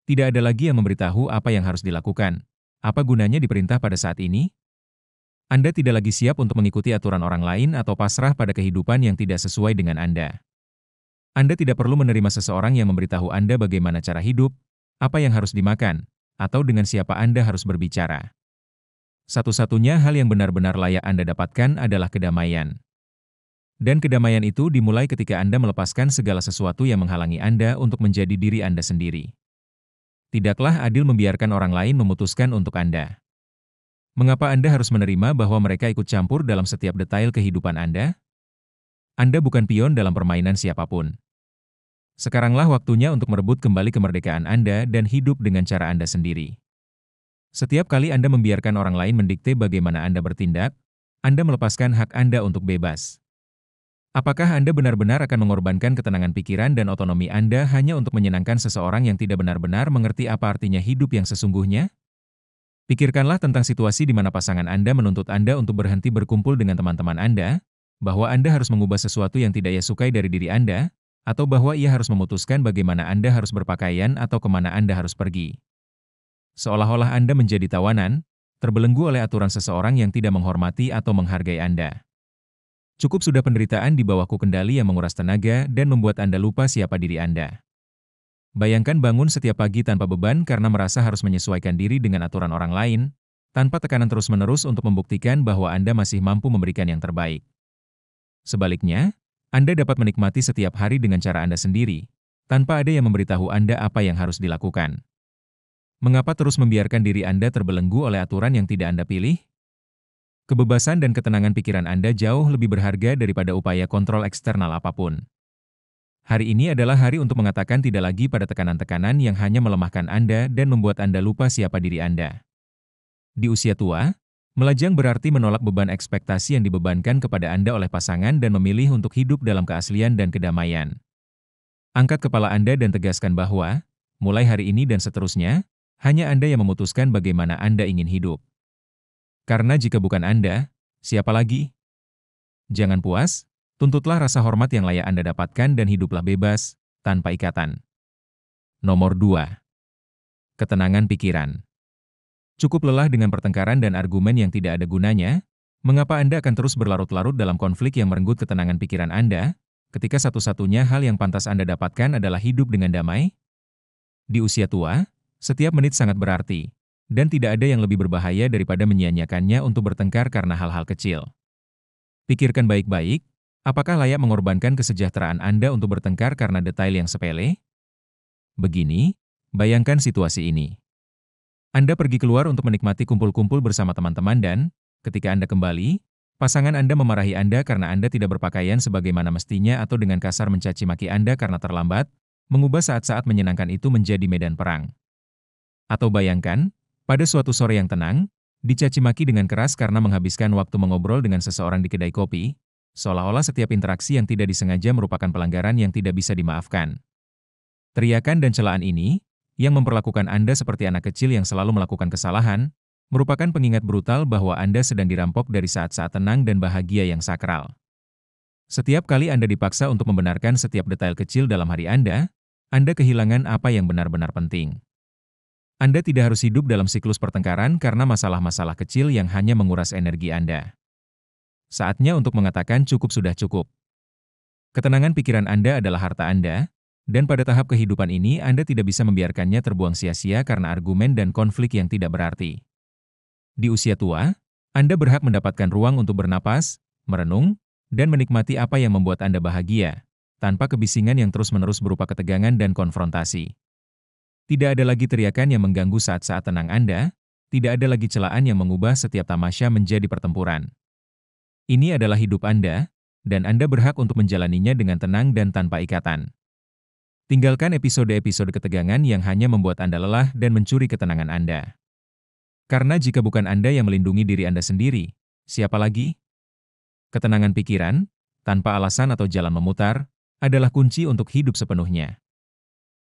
Tidak ada lagi yang memberitahu apa yang harus dilakukan. Apa gunanya diperintah pada saat ini? Anda tidak lagi siap untuk mengikuti aturan orang lain atau pasrah pada kehidupan yang tidak sesuai dengan Anda. Anda tidak perlu menerima seseorang yang memberitahu Anda bagaimana cara hidup, apa yang harus dimakan, atau dengan siapa Anda harus berbicara. Satu-satunya hal yang benar-benar layak Anda dapatkan adalah kedamaian. Dan kedamaian itu dimulai ketika Anda melepaskan segala sesuatu yang menghalangi Anda untuk menjadi diri Anda sendiri. Tidaklah adil membiarkan orang lain memutuskan untuk Anda. Mengapa Anda harus menerima bahwa mereka ikut campur dalam setiap detail kehidupan Anda? Anda bukan pion dalam permainan siapapun. Sekaranglah waktunya untuk merebut kembali kemerdekaan Anda dan hidup dengan cara Anda sendiri. Setiap kali Anda membiarkan orang lain mendikte bagaimana Anda bertindak, Anda melepaskan hak Anda untuk bebas. Apakah Anda benar-benar akan mengorbankan ketenangan pikiran dan otonomi Anda hanya untuk menyenangkan seseorang yang tidak benar-benar mengerti apa artinya hidup yang sesungguhnya? Pikirkanlah tentang situasi di mana pasangan Anda menuntut Anda untuk berhenti berkumpul dengan teman-teman Anda, bahwa Anda harus mengubah sesuatu yang tidak ia sukai dari diri Anda, atau bahwa ia harus memutuskan bagaimana Anda harus berpakaian atau kemana Anda harus pergi. Seolah-olah Anda menjadi tawanan, terbelenggu oleh aturan seseorang yang tidak menghormati atau menghargai Anda. Cukup sudah penderitaan di bawahku kendali yang menguras tenaga dan membuat Anda lupa siapa diri Anda. Bayangkan bangun setiap pagi tanpa beban karena merasa harus menyesuaikan diri dengan aturan orang lain, tanpa tekanan terus-menerus untuk membuktikan bahwa Anda masih mampu memberikan yang terbaik. Sebaliknya, Anda dapat menikmati setiap hari dengan cara Anda sendiri, tanpa ada yang memberitahu Anda apa yang harus dilakukan. Mengapa terus membiarkan diri Anda terbelenggu oleh aturan yang tidak Anda pilih? Kebebasan dan ketenangan pikiran Anda jauh lebih berharga daripada upaya kontrol eksternal apapun. Hari ini adalah hari untuk mengatakan tidak lagi pada tekanan-tekanan yang hanya melemahkan Anda dan membuat Anda lupa siapa diri Anda. Di usia tua, melajang berarti menolak beban ekspektasi yang dibebankan kepada Anda oleh pasangan dan memilih untuk hidup dalam keaslian dan kedamaian. Angkat kepala Anda dan tegaskan bahwa, mulai hari ini dan seterusnya, hanya Anda yang memutuskan bagaimana Anda ingin hidup. Karena jika bukan Anda, siapa lagi? Jangan puas. Tuntutlah rasa hormat yang layak Anda dapatkan dan hiduplah bebas, tanpa ikatan. Nomor 2. Ketenangan pikiran. Cukup lelah dengan pertengkaran dan argumen yang tidak ada gunanya, mengapa Anda akan terus berlarut-larut dalam konflik yang merenggut ketenangan pikiran Anda, ketika satu-satunya hal yang pantas Anda dapatkan adalah hidup dengan damai? Di usia tua, setiap menit sangat berarti, dan tidak ada yang lebih berbahaya daripada menyia-nyiakannya untuk bertengkar karena hal-hal kecil. Pikirkan baik-baik. Apakah layak mengorbankan kesejahteraan Anda untuk bertengkar karena detail yang sepele? Begini, bayangkan situasi ini. Anda pergi keluar untuk menikmati kumpul-kumpul bersama teman-teman dan, ketika Anda kembali, pasangan Anda memarahi Anda karena Anda tidak berpakaian sebagaimana mestinya atau dengan kasar mencaci maki Anda karena terlambat, mengubah saat-saat menyenangkan itu menjadi medan perang. Atau bayangkan, pada suatu sore yang tenang, dicaci maki dengan keras karena menghabiskan waktu mengobrol dengan seseorang di kedai kopi, seolah-olah setiap interaksi yang tidak disengaja merupakan pelanggaran yang tidak bisa dimaafkan. Teriakan dan celaan ini, yang memperlakukan Anda seperti anak kecil yang selalu melakukan kesalahan, merupakan pengingat brutal bahwa Anda sedang dirampok dari saat-saat tenang dan bahagia yang sakral. Setiap kali Anda dipaksa untuk membenarkan setiap detail kecil dalam hari Anda kehilangan apa yang benar-benar penting. Anda tidak harus hidup dalam siklus pertengkaran karena masalah-masalah kecil yang hanya menguras energi Anda. Saatnya untuk mengatakan cukup sudah cukup. Ketenangan pikiran Anda adalah harta Anda, dan pada tahap kehidupan ini Anda tidak bisa membiarkannya terbuang sia-sia karena argumen dan konflik yang tidak berarti. Di usia tua, Anda berhak mendapatkan ruang untuk bernapas, merenung, dan menikmati apa yang membuat Anda bahagia, tanpa kebisingan yang terus-menerus berupa ketegangan dan konfrontasi. Tidak ada lagi teriakan yang mengganggu saat-saat tenang Anda, tidak ada lagi celaan yang mengubah setiap tamasya menjadi pertempuran. Ini adalah hidup Anda, dan Anda berhak untuk menjalaninya dengan tenang dan tanpa ikatan. Tinggalkan episode-episode ketegangan yang hanya membuat Anda lelah dan mencuri ketenangan Anda. Karena jika bukan Anda yang melindungi diri Anda sendiri, siapa lagi? Ketenangan pikiran, tanpa alasan atau jalan memutar, adalah kunci untuk hidup sepenuhnya.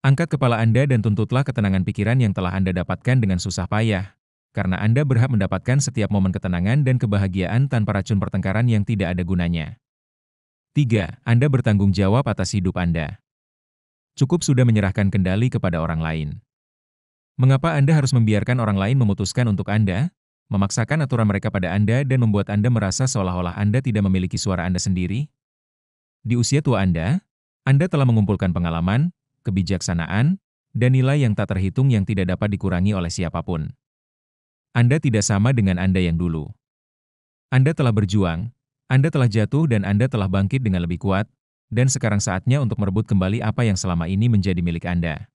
Angkat kepala Anda dan tuntutlah ketenangan pikiran yang telah Anda dapatkan dengan susah payah, karena Anda berhak mendapatkan setiap momen ketenangan dan kebahagiaan tanpa racun pertengkaran yang tidak ada gunanya. 3. Anda bertanggung jawab atas hidup Anda. Cukup sudah menyerahkan kendali kepada orang lain. Mengapa Anda harus membiarkan orang lain memutuskan untuk Anda, memaksakan aturan mereka pada Anda dan membuat Anda merasa seolah-olah Anda tidak memiliki suara Anda sendiri? Di usia tua Anda telah mengumpulkan pengalaman, kebijaksanaan, dan nilai yang tak terhitung yang tidak dapat dikurangi oleh siapapun. Anda tidak sama dengan Anda yang dulu. Anda telah berjuang, Anda telah jatuh dan Anda telah bangkit dengan lebih kuat, dan sekarang saatnya untuk merebut kembali apa yang selama ini menjadi milik Anda.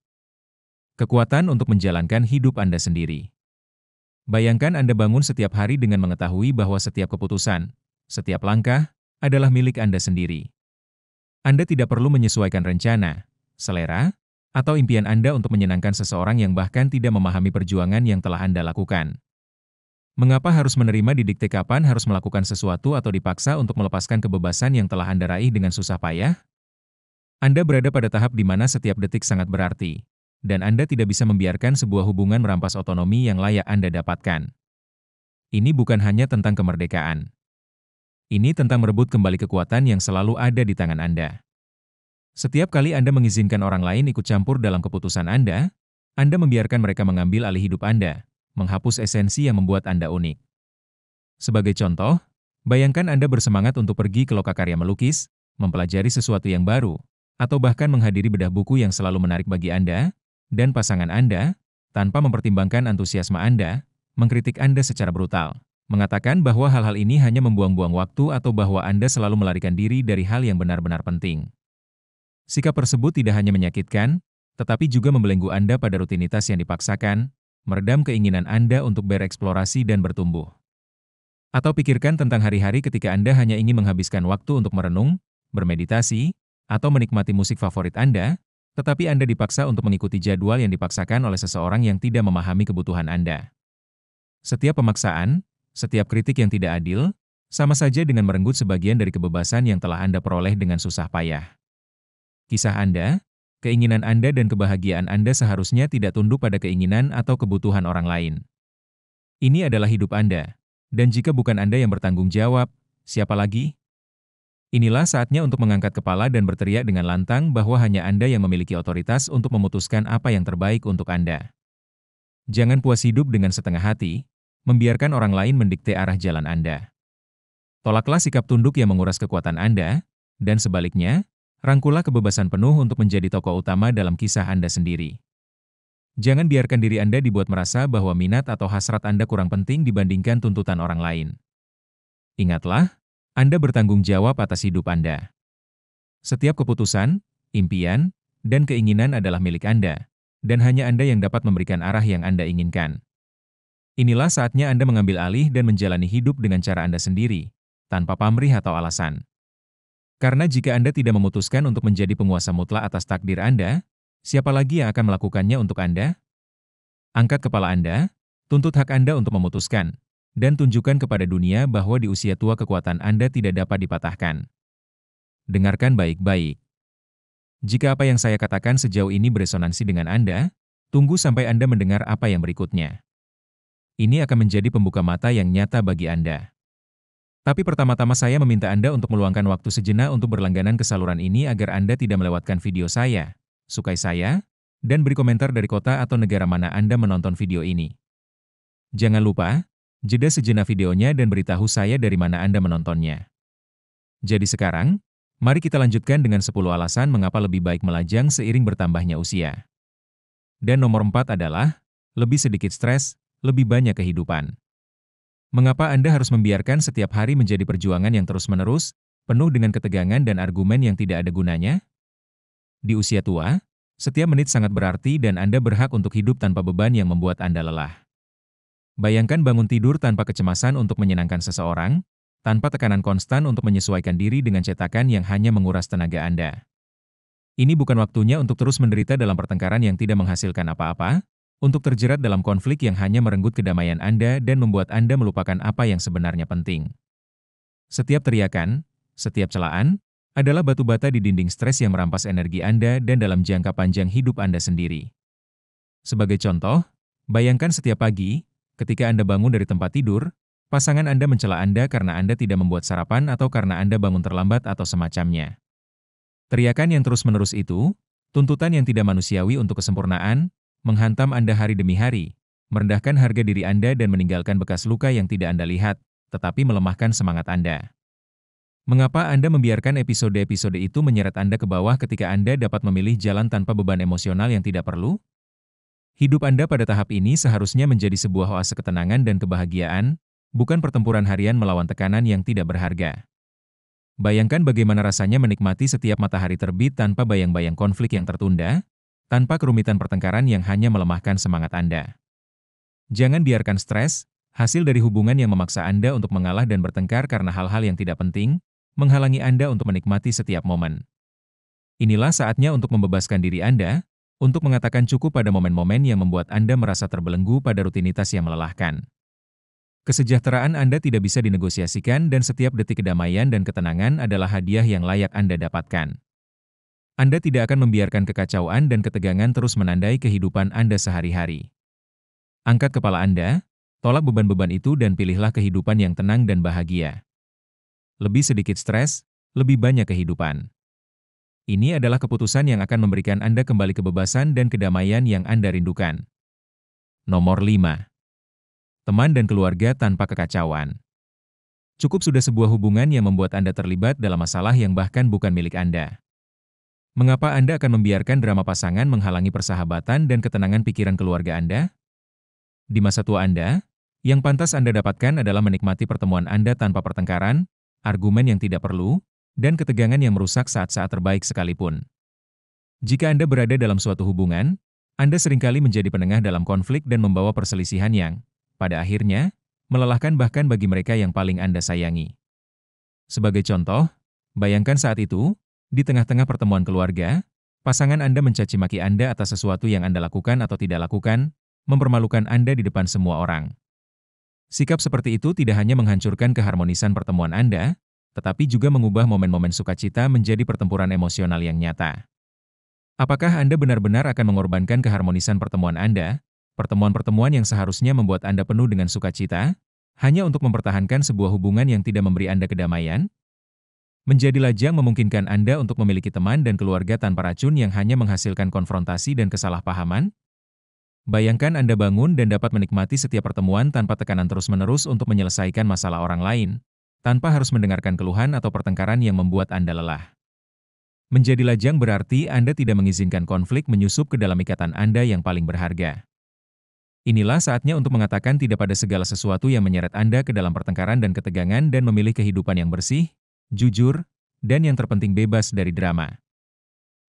Kekuatan untuk menjalankan hidup Anda sendiri. Bayangkan Anda bangun setiap hari dengan mengetahui bahwa setiap keputusan, setiap langkah, adalah milik Anda sendiri. Anda tidak perlu menyesuaikan rencana, selera, atau impian Anda untuk menyenangkan seseorang yang bahkan tidak memahami perjuangan yang telah Anda lakukan. Mengapa harus menerima didikte kapan harus melakukan sesuatu atau dipaksa untuk melepaskan kebebasan yang telah Anda raih dengan susah payah? Anda berada pada tahap di mana setiap detik sangat berarti, dan Anda tidak bisa membiarkan sebuah hubungan merampas otonomi yang layak Anda dapatkan. Ini bukan hanya tentang kemerdekaan. Ini tentang merebut kembali kekuatan yang selalu ada di tangan Anda. Setiap kali Anda mengizinkan orang lain ikut campur dalam keputusan Anda membiarkan mereka mengambil alih hidup Anda, menghapus esensi yang membuat Anda unik. Sebagai contoh, bayangkan Anda bersemangat untuk pergi ke lokakarya melukis, mempelajari sesuatu yang baru, atau bahkan menghadiri bedah buku yang selalu menarik bagi Anda, dan pasangan Anda, tanpa mempertimbangkan antusiasme Anda, mengkritik Anda secara brutal, mengatakan bahwa hal-hal ini hanya membuang-buang waktu atau bahwa Anda selalu melarikan diri dari hal yang benar-benar penting. Sikap tersebut tidak hanya menyakitkan, tetapi juga membelenggu Anda pada rutinitas yang dipaksakan, meredam keinginan Anda untuk bereksplorasi dan bertumbuh. Atau pikirkan tentang hari-hari ketika Anda hanya ingin menghabiskan waktu untuk merenung, bermeditasi, atau menikmati musik favorit Anda, tetapi Anda dipaksa untuk mengikuti jadwal yang dipaksakan oleh seseorang yang tidak memahami kebutuhan Anda. Setiap pemaksaan, setiap kritik yang tidak adil, sama saja dengan merenggut sebagian dari kebebasan yang telah Anda peroleh dengan susah payah. Kisah Anda, keinginan Anda dan kebahagiaan Anda seharusnya tidak tunduk pada keinginan atau kebutuhan orang lain. Ini adalah hidup Anda. Dan jika bukan Anda yang bertanggung jawab, siapa lagi? Inilah saatnya untuk mengangkat kepala dan berteriak dengan lantang bahwa hanya Anda yang memiliki otoritas untuk memutuskan apa yang terbaik untuk Anda. Jangan puas hidup dengan setengah hati, membiarkan orang lain mendikte arah jalan Anda. Tolaklah sikap tunduk yang menguras kekuatan Anda, dan sebaliknya, rangkullah kebebasan penuh untuk menjadi tokoh utama dalam kisah Anda sendiri. Jangan biarkan diri Anda dibuat merasa bahwa minat atau hasrat Anda kurang penting dibandingkan tuntutan orang lain. Ingatlah, Anda bertanggung jawab atas hidup Anda. Setiap keputusan, impian, dan keinginan adalah milik Anda, dan hanya Anda yang dapat memberikan arah yang Anda inginkan. Inilah saatnya Anda mengambil alih dan menjalani hidup dengan cara Anda sendiri, tanpa pamrih atau alasan. Karena jika Anda tidak memutuskan untuk menjadi penguasa mutlak atas takdir Anda, siapa lagi yang akan melakukannya untuk Anda? Angkat kepala Anda, tuntut hak Anda untuk memutuskan, dan tunjukkan kepada dunia bahwa di usia tua kekuatan Anda tidak dapat dipatahkan. Dengarkan baik-baik. Jika apa yang saya katakan sejauh ini beresonansi dengan Anda, tunggu sampai Anda mendengar apa yang berikutnya. Ini akan menjadi pembuka mata yang nyata bagi Anda. Tapi pertama-tama saya meminta Anda untuk meluangkan waktu sejenak untuk berlangganan ke saluran ini agar Anda tidak melewatkan video saya, sukai saya, dan beri komentar dari kota atau negara mana Anda menonton video ini. Jangan lupa, jeda sejenak videonya dan beritahu saya dari mana Anda menontonnya. Jadi sekarang, mari kita lanjutkan dengan 10 alasan mengapa lebih baik melajang seiring bertambahnya usia. Dan nomor 4 adalah, lebih sedikit stres, lebih banyak kehidupan. Mengapa Anda harus membiarkan setiap hari menjadi perjuangan yang terus-menerus, penuh dengan ketegangan dan argumen yang tidak ada gunanya? Di usia tua, setiap menit sangat berarti dan Anda berhak untuk hidup tanpa beban yang membuat Anda lelah. Bayangkan bangun tidur tanpa kecemasan untuk menyenangkan seseorang, tanpa tekanan konstan untuk menyesuaikan diri dengan cetakan yang hanya menguras tenaga Anda. Ini bukan waktunya untuk terus menderita dalam pertengkaran yang tidak menghasilkan apa-apa, untuk terjerat dalam konflik yang hanya merenggut kedamaian Anda dan membuat Anda melupakan apa yang sebenarnya penting. Setiap teriakan, setiap celaan, adalah batu bata di dinding stres yang merampas energi Anda dan dalam jangka panjang hidup Anda sendiri. Sebagai contoh, bayangkan setiap pagi, ketika Anda bangun dari tempat tidur, pasangan Anda mencela Anda karena Anda tidak membuat sarapan atau karena Anda bangun terlambat atau semacamnya. Teriakan yang terus-menerus itu, tuntutan yang tidak manusiawi untuk kesempurnaan, menghantam Anda hari demi hari, merendahkan harga diri Anda dan meninggalkan bekas luka yang tidak Anda lihat, tetapi melemahkan semangat Anda. Mengapa Anda membiarkan episode-episode itu menyeret Anda ke bawah ketika Anda dapat memilih jalan tanpa beban emosional yang tidak perlu? Hidup Anda pada tahap ini seharusnya menjadi sebuah oase ketenangan dan kebahagiaan, bukan pertempuran harian melawan tekanan yang tidak berharga. Bayangkan bagaimana rasanya menikmati setiap matahari terbit tanpa bayang-bayang konflik yang tertunda, tanpa kerumitan pertengkaran yang hanya melemahkan semangat Anda. Jangan biarkan stres, hasil dari hubungan yang memaksa Anda untuk mengalah dan bertengkar karena hal-hal yang tidak penting, menghalangi Anda untuk menikmati setiap momen. Inilah saatnya untuk membebaskan diri Anda, untuk mengatakan cukup pada momen-momen yang membuat Anda merasa terbelenggu pada rutinitas yang melelahkan. Kesejahteraan Anda tidak bisa dinegosiasikan dan setiap detik kedamaian dan ketenangan adalah hadiah yang layak Anda dapatkan. Anda tidak akan membiarkan kekacauan dan ketegangan terus menandai kehidupan Anda sehari-hari. Angkat kepala Anda, tolak beban-beban itu dan pilihlah kehidupan yang tenang dan bahagia. Lebih sedikit stres, lebih banyak kehidupan. Ini adalah keputusan yang akan memberikan Anda kembali kebebasan dan kedamaian yang Anda rindukan. Nomor 5. Teman dan keluarga tanpa kekacauan. Cukup sudah sebuah hubungan yang membuat Anda terlibat dalam masalah yang bahkan bukan milik Anda. Mengapa Anda akan membiarkan drama pasangan menghalangi persahabatan dan ketenangan pikiran keluarga Anda? Di masa tua Anda, yang pantas Anda dapatkan adalah menikmati pertemuan Anda tanpa pertengkaran, argumen yang tidak perlu, dan ketegangan yang merusak saat-saat terbaik sekalipun. Jika Anda berada dalam suatu hubungan, Anda seringkali menjadi penengah dalam konflik dan membawa perselisihan yang, pada akhirnya, melelahkan bahkan bagi mereka yang paling Anda sayangi. Sebagai contoh, bayangkan saat itu, di tengah-tengah pertemuan keluarga, pasangan Anda mencaci maki Anda atas sesuatu yang Anda lakukan atau tidak lakukan, mempermalukan Anda di depan semua orang. Sikap seperti itu tidak hanya menghancurkan keharmonisan pertemuan Anda, tetapi juga mengubah momen-momen sukacita menjadi pertempuran emosional yang nyata. Apakah Anda benar-benar akan mengorbankan keharmonisan pertemuan Anda, pertemuan-pertemuan yang seharusnya membuat Anda penuh dengan sukacita, hanya untuk mempertahankan sebuah hubungan yang tidak memberi Anda kedamaian? Menjadi lajang memungkinkan Anda untuk memiliki teman dan keluarga tanpa racun yang hanya menghasilkan konfrontasi dan kesalahpahaman? Bayangkan Anda bangun dan dapat menikmati setiap pertemuan tanpa tekanan terus-menerus untuk menyelesaikan masalah orang lain, tanpa harus mendengarkan keluhan atau pertengkaran yang membuat Anda lelah. Menjadi lajang berarti Anda tidak mengizinkan konflik menyusup ke dalam ikatan Anda yang paling berharga. Inilah saatnya untuk mengatakan tidak pada segala sesuatu yang menyeret Anda ke dalam pertengkaran dan ketegangan dan memilih kehidupan yang bersih, jujur, dan yang terpenting bebas dari drama.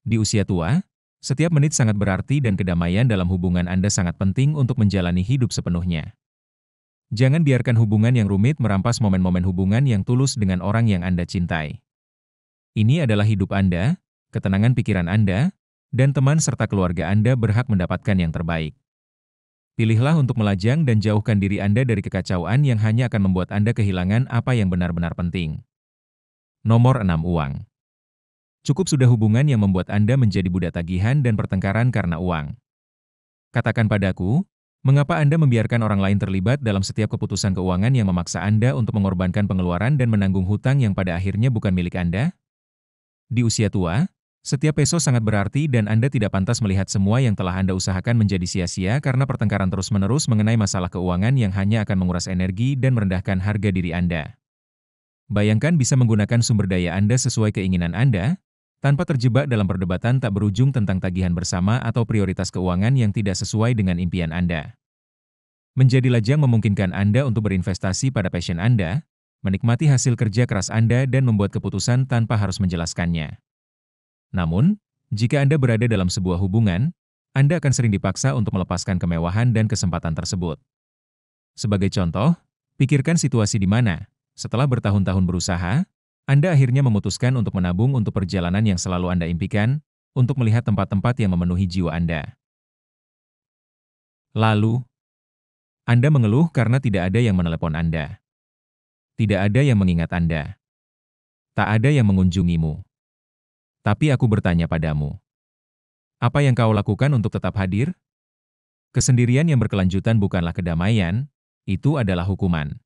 Di usia tua, setiap menit sangat berarti dan kedamaian dalam hubungan Anda sangat penting untuk menjalani hidup sepenuhnya. Jangan biarkan hubungan yang rumit merampas momen-momen hubungan yang tulus dengan orang yang Anda cintai. Ini adalah hidup Anda, ketenangan pikiran Anda, dan teman serta keluarga Anda berhak mendapatkan yang terbaik. Pilihlah untuk melajang dan jauhkan diri Anda dari kekacauan yang hanya akan membuat Anda kehilangan apa yang benar-benar penting. Nomor 6. Uang. Cukup sudah hubungan yang membuat Anda menjadi budak tagihan dan pertengkaran karena uang. Katakan padaku, mengapa Anda membiarkan orang lain terlibat dalam setiap keputusan keuangan yang memaksa Anda untuk mengorbankan pengeluaran dan menanggung hutang yang pada akhirnya bukan milik Anda? Di usia tua, setiap peso sangat berarti dan Anda tidak pantas melihat semua yang telah Anda usahakan menjadi sia-sia karena pertengkaran terus-menerus mengenai masalah keuangan yang hanya akan menguras energi dan merendahkan harga diri Anda. Bayangkan bisa menggunakan sumber daya Anda sesuai keinginan Anda, tanpa terjebak dalam perdebatan tak berujung tentang tagihan bersama atau prioritas keuangan yang tidak sesuai dengan impian Anda. Menjadi lajang memungkinkan Anda untuk berinvestasi pada passion Anda, menikmati hasil kerja keras Anda dan membuat keputusan tanpa harus menjelaskannya. Namun, jika Anda berada dalam sebuah hubungan, Anda akan sering dipaksa untuk melepaskan kemewahan dan kesempatan tersebut. Sebagai contoh, pikirkan situasi di mana, setelah bertahun-tahun berusaha, Anda akhirnya memutuskan untuk menabung untuk perjalanan yang selalu Anda impikan, untuk melihat tempat-tempat yang memenuhi jiwa Anda. Lalu, Anda mengeluh karena tidak ada yang menelepon Anda. Tidak ada yang mengingat Anda. Tak ada yang mengunjungimu. Tapi aku bertanya padamu, apa yang kau lakukan untuk tetap hadir? Kesendirian yang berkelanjutan bukanlah kedamaian, itu adalah hukuman.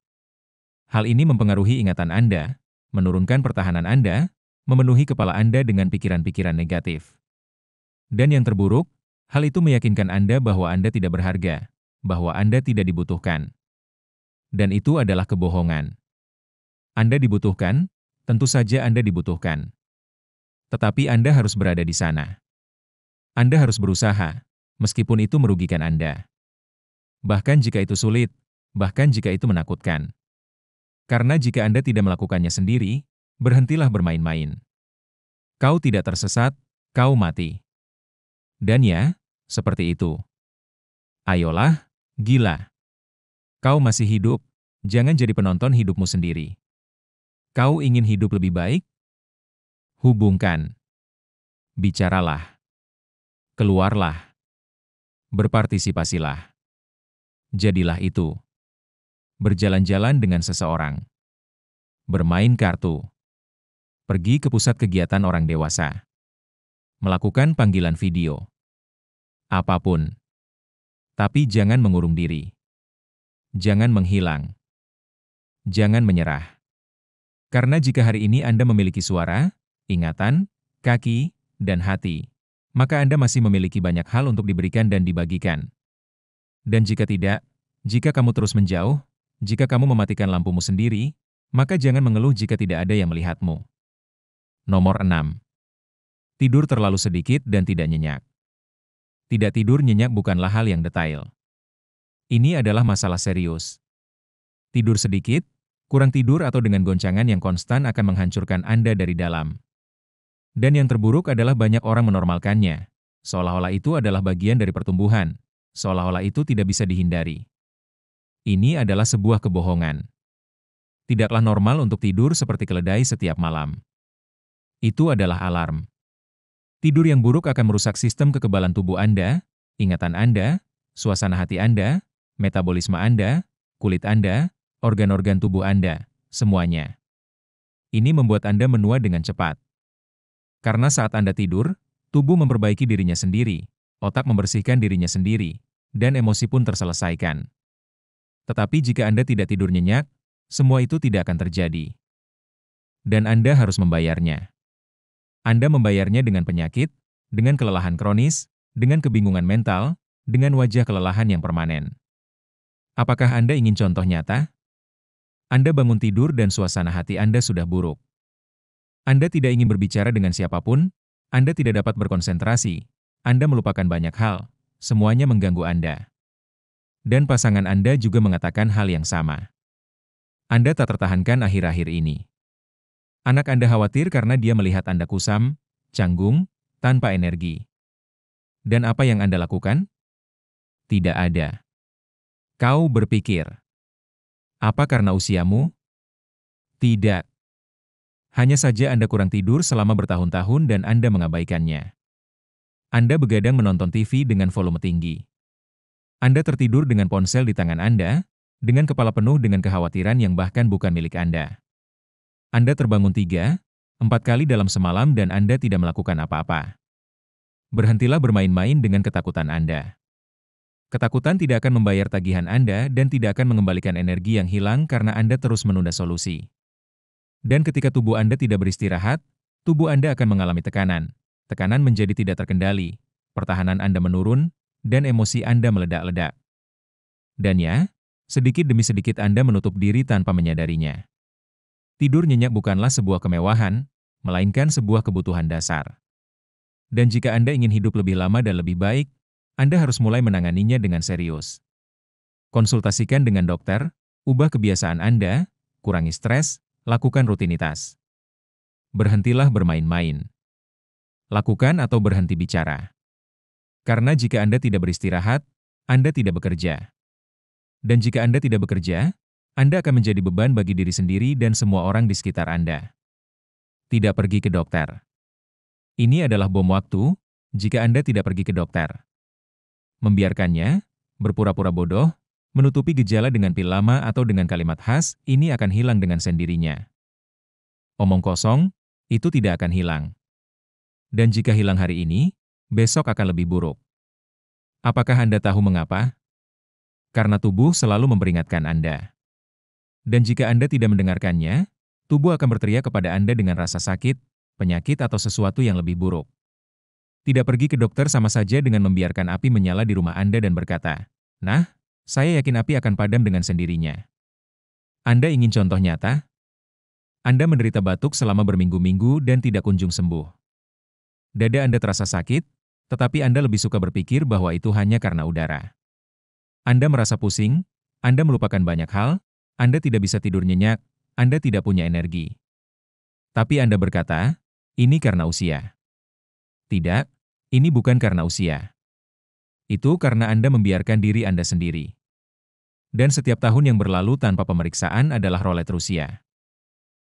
Hal ini mempengaruhi ingatan Anda, menurunkan pertahanan Anda, memenuhi kepala Anda dengan pikiran-pikiran negatif. Dan yang terburuk, hal itu meyakinkan Anda bahwa Anda tidak berharga, bahwa Anda tidak dibutuhkan. Dan itu adalah kebohongan. Anda dibutuhkan, tentu saja Anda dibutuhkan. Tetapi Anda harus berada di sana. Anda harus berusaha, meskipun itu merugikan Anda. Bahkan jika itu sulit, bahkan jika itu menakutkan. Karena jika Anda tidak melakukannya sendiri, berhentilah bermain-main. Kau tidak tersesat, kau mati. Dan ya, seperti itu. Ayolah, gila. Kau masih hidup, jangan jadi penonton hidupmu sendiri. Kau ingin hidup lebih baik? Hubungkan. Bicaralah. Keluarlah. Berpartisipasilah. Jadilah itu. Berjalan-jalan dengan seseorang. Bermain kartu. Pergi ke pusat kegiatan orang dewasa. Melakukan panggilan video. Apapun. Tapi jangan mengurung diri. Jangan menghilang. Jangan menyerah. Karena jika hari ini Anda memiliki suara, ingatan, kaki, dan hati, maka Anda masih memiliki banyak hal untuk diberikan dan dibagikan. Dan jika tidak, jika kamu terus menjauh, jika kamu mematikan lampumu sendiri, maka jangan mengeluh jika tidak ada yang melihatmu. Nomor 6. Tidur terlalu sedikit dan tidak nyenyak. Tidak tidur nyenyak bukanlah hal yang detail. Ini adalah masalah serius. Tidur sedikit, kurang tidur atau dengan goncangan yang konstan akan menghancurkan Anda dari dalam. Dan yang terburuk adalah banyak orang menormalkannya, seolah-olah itu adalah bagian dari pertumbuhan, seolah-olah itu tidak bisa dihindari. Ini adalah sebuah kebohongan. Tidaklah normal untuk tidur seperti keledai setiap malam. Itu adalah alarm. Tidur yang buruk akan merusak sistem kekebalan tubuh Anda, ingatan Anda, suasana hati Anda, metabolisme Anda, kulit Anda, organ-organ tubuh Anda, semuanya. Ini membuat Anda menua dengan cepat. Karena saat Anda tidur, tubuh memperbaiki dirinya sendiri, otak membersihkan dirinya sendiri, dan emosi pun terselesaikan. Tetapi jika Anda tidak tidur nyenyak, semua itu tidak akan terjadi. Dan Anda harus membayarnya. Anda membayarnya dengan penyakit, dengan kelelahan kronis, dengan kebingungan mental, dengan wajah kelelahan yang permanen. Apakah Anda ingin contoh nyata? Anda bangun tidur dan suasana hati Anda sudah buruk. Anda tidak ingin berbicara dengan siapapun, Anda tidak dapat berkonsentrasi, Anda melupakan banyak hal, semuanya mengganggu Anda. Dan pasangan Anda juga mengatakan hal yang sama. Anda tak tertahankan akhir-akhir ini. Anak Anda khawatir karena dia melihat Anda kusam, canggung, tanpa energi. Dan apa yang Anda lakukan? Tidak ada. Kau berpikir, apa karena usiamu? Tidak. Hanya saja Anda kurang tidur selama bertahun-tahun dan Anda mengabaikannya. Anda begadang menonton TV dengan volume tinggi. Anda tertidur dengan ponsel di tangan Anda, dengan kepala penuh dengan kekhawatiran yang bahkan bukan milik Anda. Anda terbangun 3, 4 kali dalam semalam dan Anda tidak melakukan apa-apa. Berhentilah bermain-main dengan ketakutan Anda. Ketakutan tidak akan membayar tagihan Anda dan tidak akan mengembalikan energi yang hilang karena Anda terus menunda solusi. Dan ketika tubuh Anda tidak beristirahat, tubuh Anda akan mengalami tekanan. Tekanan menjadi tidak terkendali, pertahanan Anda menurun, dan emosi Anda meledak-ledak. Dan ya, sedikit demi sedikit Anda menutup diri tanpa menyadarinya. Tidur nyenyak bukanlah sebuah kemewahan, melainkan sebuah kebutuhan dasar. Dan jika Anda ingin hidup lebih lama dan lebih baik, Anda harus mulai menanganinya dengan serius. Konsultasikan dengan dokter, ubah kebiasaan Anda, kurangi stres, lakukan rutinitas. Berhentilah bermain-main. Lakukan atau berhenti bicara. Karena jika Anda tidak beristirahat, Anda tidak bekerja. Dan jika Anda tidak bekerja, Anda akan menjadi beban bagi diri sendiri dan semua orang di sekitar Anda. Tidak pergi ke dokter. Ini adalah bom waktu, jika Anda tidak pergi ke dokter. Membiarkannya, berpura-pura bodoh, menutupi gejala dengan pil lama atau dengan kalimat khas, ini akan hilang dengan sendirinya. Omong kosong, itu tidak akan hilang. Dan jika hilang hari ini, besok akan lebih buruk. Apakah Anda tahu mengapa? Karena tubuh selalu memperingatkan Anda. Dan jika Anda tidak mendengarkannya, tubuh akan berteriak kepada Anda dengan rasa sakit, penyakit atau sesuatu yang lebih buruk. Tidak pergi ke dokter sama saja dengan membiarkan api menyala di rumah Anda dan berkata, "Nah, saya yakin api akan padam dengan sendirinya." Anda ingin contoh nyata? Anda menderita batuk selama berminggu-minggu dan tidak kunjung sembuh. Dada Anda terasa sakit, tetapi Anda lebih suka berpikir bahwa itu hanya karena udara. Anda merasa pusing, Anda melupakan banyak hal, Anda tidak bisa tidur nyenyak, Anda tidak punya energi. Tapi Anda berkata, ini karena usia. Tidak, ini bukan karena usia. Itu karena Anda membiarkan diri Anda sendiri. Dan setiap tahun yang berlalu tanpa pemeriksaan adalah roulette Rusia.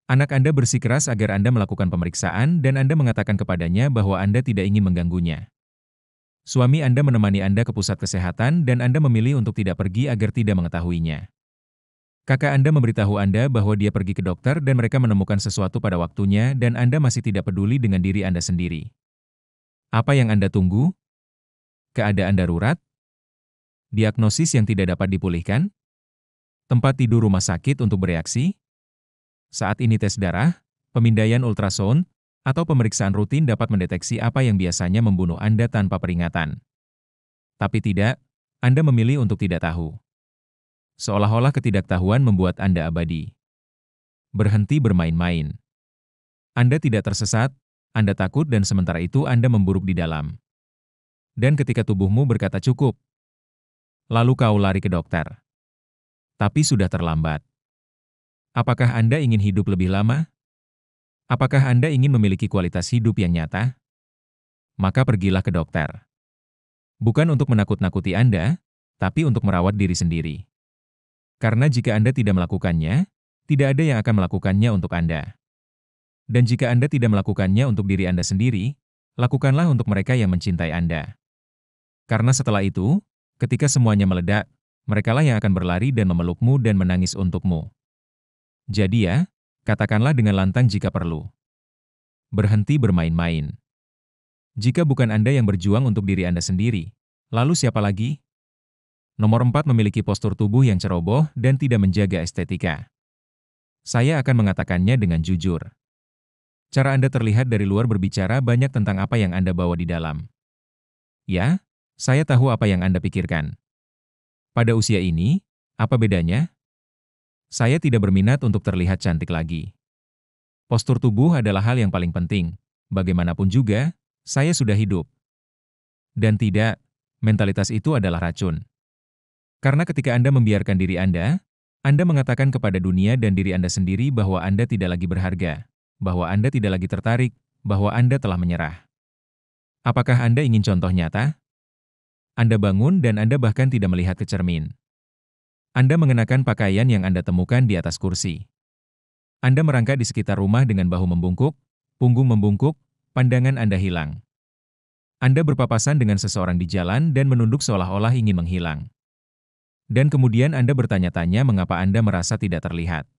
Anak Anda bersikeras agar Anda melakukan pemeriksaan dan Anda mengatakan kepadanya bahwa Anda tidak ingin mengganggunya. Suami Anda menemani Anda ke pusat kesehatan dan Anda memilih untuk tidak pergi agar tidak mengetahuinya. Kakak Anda memberitahu Anda bahwa dia pergi ke dokter dan mereka menemukan sesuatu pada waktunya dan Anda masih tidak peduli dengan diri Anda sendiri. Apa yang Anda tunggu? Keadaan darurat? Diagnosis yang tidak dapat dipulihkan? Tempat tidur rumah sakit untuk bereaksi? Saat ini tes darah, pemindaian ultrasound, atau pemeriksaan rutin dapat mendeteksi apa yang biasanya membunuh Anda tanpa peringatan. Tapi tidak, Anda memilih untuk tidak tahu. Seolah-olah ketidaktahuan membuat Anda abadi. Berhenti bermain-main. Anda tidak tersesat, Anda takut dan sementara itu Anda memburuk di dalam. Dan ketika tubuhmu berkata cukup, lalu kau lari ke dokter. Tapi sudah terlambat. Apakah Anda ingin hidup lebih lama? Apakah Anda ingin memiliki kualitas hidup yang nyata? Maka pergilah ke dokter. Bukan untuk menakut-nakuti Anda, tapi untuk merawat diri sendiri. Karena jika Anda tidak melakukannya, tidak ada yang akan melakukannya untuk Anda. Dan jika Anda tidak melakukannya untuk diri Anda sendiri, lakukanlah untuk mereka yang mencintai Anda. Karena setelah itu, ketika semuanya meledak, merekalah yang akan berlari dan memelukmu dan menangis untukmu. Jadi ya, katakanlah dengan lantang jika perlu. Berhenti bermain-main. Jika bukan Anda yang berjuang untuk diri Anda sendiri, lalu siapa lagi? Nomor 4, memiliki postur tubuh yang ceroboh dan tidak menjaga estetika. Saya akan mengatakannya dengan jujur. Cara Anda terlihat dari luar berbicara banyak tentang apa yang Anda bawa di dalam. Ya, saya tahu apa yang Anda pikirkan. Pada usia ini, apa bedanya? Saya tidak berminat untuk terlihat cantik lagi. Postur tubuh adalah hal yang paling penting. Bagaimanapun juga, saya sudah hidup. Dan tidak, mentalitas itu adalah racun. Karena ketika Anda membiarkan diri Anda mengatakan kepada dunia dan diri Anda sendiri bahwa Anda tidak lagi berharga, bahwa Anda tidak lagi tertarik, bahwa Anda telah menyerah. Apakah Anda ingin contoh nyata? Anda bangun dan Anda bahkan tidak melihat ke cermin. Anda mengenakan pakaian yang Anda temukan di atas kursi. Anda merangkak di sekitar rumah dengan bahu membungkuk, punggung membungkuk, pandangan Anda hilang. Anda berpapasan dengan seseorang di jalan dan menunduk seolah-olah ingin menghilang. Dan kemudian Anda bertanya-tanya mengapa Anda merasa tidak terlihat.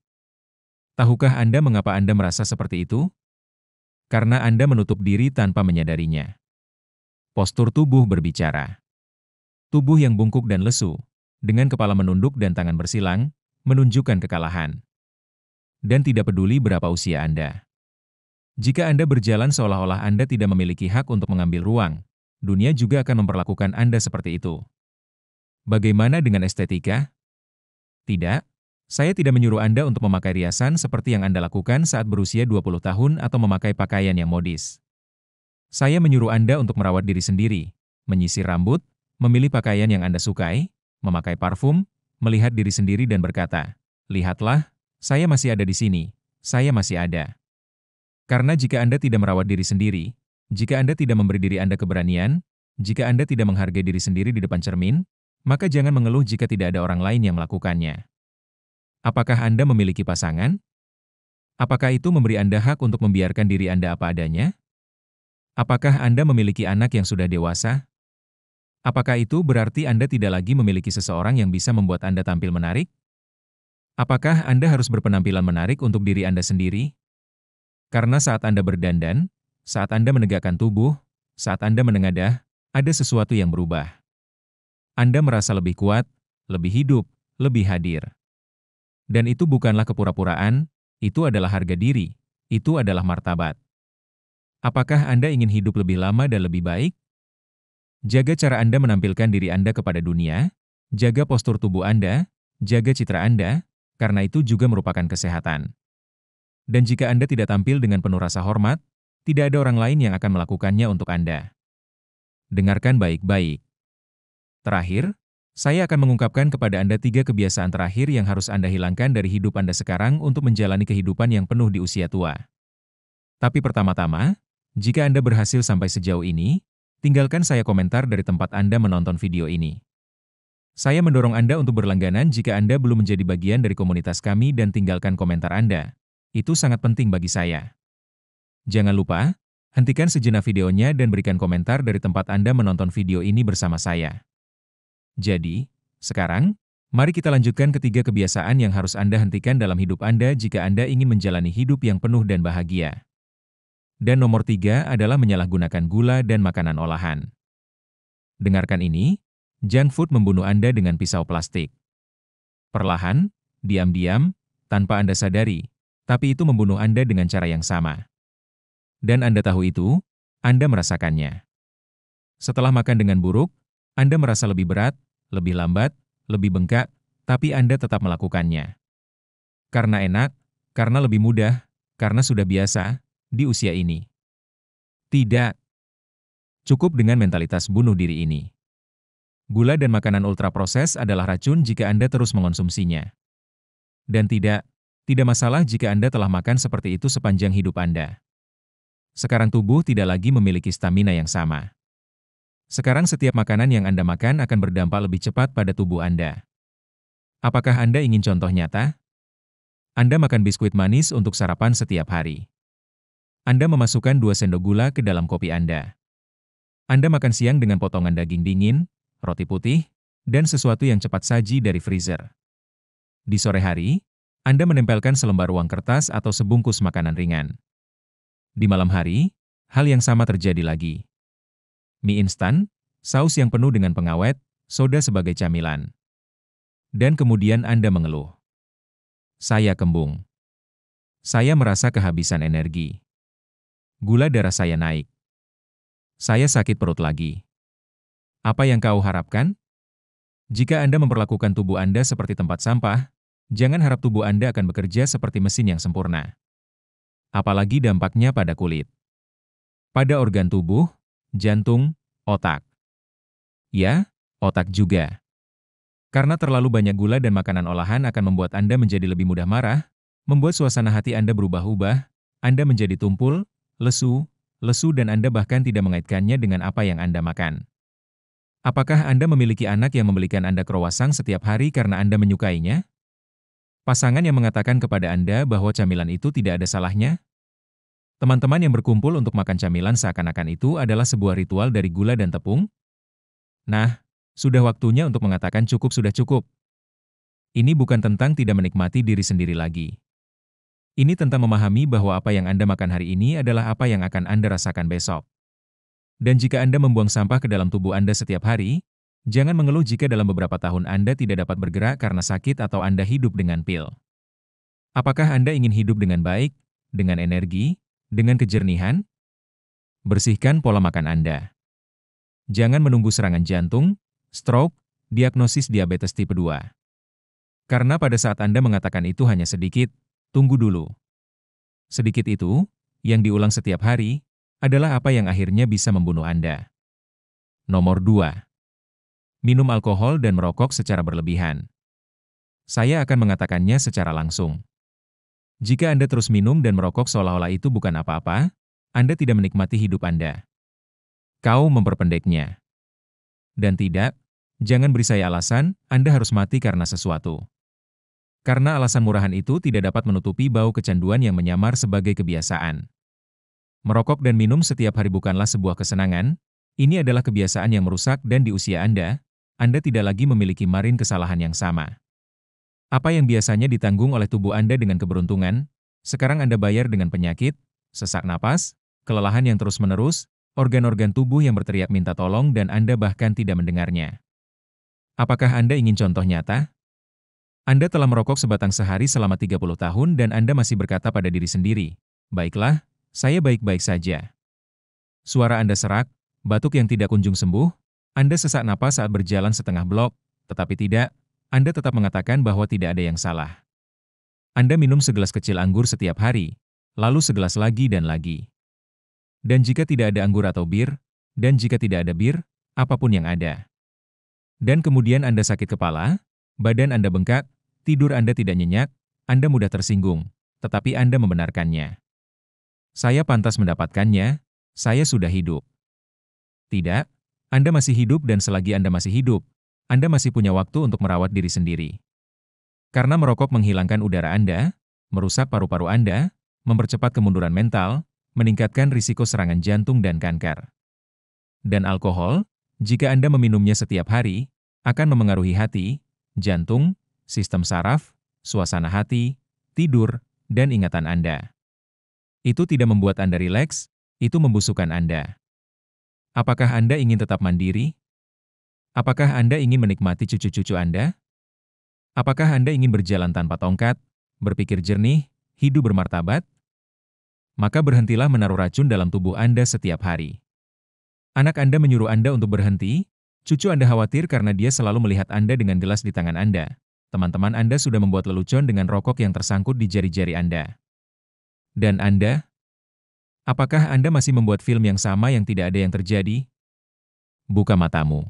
Tahukah Anda mengapa Anda merasa seperti itu? Karena Anda menutup diri tanpa menyadarinya. Postur tubuh berbicara. Tubuh yang bungkuk dan lesu, dengan kepala menunduk dan tangan bersilang, menunjukkan kekalahan. Dan tidak peduli berapa usia Anda. Jika Anda berjalan seolah-olah Anda tidak memiliki hak untuk mengambil ruang, dunia juga akan memperlakukan Anda seperti itu. Bagaimana dengan estetika? Tidak, saya tidak menyuruh Anda untuk memakai riasan seperti yang Anda lakukan saat berusia 20 tahun atau memakai pakaian yang modis. Saya menyuruh Anda untuk merawat diri sendiri, menyisir rambut, memilih pakaian yang Anda sukai, memakai parfum, melihat diri sendiri dan berkata, "Lihatlah, saya masih ada di sini, saya masih ada." Karena jika Anda tidak merawat diri sendiri, jika Anda tidak memberi diri Anda keberanian, jika Anda tidak menghargai diri sendiri di depan cermin, maka jangan mengeluh jika tidak ada orang lain yang melakukannya. Apakah Anda memiliki pasangan? Apakah itu memberi Anda hak untuk membiarkan diri Anda apa adanya? Apakah Anda memiliki anak yang sudah dewasa? Apakah itu berarti Anda tidak lagi memiliki seseorang yang bisa membuat Anda tampil menarik? Apakah Anda harus berpenampilan menarik untuk diri Anda sendiri? Karena saat Anda berdandan, saat Anda menegakkan tubuh, saat Anda menengadah, ada sesuatu yang berubah. Anda merasa lebih kuat, lebih hidup, lebih hadir. Dan itu bukanlah kepura-puraan, itu adalah harga diri, itu adalah martabat. Apakah Anda ingin hidup lebih lama dan lebih baik? Jaga cara Anda menampilkan diri Anda kepada dunia, jaga postur tubuh Anda, jaga citra Anda, karena itu juga merupakan kesehatan. Dan jika Anda tidak tampil dengan penuh rasa hormat, tidak ada orang lain yang akan melakukannya untuk Anda. Dengarkan baik-baik. Terakhir, saya akan mengungkapkan kepada Anda 3 kebiasaan terakhir yang harus Anda hilangkan dari hidup Anda sekarang untuk menjalani kehidupan yang penuh di usia tua. Tapi pertama-tama, jika Anda berhasil sampai sejauh ini, tinggalkan saya komentar dari tempat Anda menonton video ini. Saya mendorong Anda untuk berlangganan jika Anda belum menjadi bagian dari komunitas kami dan tinggalkan komentar Anda. Itu sangat penting bagi saya. Jangan lupa, hentikan sejenak videonya dan berikan komentar dari tempat Anda menonton video ini bersama saya. Jadi, sekarang, mari kita lanjutkan ketiga kebiasaan yang harus Anda hentikan dalam hidup Anda jika Anda ingin menjalani hidup yang penuh dan bahagia. Dan nomor 3 adalah menyalahgunakan gula dan makanan olahan. Dengarkan ini, junk food membunuh Anda dengan pisau plastik. Perlahan, diam-diam, tanpa Anda sadari, tapi itu membunuh Anda dengan cara yang sama. Dan Anda tahu itu, Anda merasakannya. Setelah makan dengan buruk, Anda merasa lebih berat, lebih lambat, lebih bengkak, tapi Anda tetap melakukannya. Karena enak, karena lebih mudah, karena sudah biasa, di usia ini. Tidak. Cukup dengan mentalitas bunuh diri ini. Gula dan makanan ultraproses adalah racun jika Anda terus mengonsumsinya. Dan tidak masalah jika Anda telah makan seperti itu sepanjang hidup Anda. Sekarang tubuh tidak lagi memiliki stamina yang sama. Sekarang setiap makanan yang Anda makan akan berdampak lebih cepat pada tubuh Anda. Apakah Anda ingin contoh nyata? Anda makan biskuit manis untuk sarapan setiap hari. Anda memasukkan 2 sendok gula ke dalam kopi Anda. Anda makan siang dengan potongan daging dingin, roti putih, dan sesuatu yang cepat saji dari freezer. Di sore hari, Anda menempelkan selembar uang kertas atau sebungkus makanan ringan. Di malam hari, hal yang sama terjadi lagi. Mie instan, saus yang penuh dengan pengawet, soda sebagai camilan. Dan kemudian Anda mengeluh. Saya kembung. Saya merasa kehabisan energi. Gula darah saya naik. Saya sakit perut lagi. Apa yang kau harapkan? Jika Anda memperlakukan tubuh Anda seperti tempat sampah, jangan harap tubuh Anda akan bekerja seperti mesin yang sempurna. Apalagi dampaknya pada kulit. Pada organ tubuh, jantung, otak. Ya, otak juga. Karena terlalu banyak gula dan makanan olahan akan membuat Anda menjadi lebih mudah marah, membuat suasana hati Anda berubah-ubah, Anda menjadi tumpul, lesu, dan Anda bahkan tidak mengaitkannya dengan apa yang Anda makan. Apakah Anda memiliki anak yang membelikan Anda croissant setiap hari karena Anda menyukainya? Pasangan yang mengatakan kepada Anda bahwa camilan itu tidak ada salahnya? Teman-teman yang berkumpul untuk makan camilan seakan-akan itu adalah sebuah ritual dari gula dan tepung? Nah, sudah waktunya untuk mengatakan cukup sudah cukup. Ini bukan tentang tidak menikmati diri sendiri lagi. Ini tentang memahami bahwa apa yang Anda makan hari ini adalah apa yang akan Anda rasakan besok. Dan jika Anda membuang sampah ke dalam tubuh Anda setiap hari, jangan mengeluh jika dalam beberapa tahun Anda tidak dapat bergerak karena sakit atau Anda hidup dengan pil. Apakah Anda ingin hidup dengan baik, dengan energi, dengan kejernihan? Bersihkan pola makan Anda. Jangan menunggu serangan jantung, stroke, diagnosis diabetes tipe 2. Karena pada saat Anda mengatakan itu hanya sedikit, tunggu dulu. Sedikit itu, yang diulang setiap hari, adalah apa yang akhirnya bisa membunuh Anda. Nomor 2. Minum alkohol dan merokok secara berlebihan. Saya akan mengatakannya secara langsung. Jika Anda terus minum dan merokok seolah-olah itu bukan apa-apa, Anda tidak menikmati hidup Anda. Kau memperpendeknya. Dan tidak, jangan beri saya alasan, Anda harus mati karena sesuatu. Karena alasan murahan itu tidak dapat menutupi bau kecanduan yang menyamar sebagai kebiasaan. Merokok dan minum setiap hari bukanlah sebuah kesenangan, ini adalah kebiasaan yang merusak dan di usia Anda tidak lagi memiliki margin kesalahan yang sama. Apa yang biasanya ditanggung oleh tubuh Anda dengan keberuntungan, sekarang Anda bayar dengan penyakit, sesak napas, kelelahan yang terus-menerus, organ-organ tubuh yang berteriak minta tolong dan Anda bahkan tidak mendengarnya. Apakah Anda ingin contoh nyata? Anda telah merokok sebatang sehari selama 30 tahun dan Anda masih berkata pada diri sendiri, "Baiklah, saya baik-baik saja." Suara Anda serak, batuk yang tidak kunjung sembuh, Anda sesak napas saat berjalan setengah blok, tetapi tidak, Anda tetap mengatakan bahwa tidak ada yang salah. Anda minum segelas kecil anggur setiap hari, lalu segelas lagi dan lagi. Dan jika tidak ada anggur atau bir, dan jika tidak ada bir, apapun yang ada. Dan kemudian Anda sakit kepala, badan Anda bengkak, tidur Anda tidak nyenyak, Anda mudah tersinggung, tetapi Anda membenarkannya. Saya pantas mendapatkannya, saya sudah hidup. Tidak, Anda masih hidup dan selagi Anda masih hidup, Anda masih punya waktu untuk merawat diri sendiri. Karena merokok menghilangkan udara Anda, merusak paru-paru Anda, mempercepat kemunduran mental, meningkatkan risiko serangan jantung dan kanker. Dan alkohol, jika Anda meminumnya setiap hari, akan memengaruhi hati, jantung, sistem saraf, suasana hati, tidur, dan ingatan Anda. Itu tidak membuat Anda rileks, itu membusukkan Anda. Apakah Anda ingin tetap mandiri? Apakah Anda ingin menikmati cucu-cucu Anda? Apakah Anda ingin berjalan tanpa tongkat, berpikir jernih, hidup bermartabat? Maka berhentilah menaruh racun dalam tubuh Anda setiap hari. Anak Anda menyuruh Anda untuk berhenti, cucu Anda khawatir karena dia selalu melihat Anda dengan gelas di tangan Anda. Teman-teman Anda sudah membuat lelucon dengan rokok yang tersangkut di jari-jari Anda. Dan Anda? Apakah Anda masih membuat film yang sama yang tidak ada yang terjadi? Buka matamu.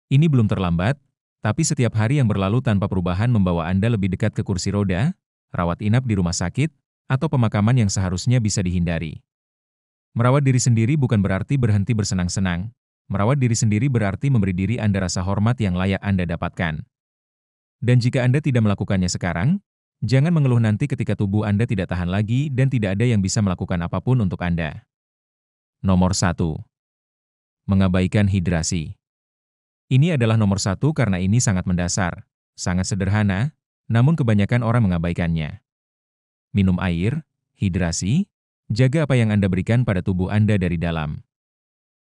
Ini belum terlambat, tapi setiap hari yang berlalu tanpa perubahan membawa Anda lebih dekat ke kursi roda, rawat inap di rumah sakit, atau pemakaman yang seharusnya bisa dihindari. Merawat diri sendiri bukan berarti berhenti bersenang-senang. Merawat diri sendiri berarti memberi diri Anda rasa hormat yang layak Anda dapatkan. Dan jika Anda tidak melakukannya sekarang, jangan mengeluh nanti ketika tubuh Anda tidak tahan lagi dan tidak ada yang bisa melakukan apapun untuk Anda. Nomor 1. Mengabaikan hidrasi. Ini adalah nomor 1 karena ini sangat mendasar, sangat sederhana, namun kebanyakan orang mengabaikannya. Minum air, hidrasi, jaga apa yang Anda berikan pada tubuh Anda dari dalam.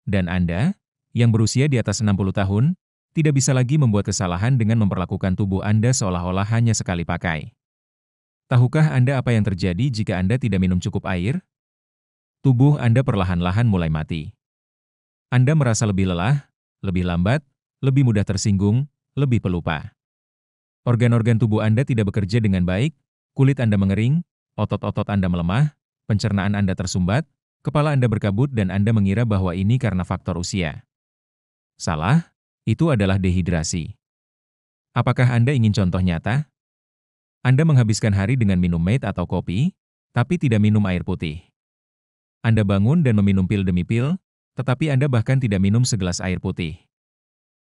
Dan Anda, yang berusia di atas 60 tahun, tidak bisa lagi membuat kesalahan dengan memperlakukan tubuh Anda seolah-olah hanya sekali pakai. Tahukah Anda apa yang terjadi jika Anda tidak minum cukup air? Tubuh Anda perlahan-lahan mulai mati. Anda merasa lebih lelah, lebih lambat, lebih mudah tersinggung, lebih pelupa. Organ-organ tubuh Anda tidak bekerja dengan baik, kulit Anda mengering, otot-otot Anda melemah, pencernaan Anda tersumbat, kepala Anda berkabut dan Anda mengira bahwa ini karena faktor usia. Salah, itu adalah dehidrasi. Apakah Anda ingin contoh nyata? Anda menghabiskan hari dengan minum mate atau kopi, tapi tidak minum air putih. Anda bangun dan meminum pil demi pil, tetapi Anda bahkan tidak minum segelas air putih.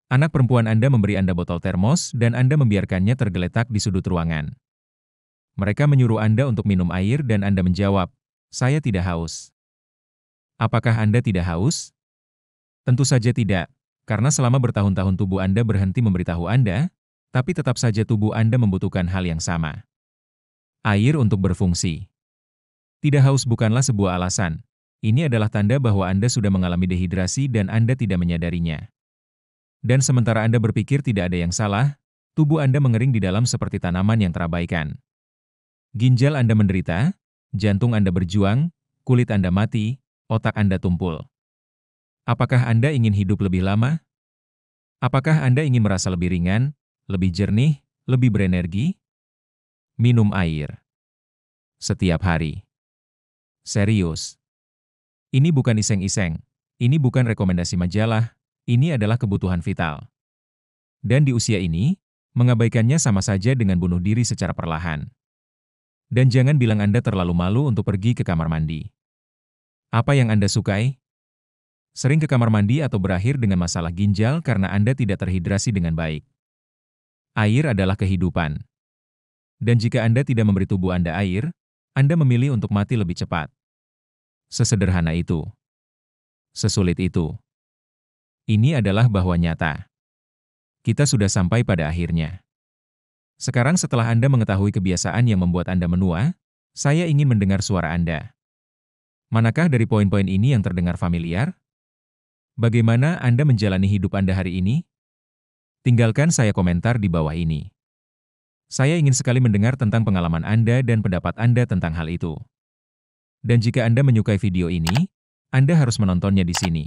Anak perempuan Anda memberi Anda botol termos dan Anda membiarkannya tergeletak di sudut ruangan. Mereka menyuruh Anda untuk minum air dan Anda menjawab, "Saya tidak haus." Apakah Anda tidak haus? Tentu saja tidak, karena selama bertahun-tahun tubuh Anda berhenti memberitahu Anda, tapi tetap saja tubuh Anda membutuhkan hal yang sama. Air untuk berfungsi. Tidak haus bukanlah sebuah alasan. Ini adalah tanda bahwa Anda sudah mengalami dehidrasi dan Anda tidak menyadarinya. Dan sementara Anda berpikir tidak ada yang salah, tubuh Anda mengering di dalam seperti tanaman yang terabaikan. Ginjal Anda menderita, jantung Anda berjuang, kulit Anda mati, otak Anda tumpul. Apakah Anda ingin hidup lebih lama? Apakah Anda ingin merasa lebih ringan, lebih jernih, lebih berenergi? Minum air. Setiap hari. Serius. Ini bukan iseng-iseng. Ini bukan rekomendasi majalah. Ini adalah kebutuhan vital. Dan di usia ini, mengabaikannya sama saja dengan bunuh diri secara perlahan. Dan jangan bilang Anda terlalu malu untuk pergi ke kamar mandi. Apa yang Anda sukai? Sering ke kamar mandi atau berakhir dengan masalah ginjal karena Anda tidak terhidrasi dengan baik. Air adalah kehidupan. Dan jika Anda tidak memberi tubuh Anda air, Anda memilih untuk mati lebih cepat. Sesederhana itu. Sesulit itu. Ini adalah bahwa nyata. Kita sudah sampai pada akhirnya. Sekarang setelah Anda mengetahui kebiasaan yang membuat Anda menua, saya ingin mendengar suara Anda. Manakah dari poin-poin ini yang terdengar familiar? Bagaimana Anda menjalani hidup Anda hari ini? Tinggalkan saya komentar di bawah ini. Saya ingin sekali mendengar tentang pengalaman Anda dan pendapat Anda tentang hal itu. Dan jika Anda menyukai video ini, Anda harus menontonnya di sini.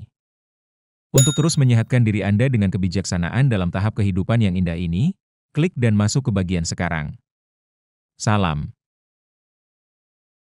Untuk terus menyehatkan diri Anda dengan kebijaksanaan dalam tahap kehidupan yang indah ini, klik dan masuk ke bagian sekarang. Salam.